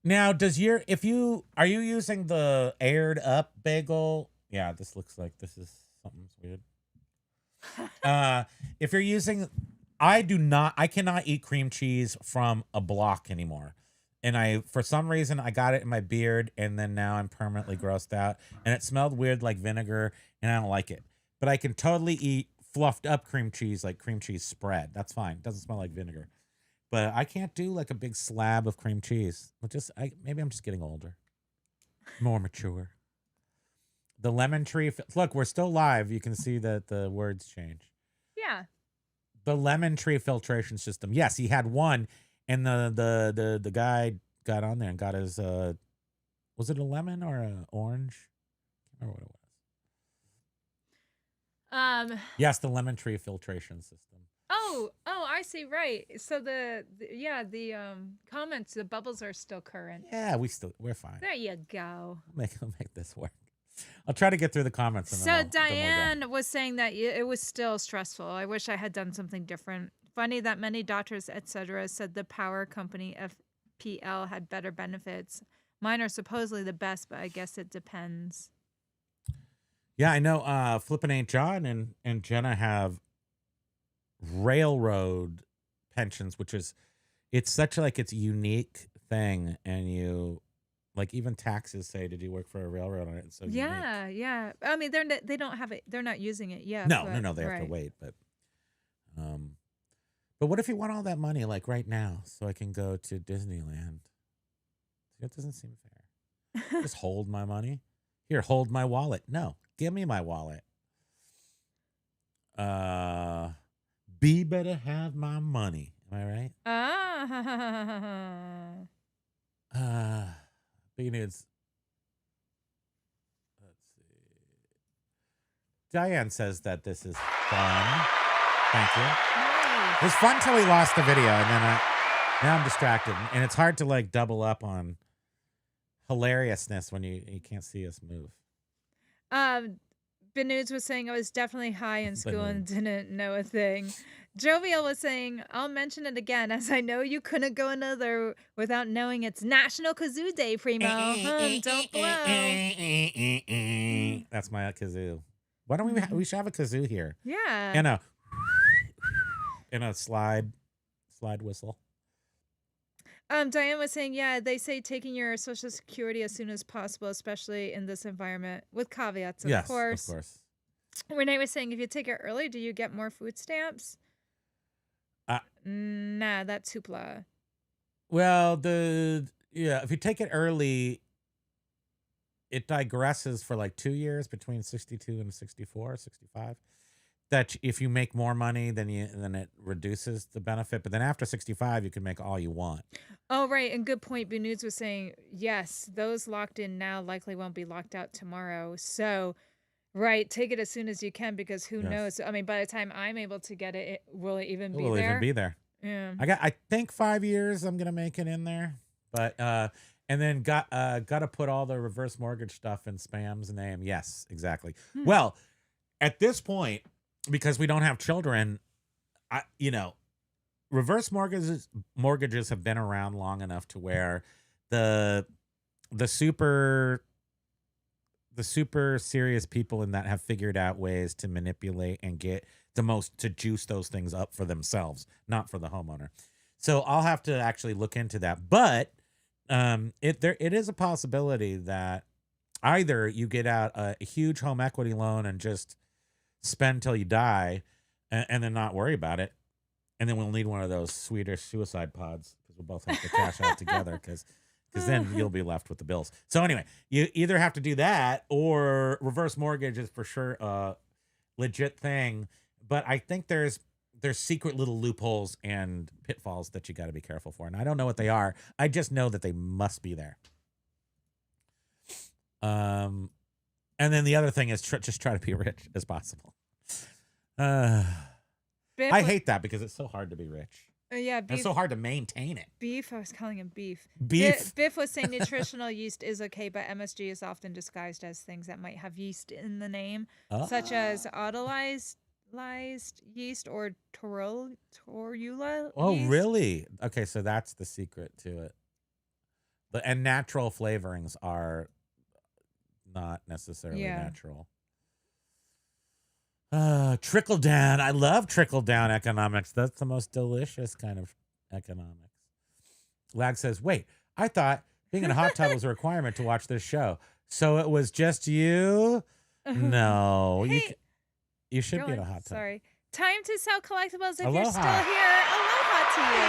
Now, are you using the aired up bagel? Yeah, this looks like this is something's weird. If you're using, I cannot eat cream cheese from a block anymore. And for some reason, I got it in my beard, and then now I'm permanently grossed out. And it smelled weird like vinegar, and I don't like it. But I can totally eat fluffed up cream cheese, like cream cheese spread. That's fine. It doesn't smell like vinegar. But I can't do like a big slab of cream cheese. Maybe I'm just getting older, more mature. The lemon tree. Look, we're still live. You can see that the words change. Yeah. The lemon tree filtration system. Yes, he had one, and the guy got on there and got his. Was it a lemon or an orange? I can't remember what it was. Yes, the lemon tree filtration system. Oh, I see. Right. So the comments, the bubbles are still current. Yeah, we're fine. There you go. I'll make this work. I'll try to get through the comments. And So Diane was saying that it was still stressful. I wish I had done something different. Funny that many doctors, etc., said the power company FPL had better benefits. Mine are supposedly the best, but I guess it depends. Yeah, I know. Flippin' Aunt John and Jenna have railroad pensions, which is it's such it's a unique thing, and you like even taxes say, did you work for a railroad on it? It's so yeah, unique. yeah. I mean, they don't have it. They're not using it yet. No, they have to wait. But what if you want all that money like right now, so I can go to Disneyland? That doesn't seem fair. Just hold my money. Here, hold my wallet. No, give me my wallet. B better have my money. Am I right? Big news. Let's see. Diane says that this is fun. Thank you. Nice. It was fun till we lost the video, and then now I'm distracted, and it's hard to double up on hilariousness when you can't see us move. Benudes was saying I was definitely high in school and didn't know a thing. Jovial was saying, I'll mention it again, as I know you couldn't go another without knowing it's National Kazoo Day, Primo. Don't blow. That's my kazoo. Why don't we should have a kazoo here? Yeah. And a slide whistle. Diane was saying, yeah, they say taking your Social Security as soon as possible, especially in this environment, with caveats, of course. Of course. Renee was saying, if you take it early, do you get more food stamps? Nah, that's hoopla. Well, if you take it early, it digresses for 2 years between 62 and 64, 65. That if you make more money, then it reduces the benefit. But then after 65, you can make all you want. Oh, right. And good point. Benudes was saying, yes, those locked in now likely won't be locked out tomorrow. So, right, take it as soon as you can, because who knows? I mean, by the time I'm able to get it, will it even be there? Will even be there. Yeah. I think 5 years I'm gonna make it in there, but and then gotta put all the reverse mortgage stuff in Spam's name. Yes, exactly. Well, at this point, because we don't have children, reverse mortgages have been around long enough to where the super serious people in that have figured out ways to manipulate and get the most to juice those things up for themselves, not for the homeowner. So I'll have to actually look into that. But it is a possibility that either you get out a huge home equity loan and just spend till you die and then not worry about it. And then we'll need one of those Swedish suicide pods, because we'll both have to cash out together, because then you'll be left with the bills. So anyway, you either have to do that, or reverse mortgage is for sure a legit thing. But I think there's secret little loopholes and pitfalls that you got to be careful for. And I don't know what they are. I just know that they must be there. And then the other thing is just try to be rich as possible. I hate that, because it's so hard to be rich. Yeah, And beef. it's so hard to maintain it. Beef. I was calling him beef. Beef. Biff was saying nutritional yeast is okay, but MSG is often disguised as things that might have yeast in the name, such as autolyzed yeast or torula Oh, yeast. really? Okay, so that's the secret to it. And natural flavorings are not necessarily Yeah. natural. Trickle down. I love trickle down economics. That's the most delicious kind of economics. Lag says, wait, I thought being in a hot tub was a requirement to watch this show. So it was just you? No. Hey, you should go be in a on. hot tub. Sorry. Time to sell collectibles if you're Aloha. still here. Aloha to you.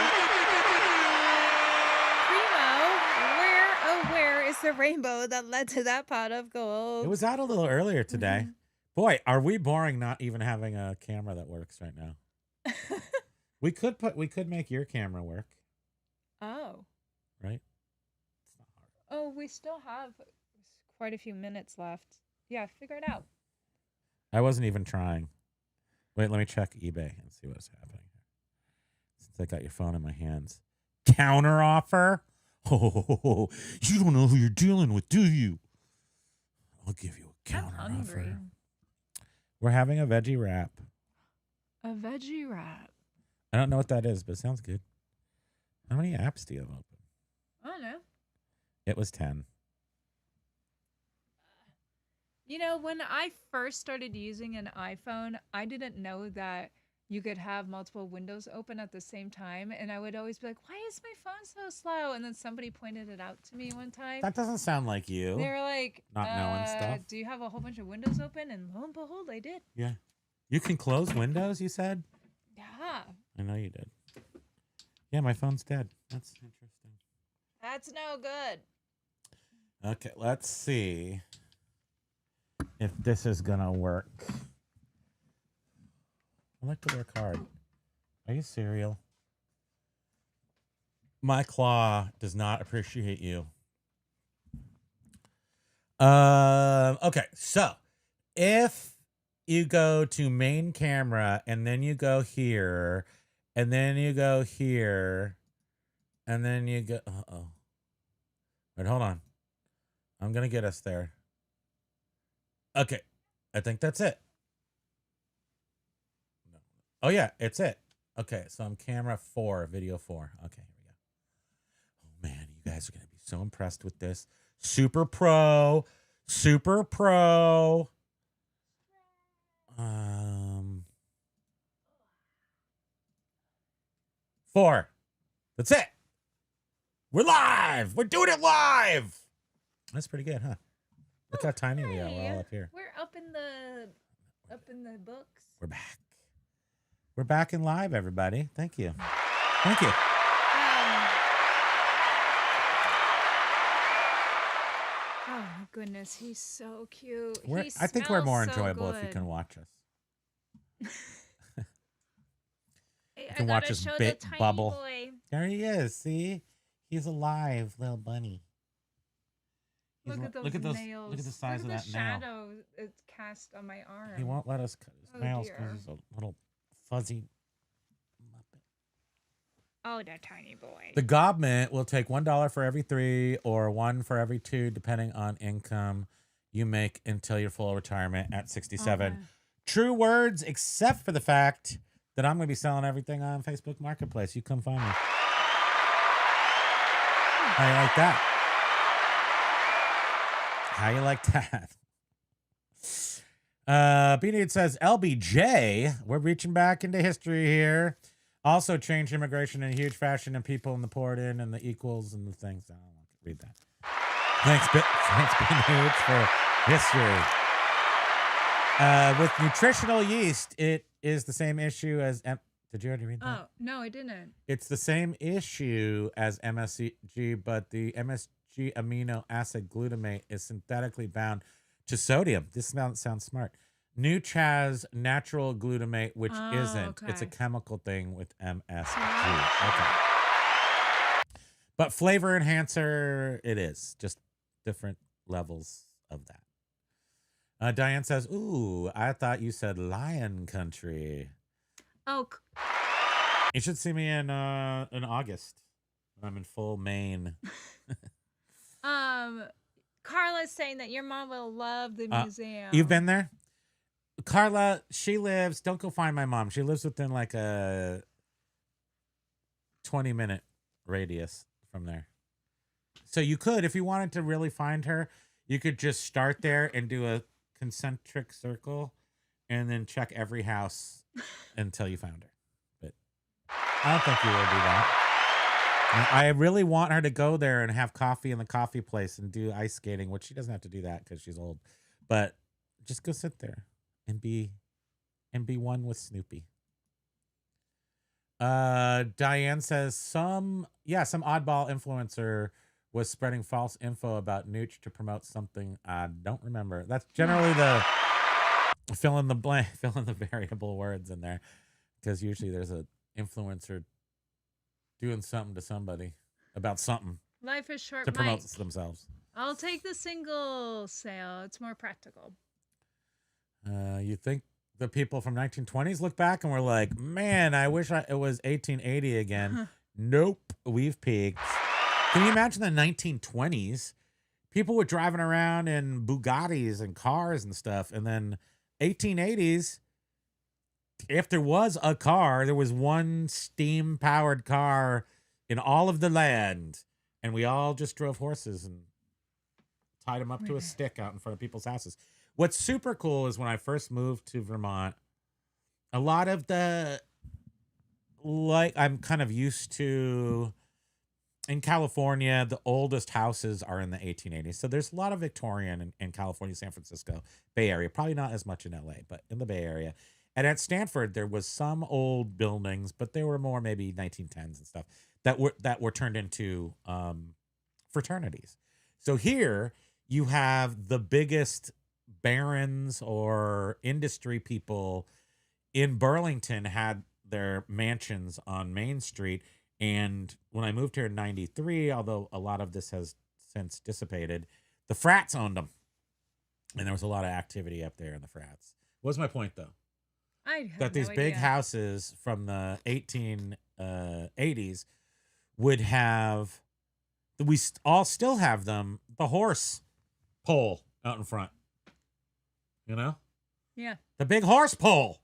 Primo, where is the rainbow that led to that pot of gold? It was out a little earlier today. Boy, are we boring not even having a camera that works right now. we could make your camera work, Oh. right? It's not hard. Oh, we still have quite a few minutes left. Yeah, figure it out. I wasn't even trying. Wait, let me check eBay and see what's happening here. Since I got your phone in my hands. Counter offer? Oh, you don't know who you're dealing with, do you? I'll give you a counter I'm hungry. offer. We're having a veggie wrap. A veggie wrap. I don't know what that is, but it sounds good. How many apps do you have open? I don't know. It was 10. You know, when I first started using an iPhone, I didn't know that you could have multiple windows open at the same time. And I would always be like, why is my phone so slow? And then somebody pointed it out to me one time. That doesn't sound like you. They were like, Not knowing stuff. Do you have a whole bunch of windows open? And lo and behold, I did. Yeah. You can close windows, you said? Yeah. I know you did. Yeah, my phone's dead. That's interesting. That's no good. Okay, let's see if this is gonna work. I like to work hard. Are you cereal? My claw does not appreciate you. Okay, so if you go to main camera and then you go here and then you go here and then you go wait, hold on. I'm gonna get us there. Okay, I think that's it. No. Oh yeah, it's it. Okay, so I'm camera 4, video 4. Okay, here we go. Oh man, you guys are gonna be so impressed with this. Super pro. 4. That's it. We're live. We're doing it live. That's pretty good, huh? Look how tiny we are. We're all up here. We're up in the books. We're back. We're back in live, everybody. Thank you. Thank you. Oh my goodness, he's so cute. I think we're more smells so enjoyable if you good. can watch us. Hey, You can I watch gotta us show the bit tiny bubble. boy. There he is. See? He's alive, little bunny. Look at those nails. Look at the size of that the nail. shadow it's cast on my arm. He won't let us cut his Oh, nails dear. because he's a little fuzzy muppet. Oh, that tiny boy. The government will take $1 for every 3 or 1 for every 2, depending on income you make until your full retirement at 67. Okay. True words, except for the fact that I'm going to be selling everything on Facebook Marketplace. You come find me. How you like that? How you like that? B-Nude says, LBJ, we're reaching back into history here. Also changed immigration in a huge fashion and people in the poured in and the equals and the things. I don't want to read that. Thanks, B-Nude, for history. With nutritional yeast, it is the same issue as... Did you already read that? Oh, no, I didn't. It's the same issue as MSG, but the MSG amino acid glutamate is synthetically bound to sodium. This sounds smart. Nuchaz natural glutamate, which isn't. It's a okay. chemical thing with MSG. Okay. But flavor enhancer, it is. Just different levels of that. Diane says, ooh, I thought you said lion country. Oh, You should see me in August. I'm in full Maine. Carla's saying that your mom will love the museum. You've been there? Carla, she lives, don't go find my mom. She lives within like a 20-minute radius from there. So you could, if you wanted to really find her, you could just start there and do a concentric circle and then check every house until you found her. But I don't think you will do that. I really want her to go there and have coffee in the coffee place and do ice skating, which she doesn't have to do that because she's old. But just go sit there and be one with Snoopy. Diane says some oddball influencer was spreading false info about Nooch to promote something. I don't remember. That's generally the fill in the variable words in there, because usually there's a influencer doing something to somebody about something Life is short, to promote Mike. themselves. I'll take the single sale. It's more practical. You think the people from 1920s look back and we're like, man, I wish it was 1880 again. Nope, we've peaked. Can you imagine the 1920s? People were driving around in Bugattis and cars and stuff. And then 1880s, if there was a car, there was one steam-powered car in all of the land. And we all just drove horses and tied them up to a stick out in front of people's houses. What's super cool is when I first moved to Vermont, a lot of I'm kind of used to, in California, the oldest houses are in the 1880s. So there's a lot of Victorian in California, San Francisco, Bay Area. Probably not as much in LA, but in the Bay Area. And at Stanford, there was some old buildings, but they were more maybe 1910s and stuff that were turned into fraternities. So here you have the biggest barons or industry people in Burlington had their mansions on Main Street. And when I moved here in 93, although a lot of this has since dissipated, the frats owned them. And there was a lot of activity up there in the frats. What was my point, though? I have That these no big idea. houses from the 1880s would have, we all still have them, the horse pole out in front. You know? Yeah. The big horse pole.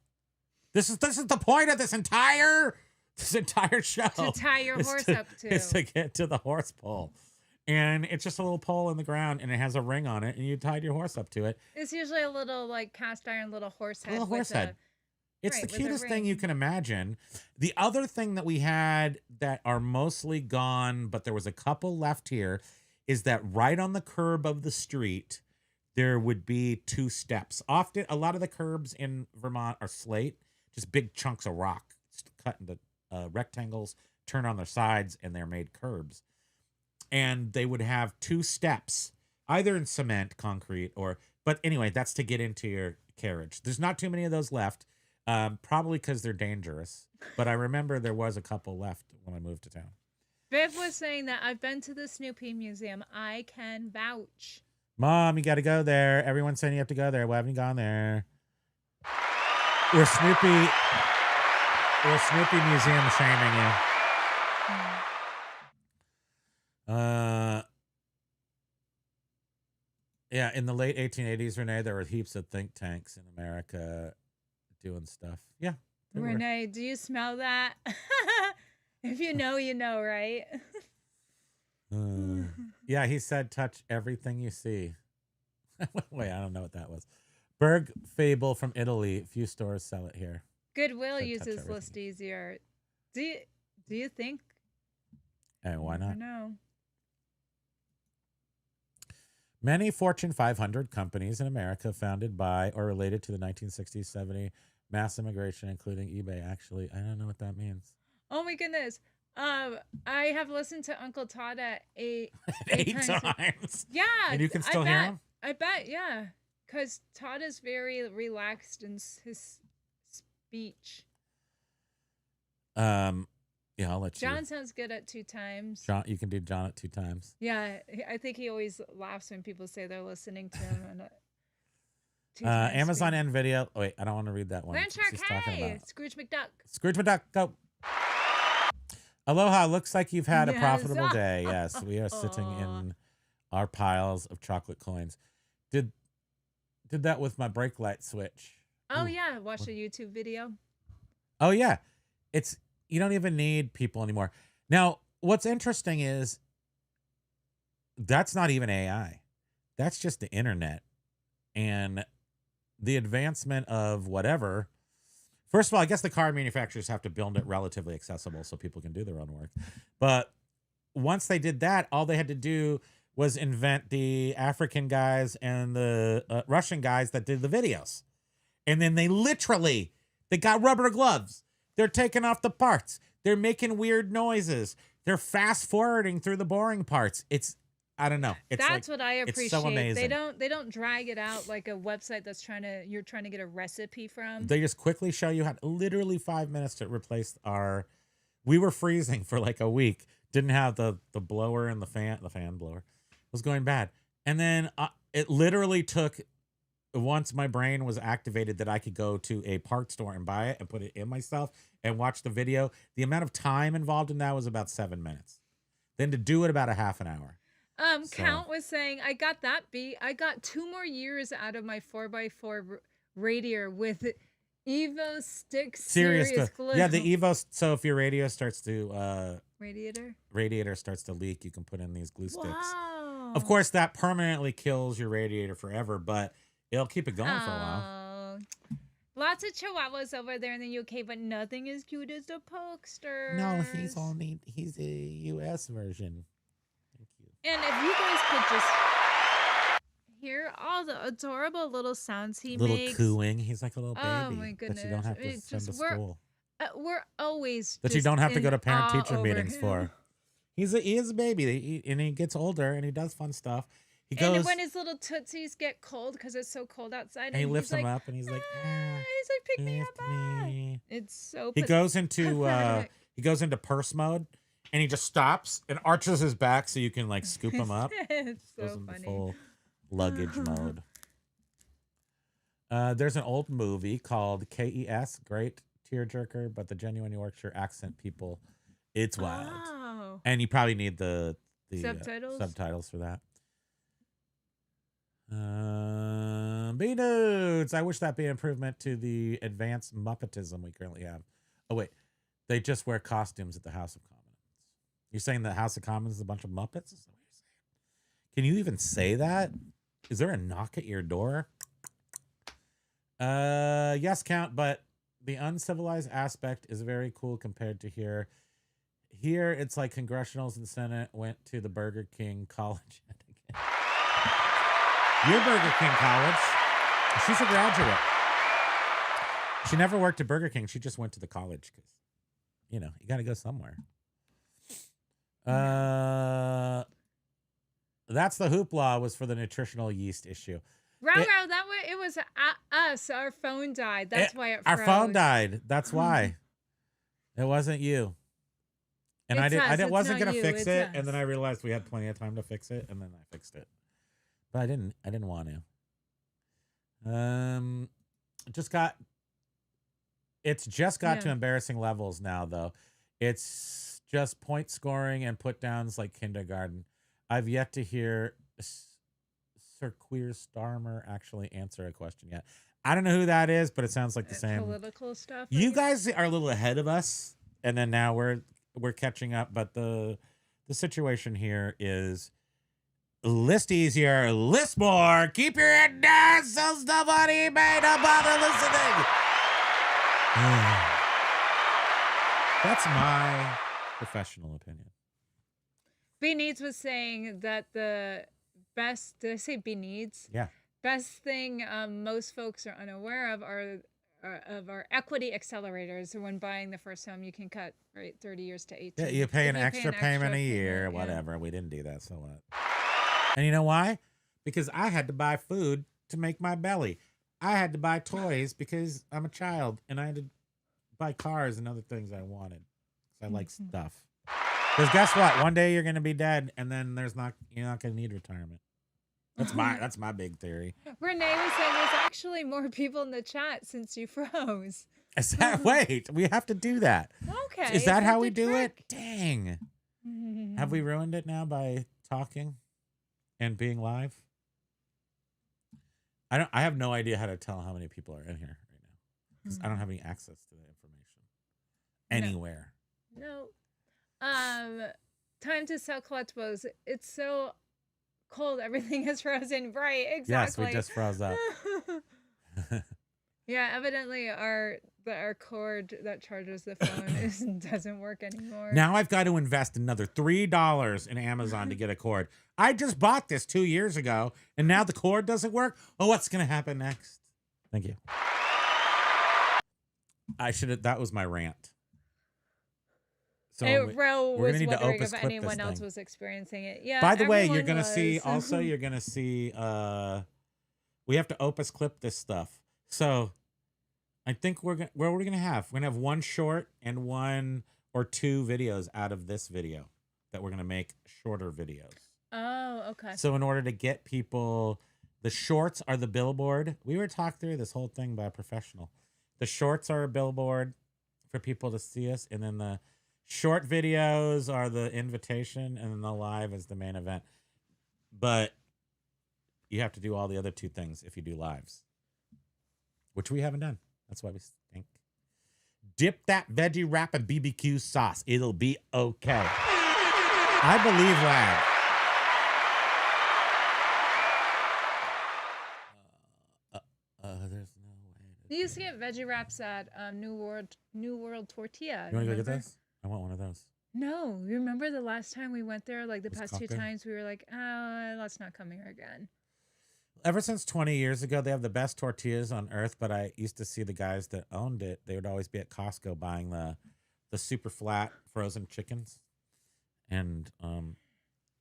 This is the point of this entire show. To tie your is horse to- up to. Is to get to the horse pole. And it's just a little pole in the ground and it has a ring on it and you tied your horse up to it. It's usually a little like cast iron little horse head. Little horse with head. It's right, the with a cutest thing you ring. can imagine. The other thing that we had that are mostly gone, but there was a couple left here, is that right on the curb of the street, there would be two steps. Often, a lot of the curbs in Vermont are slate, just big chunks of rock cut into rectangles, turn on their sides, and they're made curbs. And they would have two steps, either in cement, concrete, but anyway, that's to get into your carriage. There's not too many of those left. Probably because they're dangerous. But I remember there was a couple left when I moved to town. Viv was saying that I've been to the Snoopy Museum. I can vouch. Mom, you got to go there. Everyone's saying you have to go there. Why haven't you gone there? We're Snoopy Museum shaming you. Yeah, in the late 1880s, Renee, there were heaps of think tanks in America doing stuff. Yeah. there were. Renee, do you smell that? If you know, you know, right? Yeah, he said, touch everything you see. Wait, I don't know what that was. Berg Fable from Italy. Few stores sell it here. Goodwill Said touch uses everything. list easier. Do you think? Hey, why I not? don't know. Many Fortune 500 companies in America founded by or related to the 1960s, 70s mass immigration, including eBay. Actually, I don't know what that means. Oh my goodness. I have listened to Uncle Todd at eight 8 times. times. Yeah. And you can I still hear bet. him? I bet, yeah. Because Todd is very relaxed in his speech. Yeah, I'll let John you. sounds good at 2 times. John, you can do John at 2 times. Yeah, I think he always laughs when people say they're listening to him. And, 2 times Amazon speed. and video. Oh, wait, I don't want to read that one. Land She's Shark, talking hey! about Scrooge McDuck. Scrooge McDuck. Go. Aloha, looks like you've had a Yes. profitable day. Yes, we are sitting in our piles of chocolate coins. Did that with my brake light switch. Oh Ooh, yeah, watch what- a YouTube video. Oh yeah. You don't even need people anymore. Now, what's interesting is that's not even AI. That's just the internet. And the advancement of whatever. First of all, I guess the car manufacturers have to build it relatively accessible so people can do their own work. But once they did that, all they had to do was invent the African guys and the Russian guys that did the videos. And then they got rubber gloves. They're taking off the parts. They're making weird noises. They're fast forwarding through the boring parts. I don't know. That's what I appreciate. It's so amazing. They don't drag it out like a website that's you're trying to get a recipe from. They just quickly show you how literally 5 minutes to replace we were freezing for like a week. Didn't have the blower and the fan blower was going bad. And then it literally took, once my brain was activated that I could go to a parts store and buy it and put it in myself and watch the video, the amount of time involved in that was about 7 minutes. Then to do it about a half an hour. Count was saying, I got that beat. I got 2 more years out of my 4x4 radiator with Evo Stick Serious Glue. Yeah, the Evo. So if your radiator starts to starts to leak, you can put in these glue sticks. Wow. Of course, that permanently kills your radiator forever, but it'll keep it going for a while. Lots of chihuahuas over there in the UK, but nothing as cute as the Pokesters. No, he's a US version. Thank you. And if you guys could just hear all the adorable little sounds he Little makes. cooing. He's like a little baby. Oh my goodness. That you don't have to It's send to just- school. We're always That you just don't have to go in to parent-teacher awe meetings over him. for. He is a baby, and he gets older, and he does fun stuff. He goes, And when his little tootsies get cold because it's so cold outside, and he lifts he's them like, up, and he's like, he's like, pick me up. lift me. It's so He goes into pathetic. purse mode, and he just stops and arches his back so you can like scoop him up. It's Goes so into funny. full luggage mode. There's an old movie called KES, great tearjerker, but the genuine Yorkshire accent people, it's wild. Oh. And you probably need the Subtitles? subtitles for that. B nudes. I wish that'd be an improvement to the advanced Muppetism we currently have. Oh wait, they just wear costumes at the House of Commons. You're saying the House of Commons is a bunch of Muppets? Is that what you're saying? Can you even say that? Is there a knock at your door? Yes, Count, but the uncivilized aspect is very cool compared to here. Here, it's like congressionals and Senate went to the Burger King college. Your Burger King college. She's a graduate. She never worked at Burger King. She just went to the college because, you got to go somewhere. That's the hoopla was for the nutritional yeast issue. Row, that way it was us. Our phone died. That's why it Our froze. phone died. That's why. It wasn't you. And It's us. I It's wasn't not gonna you. fix It's it, us. and then I realized we had plenty of time to fix it, and then I fixed it. But I didn't want to. It's just got to Yeah. embarrassing levels now, though. It's just point scoring and put downs like kindergarten. I've yet to hear Sir Queer Starmer actually answer a question yet. I don't know who that is, but it sounds like the same. Political stuff. You right? guys are a little ahead of us, and then now we're catching up. But the situation here is list easier, list more, keep your head down, sell stuff on eBay, don't bother listening. That's my professional opinion. B Needs was saying that the best, did I say B Needs? Yeah. Best thing most folks are unaware of are our equity accelerators. When buying the first home, you can cut 30 years to 18. Yeah, you pay an If extra payment a year, payment, yeah. whatever. We didn't do that, so what? And you know why? Because I had to buy food to make my belly. I had to buy toys because I'm a child, and I had to buy cars and other things I wanted. 'Cause I like stuff. Because guess what? One day you're going to be dead, and then you're not going to need retirement. That's my big theory. Renee was saying there's actually more people in the chat since you froze. Is that wait? We have to do that. Okay. Is that how we the do trick? it? Dang. Have we ruined it now by talking and being live? I have no idea how to tell how many people are in here right now because I don't have any access to the information anywhere. No. Time to sell collectibles. It's so cold. Everything is frozen. Right. Exactly. Yes, we just froze up. Yeah. Evidently, our cord that charges the phone doesn't work anymore. Now I've got to invest another $3 in Amazon to get a cord. I just bought this 2 years ago, and now the cord doesn't work. Oh, what's going to happen next? Thank you. That was my rant. So Hey, we're Ro gonna was need to wondering opus if clip anyone this else thing. was experiencing it. Yeah. By the way, you're everyone gonna see was. also. You're gonna see. We have to opus clip this stuff. So, I think we're gonna have one short and one or two videos out of this video that we're gonna make shorter videos. Oh, okay. So in order to get people, the shorts are the billboard. We were talked through this whole thing by a professional. The shorts are a billboard for people to see us, and then the short videos are the invitation, and then the live is the main event. But you have to do all the other two things if you do lives, which we haven't done. That's why we stink. Dip that veggie wrap in BBQ sauce. It'll be okay. I believe Lag. There's no way. You used to get veggie wraps at New World Tortilla. You want to go get remember? those? I want one of those. No, you remember the last time we went there? Like the Was past two Cocker? times, we were like, oh, let's not come here again. Ever since 20 years ago, they have the best tortillas on earth, but I used to see the guys that owned it. They would always be at Costco buying the super flat frozen chickens. And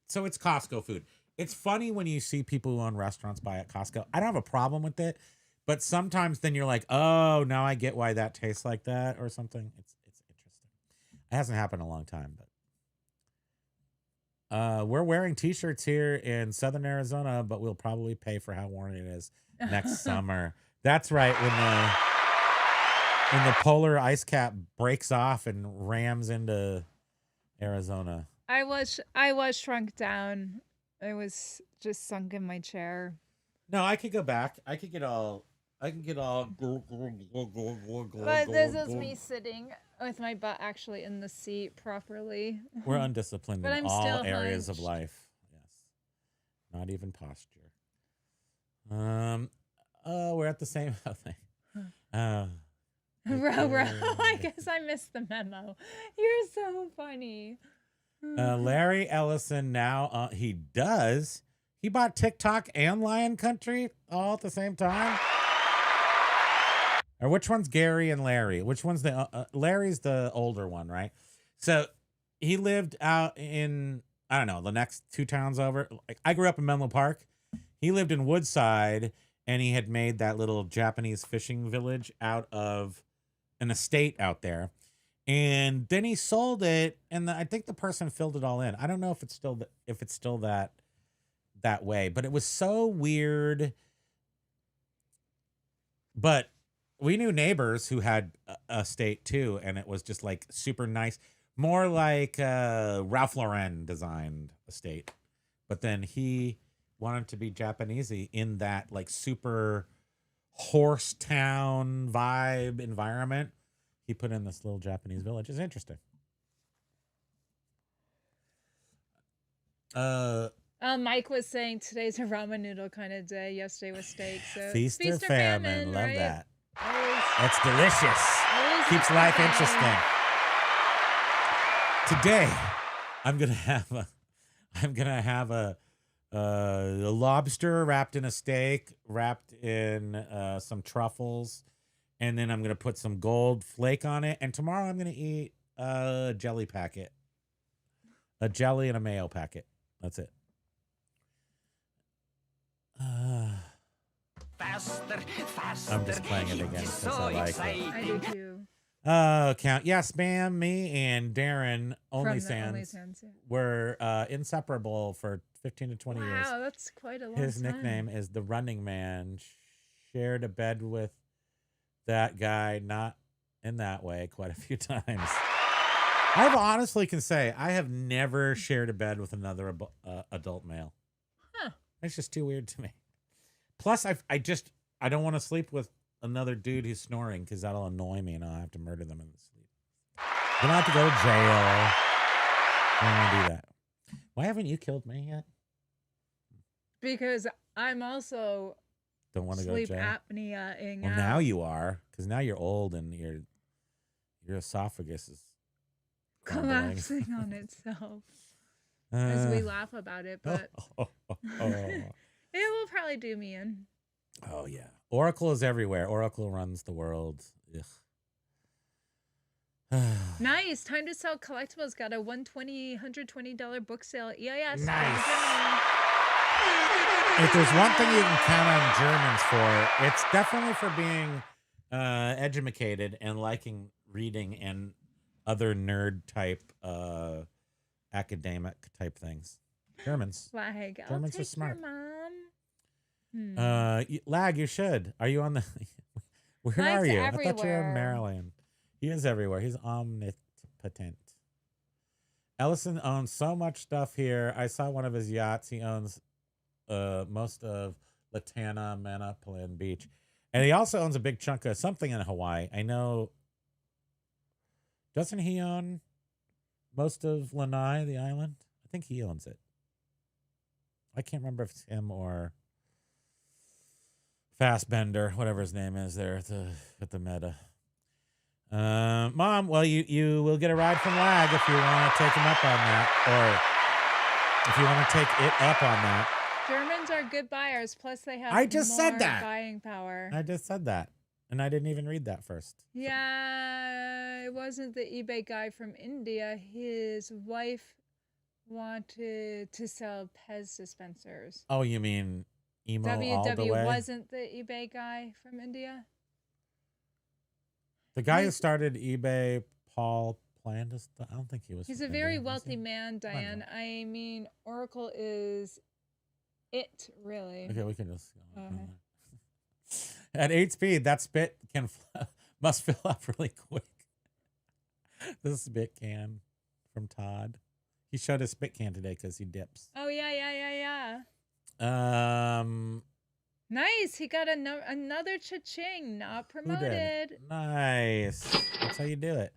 so it's Costco food. It's funny when you see people who own restaurants buy at Costco. I don't have a problem with it, but sometimes then you're like, oh, now I get why that tastes like that or something. It's interesting. It hasn't happened in a long time, but we're wearing t-shirts here in Southern Arizona, but we'll probably pay for how worn it is next summer. That's right. When the polar ice cap breaks off and rams into Arizona. I was shrunk down. I was just sunk in my chair. No, I could go back. I can get all. But this is me sitting with my butt actually in the seat properly. We're undisciplined But in I'm all still areas of hunched. life. Yes. Not even posture. We're at the same thing. Bro, I guess I missed the memo. You're so funny. Larry Ellison now, he bought TikTok and Lion Country all at the same time. Or which one's Gary and Larry? Which one's Larry's the older one, right? So he lived out in, I don't know, the next two towns over. Like, I grew up in Menlo Park. He lived in Woodside, and he had made that little Japanese fishing village out of an estate out there. And then he sold it, and I think the person filled it all in. I don't know if it's still that way, but it was so weird. But we knew neighbors who had a estate too, and it was just like super nice, more like Ralph Lauren designed estate. But then he wanted to be Japanesey in that like super horse town vibe environment. He put in this little Japanese village. It's interesting. Mike was saying today's a ramen noodle kind of day. Yesterday was steak. So Feast or famine. Love right? that. Always, That's delicious. always Keeps life okay. interesting. Today, I'm gonna have a lobster wrapped in a steak, wrapped in some truffles, and then I'm gonna put some gold flake on it. And tomorrow I'm gonna eat a jelly packet, a jelly and a mayo packet. That's it. I'm just playing it again because I like it. I do too. Count. Yeah, Spam, me, and Darren, From the OnlySans, OnlySans, yeah. were inseparable for 15 to 20 years. Wow, that's quite a long His time. nickname is the Running Man. Shared a bed with that guy, not in that way, quite a few times. I honestly can say I have never shared a bed with another adult male. Huh. It's just too weird to me. Plus, I don't want to sleep with another dude who's snoring because that'll annoy me and I'll have to murder them in the sleep. Then I have to go to jail. I don't want to do that. Why haven't you killed me yet? Because I'm also Don't want to go to sleep jail. apnea-ing Well, out. now you are, because now you're old and your esophagus is crumbling. collapsing on itself as we laugh about it, but it will probably do me in. Oh yeah, Oracle is everywhere. Oracle runs the world. Ugh. Nice. Time to Sell Collectibles got a $120 book sale at EIS. Nice. Germany. If there's one thing you can count on Germans for, it's definitely for being educated and liking reading and other nerd type, academic type things. Germans. Like, I'll Germans are take smart. your mom. Lag, you should. Are you on the? Where Lag's are you? I thought you were in everywhere. Maryland. He is everywhere. He's omnipotent. Ellison owns so much stuff here. I saw one of his yachts. He owns most of Latana, Manaplan Beach. And he also owns a big chunk of something in Hawaii. I know. Doesn't he own most of Lanai, the island? I think he owns it. I can't remember if it's him or Fastbender, whatever his name is there at the Meta. Mom, well, you will get a ride from Lag if you want to take him up on that, or if you want to take it up on that. Germans are good buyers, plus they have I just said more that. buying power. I just said that, and I didn't even read that first. Yeah, it wasn't the eBay guy from India. His wife wanted to sell Pez dispensers. Oh, you mean emo all the WW way? wasn't the eBay guy from India? The guy who started eBay, Paul Plandis, I don't think he was. He's from a very India, was wealthy he? man, Diane. I mean, Oracle is it, really. Okay, we can just go. Okay. At 8 speed, that spit must fill up really quick. This spit can from Todd. He showed his spit can today because he dips. Oh, yeah. Nice. He got another cha-ching, not Who promoted. did? Nice. That's how you do it.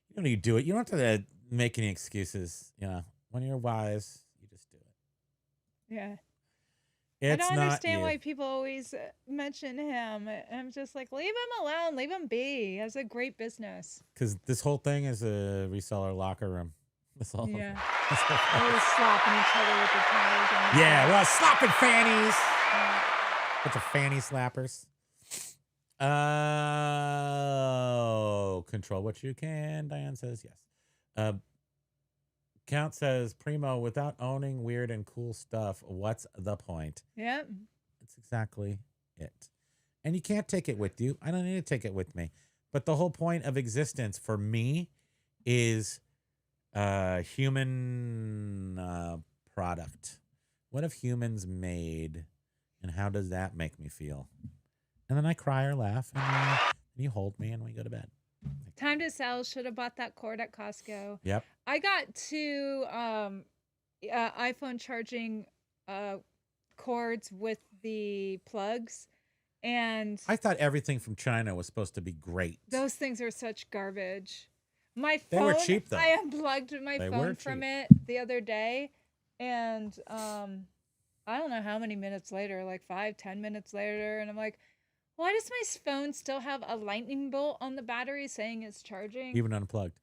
You know how you do it. You don't have to make any excuses. You know, when you're wise, you just do it. Yeah. It's I don't not understand you. why people always mention him. I'm just like, leave him alone. Leave him be. He has a great business. Because this whole thing is a reseller locker room. This whole Yeah. this whole- Always slapping each other with the towels. yeah, well, slapping fannies. Yeah. Bunch of fanny slappers. Control what you can. Diane says yes. Count says, Primo, without owning weird and cool stuff, what's the point? Yep. That's exactly it. And you can't take it with you. I don't need to take it with me. But the whole point of existence for me is human product. What have humans made, and how does that make me feel? And then I cry or laugh, and you hold me, and we go to bed. Time to Sell. Should have bought that cord at Costco. Yep. I got two iPhone charging cords with the plugs, and I thought everything from China was supposed to be great. those things are such garbage. My phone, They were cheap, though. I unplugged my They were phone from cheap. it the other day, and I don't know how many minutes later, like 5-10 minutes later, and I'm like, why does my phone still have a lightning bolt on the battery saying it's charging? Even unplugged.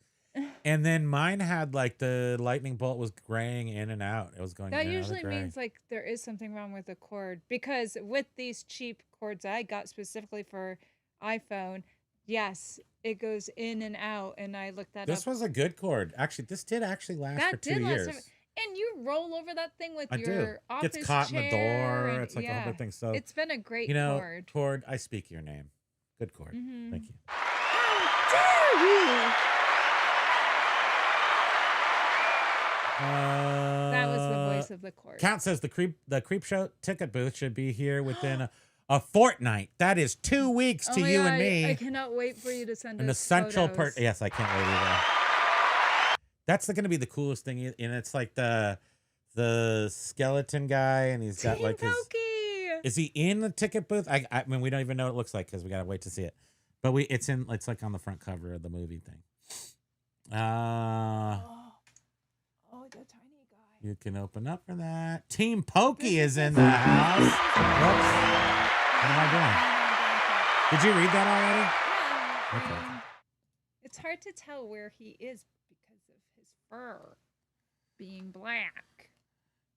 And then mine had like the lightning bolt was graying in and out. It was going That in and out of the usually gray. means like there is something wrong with the cord, because with these cheap cords I got specifically for iPhone, yes, it goes in and out, and I looked that This up. was a good cord. Actually, this did actually last That for 2 did last years. time. And you roll over that thing with I do. your office Gets caught in the chair, door. and- It's like a whole yeah, big thing. So it's been a great you know, cord. I speak your name. Good cord. Mhm. Thank you. How dare you? That was the voice of the court. Count says the creep show ticket booth should be here within a fortnight. That is 2 weeks to you and me. I cannot wait for you to send An us essential photos. Yes, I can't wait either. That's going to be the coolest thing, and it's like the skeleton guy, and he's got like his. Pokey. Is he in the ticket booth? I mean, we don't even know what it looks like because we gotta wait to see it. But it's like on the front cover of the movie thing. Oh, the tiny guy. You can open up for that. Team Pokey is in the house. Whoops. What am I doing? Did you read that already? Yeah. Okay. It's hard to tell where he is because of his fur being black.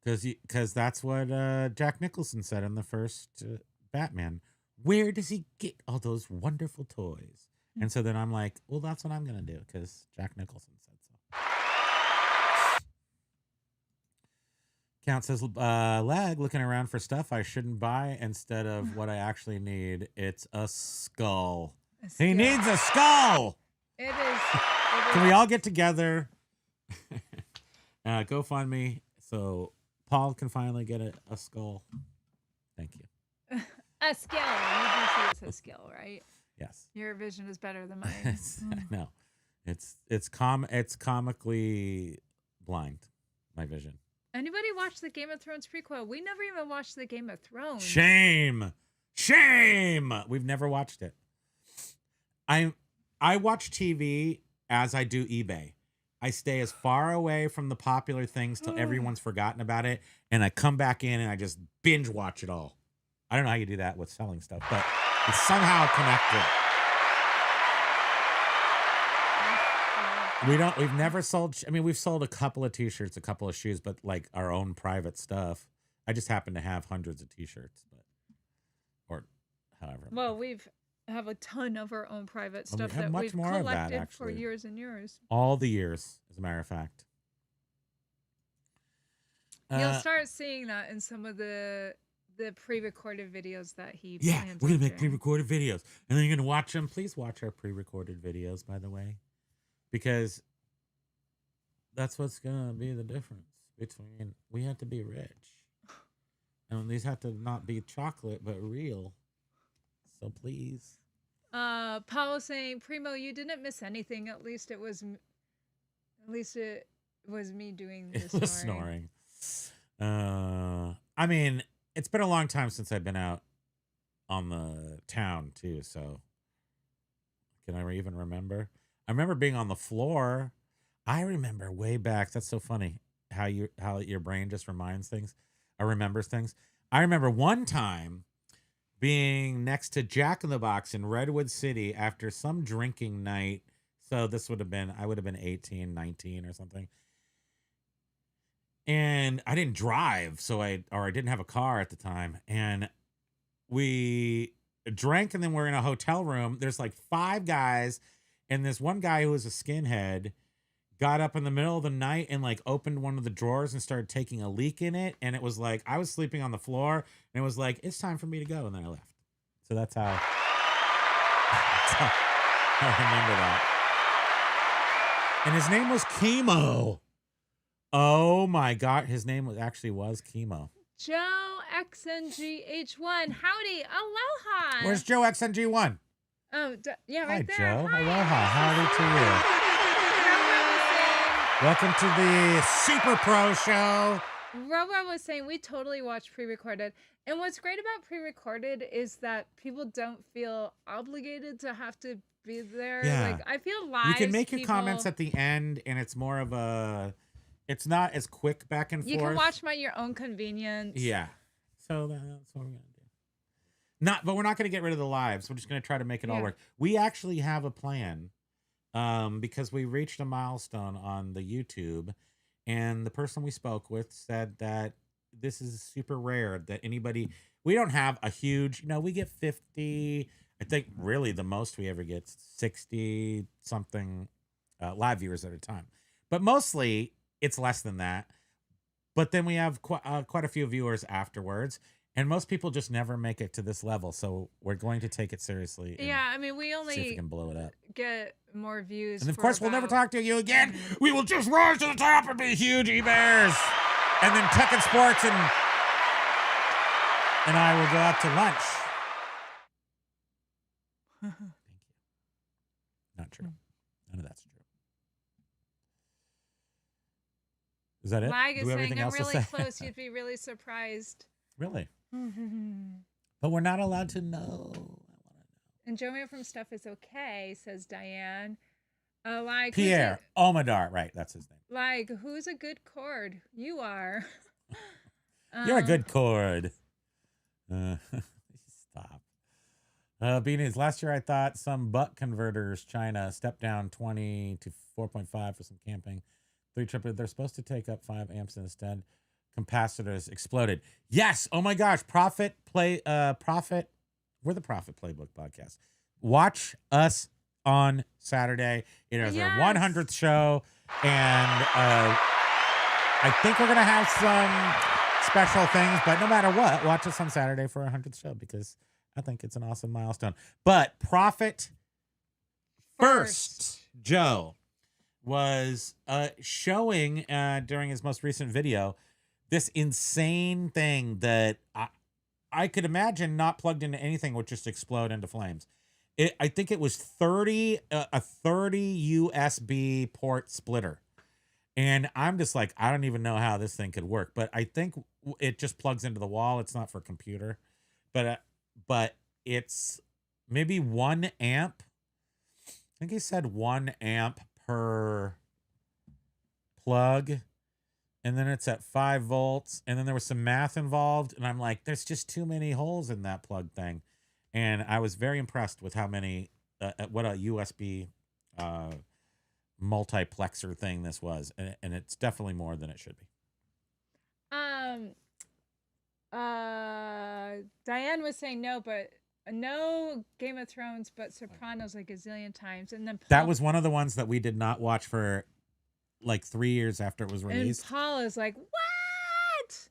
Because that's what Jack Nicholson said in the first Batman. Where does he get all those wonderful toys? And so then I'm like, well, that's what I'm going to do because Jack Nicholson said so. Count says, lag, looking around for stuff I shouldn't buy instead of what I actually need. It's a skull. He needs a skull. It is. Can we all get together? GoFundMe so Paul can finally get a skull. Thank you. A skill. You do see it's a skill, right? Yes. Your vision is better than mine. No, it's comically blind. My vision. Anybody watch the Game of Thrones prequel? We never even watched the Game of Thrones. Shame. We've never watched it. I watch TV as I do eBay. I stay as far away from the popular things till everyone's forgotten about it, and I come back in and I just binge watch it all. I don't know how you do that with selling stuff, but it's somehow connected. We've never sold, we've sold a couple of t-shirts, a couple of shoes, but like our own private stuff. I just happen to have hundreds of t-shirts, or however. Well, have a ton of our own private stuff have that much we've more of that, collected for actually. years and years. All the years, as a matter of fact. You'll start seeing that in some of the pre-recorded videos that he Yeah, plans we're going on to make doing. pre-recorded videos. And then you're going to watch them. Please watch our pre-recorded videos, by the way. Because that's what's going to be the difference between we have to be rich. And these have to not be chocolate, but real. So please. Paul was saying, Primo, you didn't miss anything. At least it was me doing the It was snoring. It's been a long time since I've been out on the town too, so can I even remember? I remember being on the floor. I remember way back. That's so funny how your brain just reminds things or remembers things. I remember one time being next to Jack in the Box in Redwood City after some drinking night. So this I would have been 18, 19 or something. And I didn't drive, I didn't have a car at the time. And we drank, and then we're in a hotel room. There's like 5 guys, and this one guy who was a skinhead got up in the middle of the night and like opened one of the drawers and started taking a leak in it. And it was like, I was sleeping on the floor, and it was like, it's time for me to go. And then I left. So that's how I remember that. And his name was Kimo. Oh my God, his name was Kimo. Joe XNGH1. Howdy. Aloha. Where's Joe XNG1? Oh, yeah, right Hi, there. Joe. Hi. Aloha. Howdy to you. Welcome to the Super Pro Show. Robo was saying we totally watch pre-recorded. And what's great about pre-recorded is that people don't feel obligated to have to be there. Yeah. Like, I feel live. You can make your comments at the end, and it's more of it's not as quick back and forth. You can watch them at your own convenience. Yeah. So that's what we're going to do. But we're not going to get rid of the lives. We're just going to try to make it all work. We actually have a plan because we reached a milestone on the YouTube, and the person we spoke with said that this is super rare that we don't have a huge, we get 50, I think really the most we ever get 60 something live viewers at a time. But mostly it's less than that. But then we have quite a few viewers afterwards. And most people just never make it to this level, so we're going to take it seriously. Yeah, I mean, we See if we only can blow it up. get more views. And of for course, we'll never about- talk to you again. We will just rise to the top and be huge e-bears. And then Tech and Sports and I will go out to lunch. Thank you. Not true. None of that's true. Is that it? Lag Do is we have saying, anything I'm else to really say? close. You'd be really surprised. Really? And But we're not allowed to know. Joanne from Stuff is Okay, says Diane. Like Pierre Omadar. Right, that's his name. Like, who's a good chord? You are. You're a good chord. Stop. B-News. Last year, I thought some buck converters, China, stepped down 20 to 4.5 for some camping. 3 triple. They're supposed to take up 5 amps instead. Capacitors exploded. Yes. Oh my gosh. Profit. We're the Profit Playbook podcast. Watch us on Saturday. It is our 100th show. And I think we're going to have some special things, but no matter what, watch us on Saturday for our 100th show because I think it's an awesome milestone. But Profit First Joe was showing during his most recent video this insane thing that I could imagine not plugged into anything would just explode into flames. I think it was a 30 USB port splitter. And I'm just like, I don't even know how this thing could work, but I think it just plugs into the wall. It's not for computer, but it's maybe 1 amp. I think he said 1 amp per plug. And then it's at 5 volts. And then there was some math involved. And I'm like, there's just too many holes in that plug thing. And I was very impressed with how many, what a USB multiplexer thing this was. And it's definitely more than it should be. Diane was saying no, but no Game of Thrones, but Sopranos like a zillion times. And then Paul, That was one of the ones that we did not watch for like 3 years after it was and released. Paul is like, what?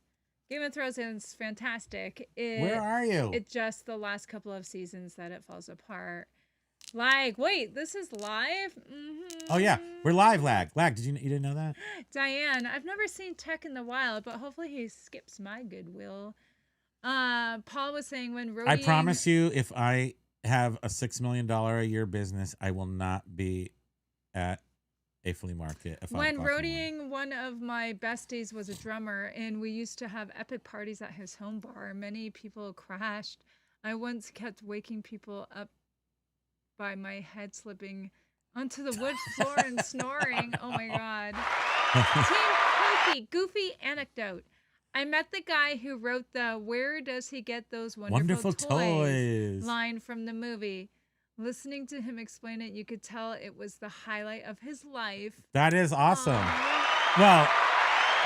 Game of Thrones is fantastic. Where are you? It's just the last couple of seasons that it falls apart. Like, wait, this is live? Mm-hmm. Oh yeah, we're live. Lag. You didn't know that? Diane, I've never seen Tech in the wild, but hopefully he skips my goodwill. Paul was saying when roadieing, I promise you, if I have a $6 million a year business, I will not be at a flea market. When roadieing, one of my besties was a drummer, and we used to have epic parties at his home bar. Many people crashed. I once kept waking people up by my head slipping onto the wood floor and snoring. Oh my God. Team goofy anecdote. I met the guy who wrote the "Where does he get those wonderful toys?" line from the movie. Listening to him explain it, you could tell it was the highlight of his life. That is awesome. Aww. Well,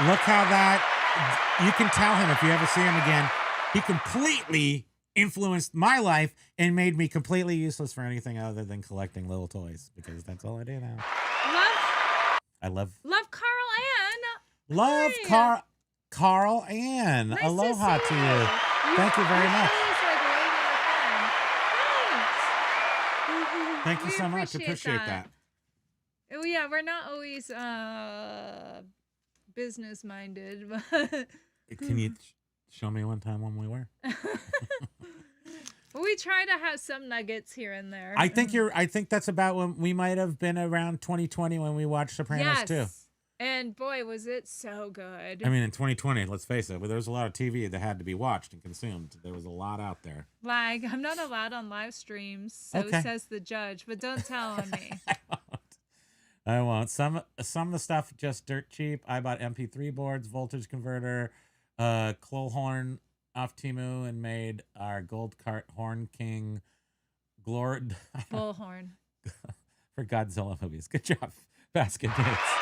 look how that, you can tell him if you ever see him again, he completely influenced my life and made me completely useless for anything other than collecting little toys because that's all I do now. Love Carl Ann. Love Hi. Carl Ann. Nice Aloha to to see you. Thank you very much. Thank you We so much. Appreciate that. Oh yeah, we're not always business minded, but Can you show me one time when we were? we try to have some nuggets here and there. I think that's about when we might have been around 2020 when we watched Sopranos too. And boy, was it so good. I mean, in 2020, let's face it, there was a lot of TV that had to be watched and consumed. There was a lot out there. Like, I'm not allowed on live streams, so says the judge, but don't tell on me. I won't. Some of the stuff just dirt cheap. I bought MP3 boards, voltage converter, Clole horn off Temu, and made our gold cart Horn King glory Bullhorn. for Godzilla movies. Good job, Basket Dates.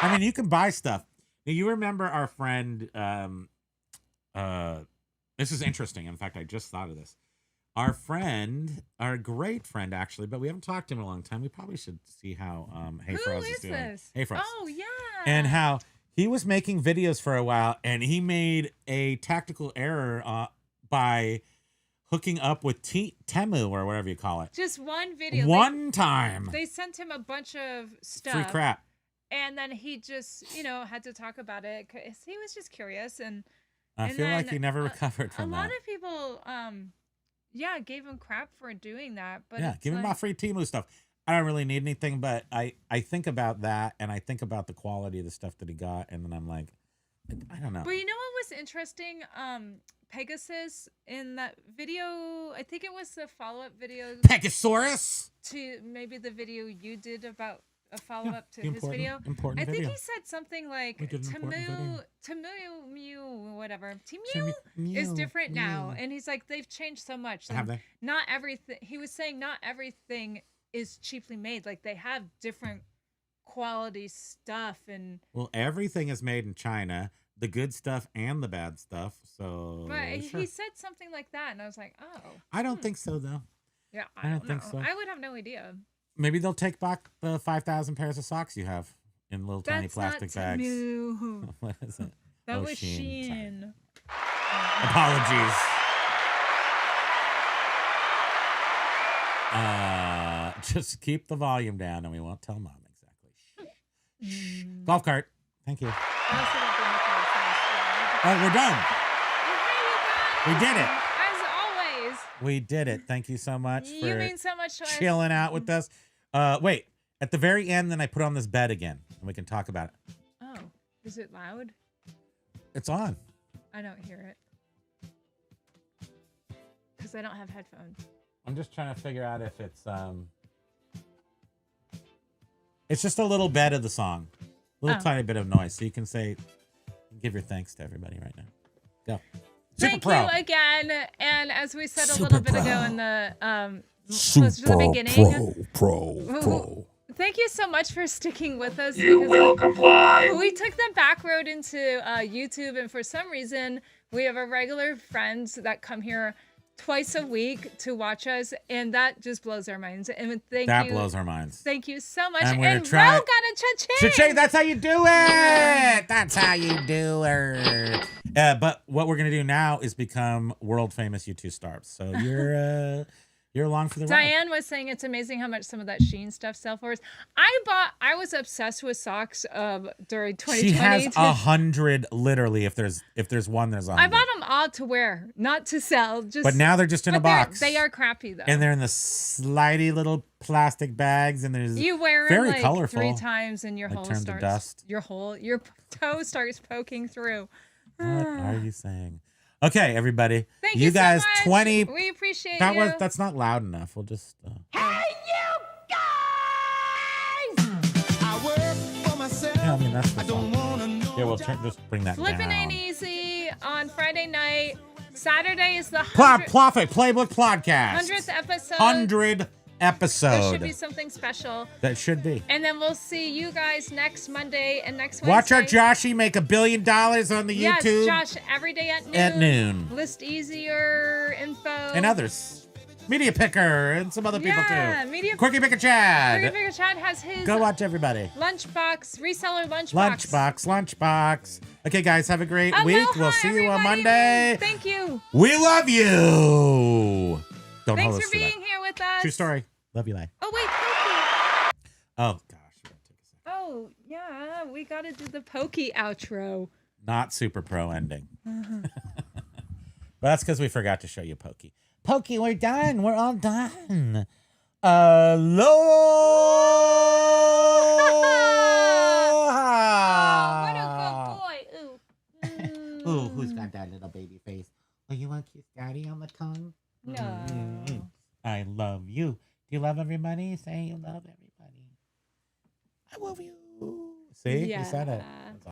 I mean, you can buy stuff. Now, you remember our friend, this is interesting. In fact, I just thought of this. Our great friend, actually, but we haven't talked to him in a long time. We probably should see how Hey Frost is doing. This? Hey Frost. Oh, yeah. And how he was making videos for a while, and he made a tactical error by hooking up with Temu or whatever you call it. Just one video. One time. They sent him a bunch of stuff. Free crap. And then he just, had to talk about it because he was just curious. And I feel like he never recovered a from that. lot of people, gave him crap for doing that. But yeah, give him my free Temu stuff. I don't really need anything, but I think about that, and I think about the quality of the stuff that he got, and then I'm like, I don't know. But you know what was interesting? Pegasus in that video, I think it was the follow-up video Pegasaurus? to maybe the video you did about a follow-up to the his video. Important I think video. he said something like We did an important video. Temu, whatever. Temu is different now. And he's like, they've changed so much. Have they? Not everything. He was saying not everything is cheaply made. Like they have different quality stuff. And well, everything is made in China, the good stuff and the bad stuff. So, but sure. he said something like that, and I was like, oh. I don't think so, though. Yeah, I don't think so. I would have no idea. Maybe they'll take back the 5,000 pairs of socks you have in little tiny plastic bags. Temu. What is it? That was Shein. Apologies. Just keep the volume down and we won't tell Mom exactly. Golf cart. Thank you. Oh, we're done. We did it. As always. We did it. Thank you so much You for mean so much to us. chilling out with us. Wait, at the very end, then I put on this bed again and we can talk about it. Oh, is it loud? It's on. I don't hear it. Because I don't have headphones. I'm just trying to figure out if it's just a little bit of the song, a little tiny bit of noise, so you can give your thanks to everybody right now. Go. Thank Super you Pro. again, and as we said a Super little bit Pro. ago in the close to the beginning, Pro. thank you so much for sticking with us. You will comply. We took the back road into YouTube, and for some reason, we have our regular friends that come here twice a week to watch us, and that just blows our minds. And That blows our minds. Thank you so much. And And we're Ro gonna try- got a cha-ching. Cha-ching, that's how you do it. That's how you do it. But what we're gonna do now is become world famous YouTube stars. So you're along for the ride. Diane was saying it's amazing how much some of that Shein stuff sells for us. I was obsessed with socks during 2020. She has 100 literally. If there's one, there's 100. I bought them all to wear, not to sell. Just But now they're just in a box. They are crappy though. And they're in the slidey little plastic bags, and there's you wear very them like colorful. 3 times, and your Like hole turn to starts. dust. Your toe starts poking through. What are you saying? Okay, everybody. Thank you guys, so much. 20. We appreciate you. That's not loud enough. We'll just. Hey, you guys! I work for myself. Yeah, I mean that's the I don't song. wanna know Yeah, we'll job. just bring that Flipping down. ain't easy on Friday night. Saturday is the Profit Playbook Podcast. 100th episode. 100 There episode. should be something special. That should be. And then we'll see you guys next Monday and next Wednesday. Watch our Joshy make $1 billion on the Yes, YouTube. Josh, every day at noon. At noon. List easier info. And others. Media Picker and some other people Yeah, too. Media Quirky Picker Chad. Quirky Picker Chad has his Go watch everybody. lunchbox, reseller lunchbox. Lunchbox. Okay, guys, have a great week. Aloha, We'll see you on everybody. Monday. Thank you. We love you. Don't Thanks hold us for to that. being here with us. True story. Love you, Lai. Oh, wait, Pokey. Oh, gosh. We gotta take a second. Oh, yeah, we got to do the Pokey outro. Not super pro ending. But that's because we forgot to show you Pokey. Pokey, we're done. We're all done. Aloha. What a good boy. Ooh. Ooh, who's got that little baby face? Oh, you want to kiss Daddy on the tongue? No. I love you. Do you love everybody? Say you love everybody. I love you. See? You said it. Yeah.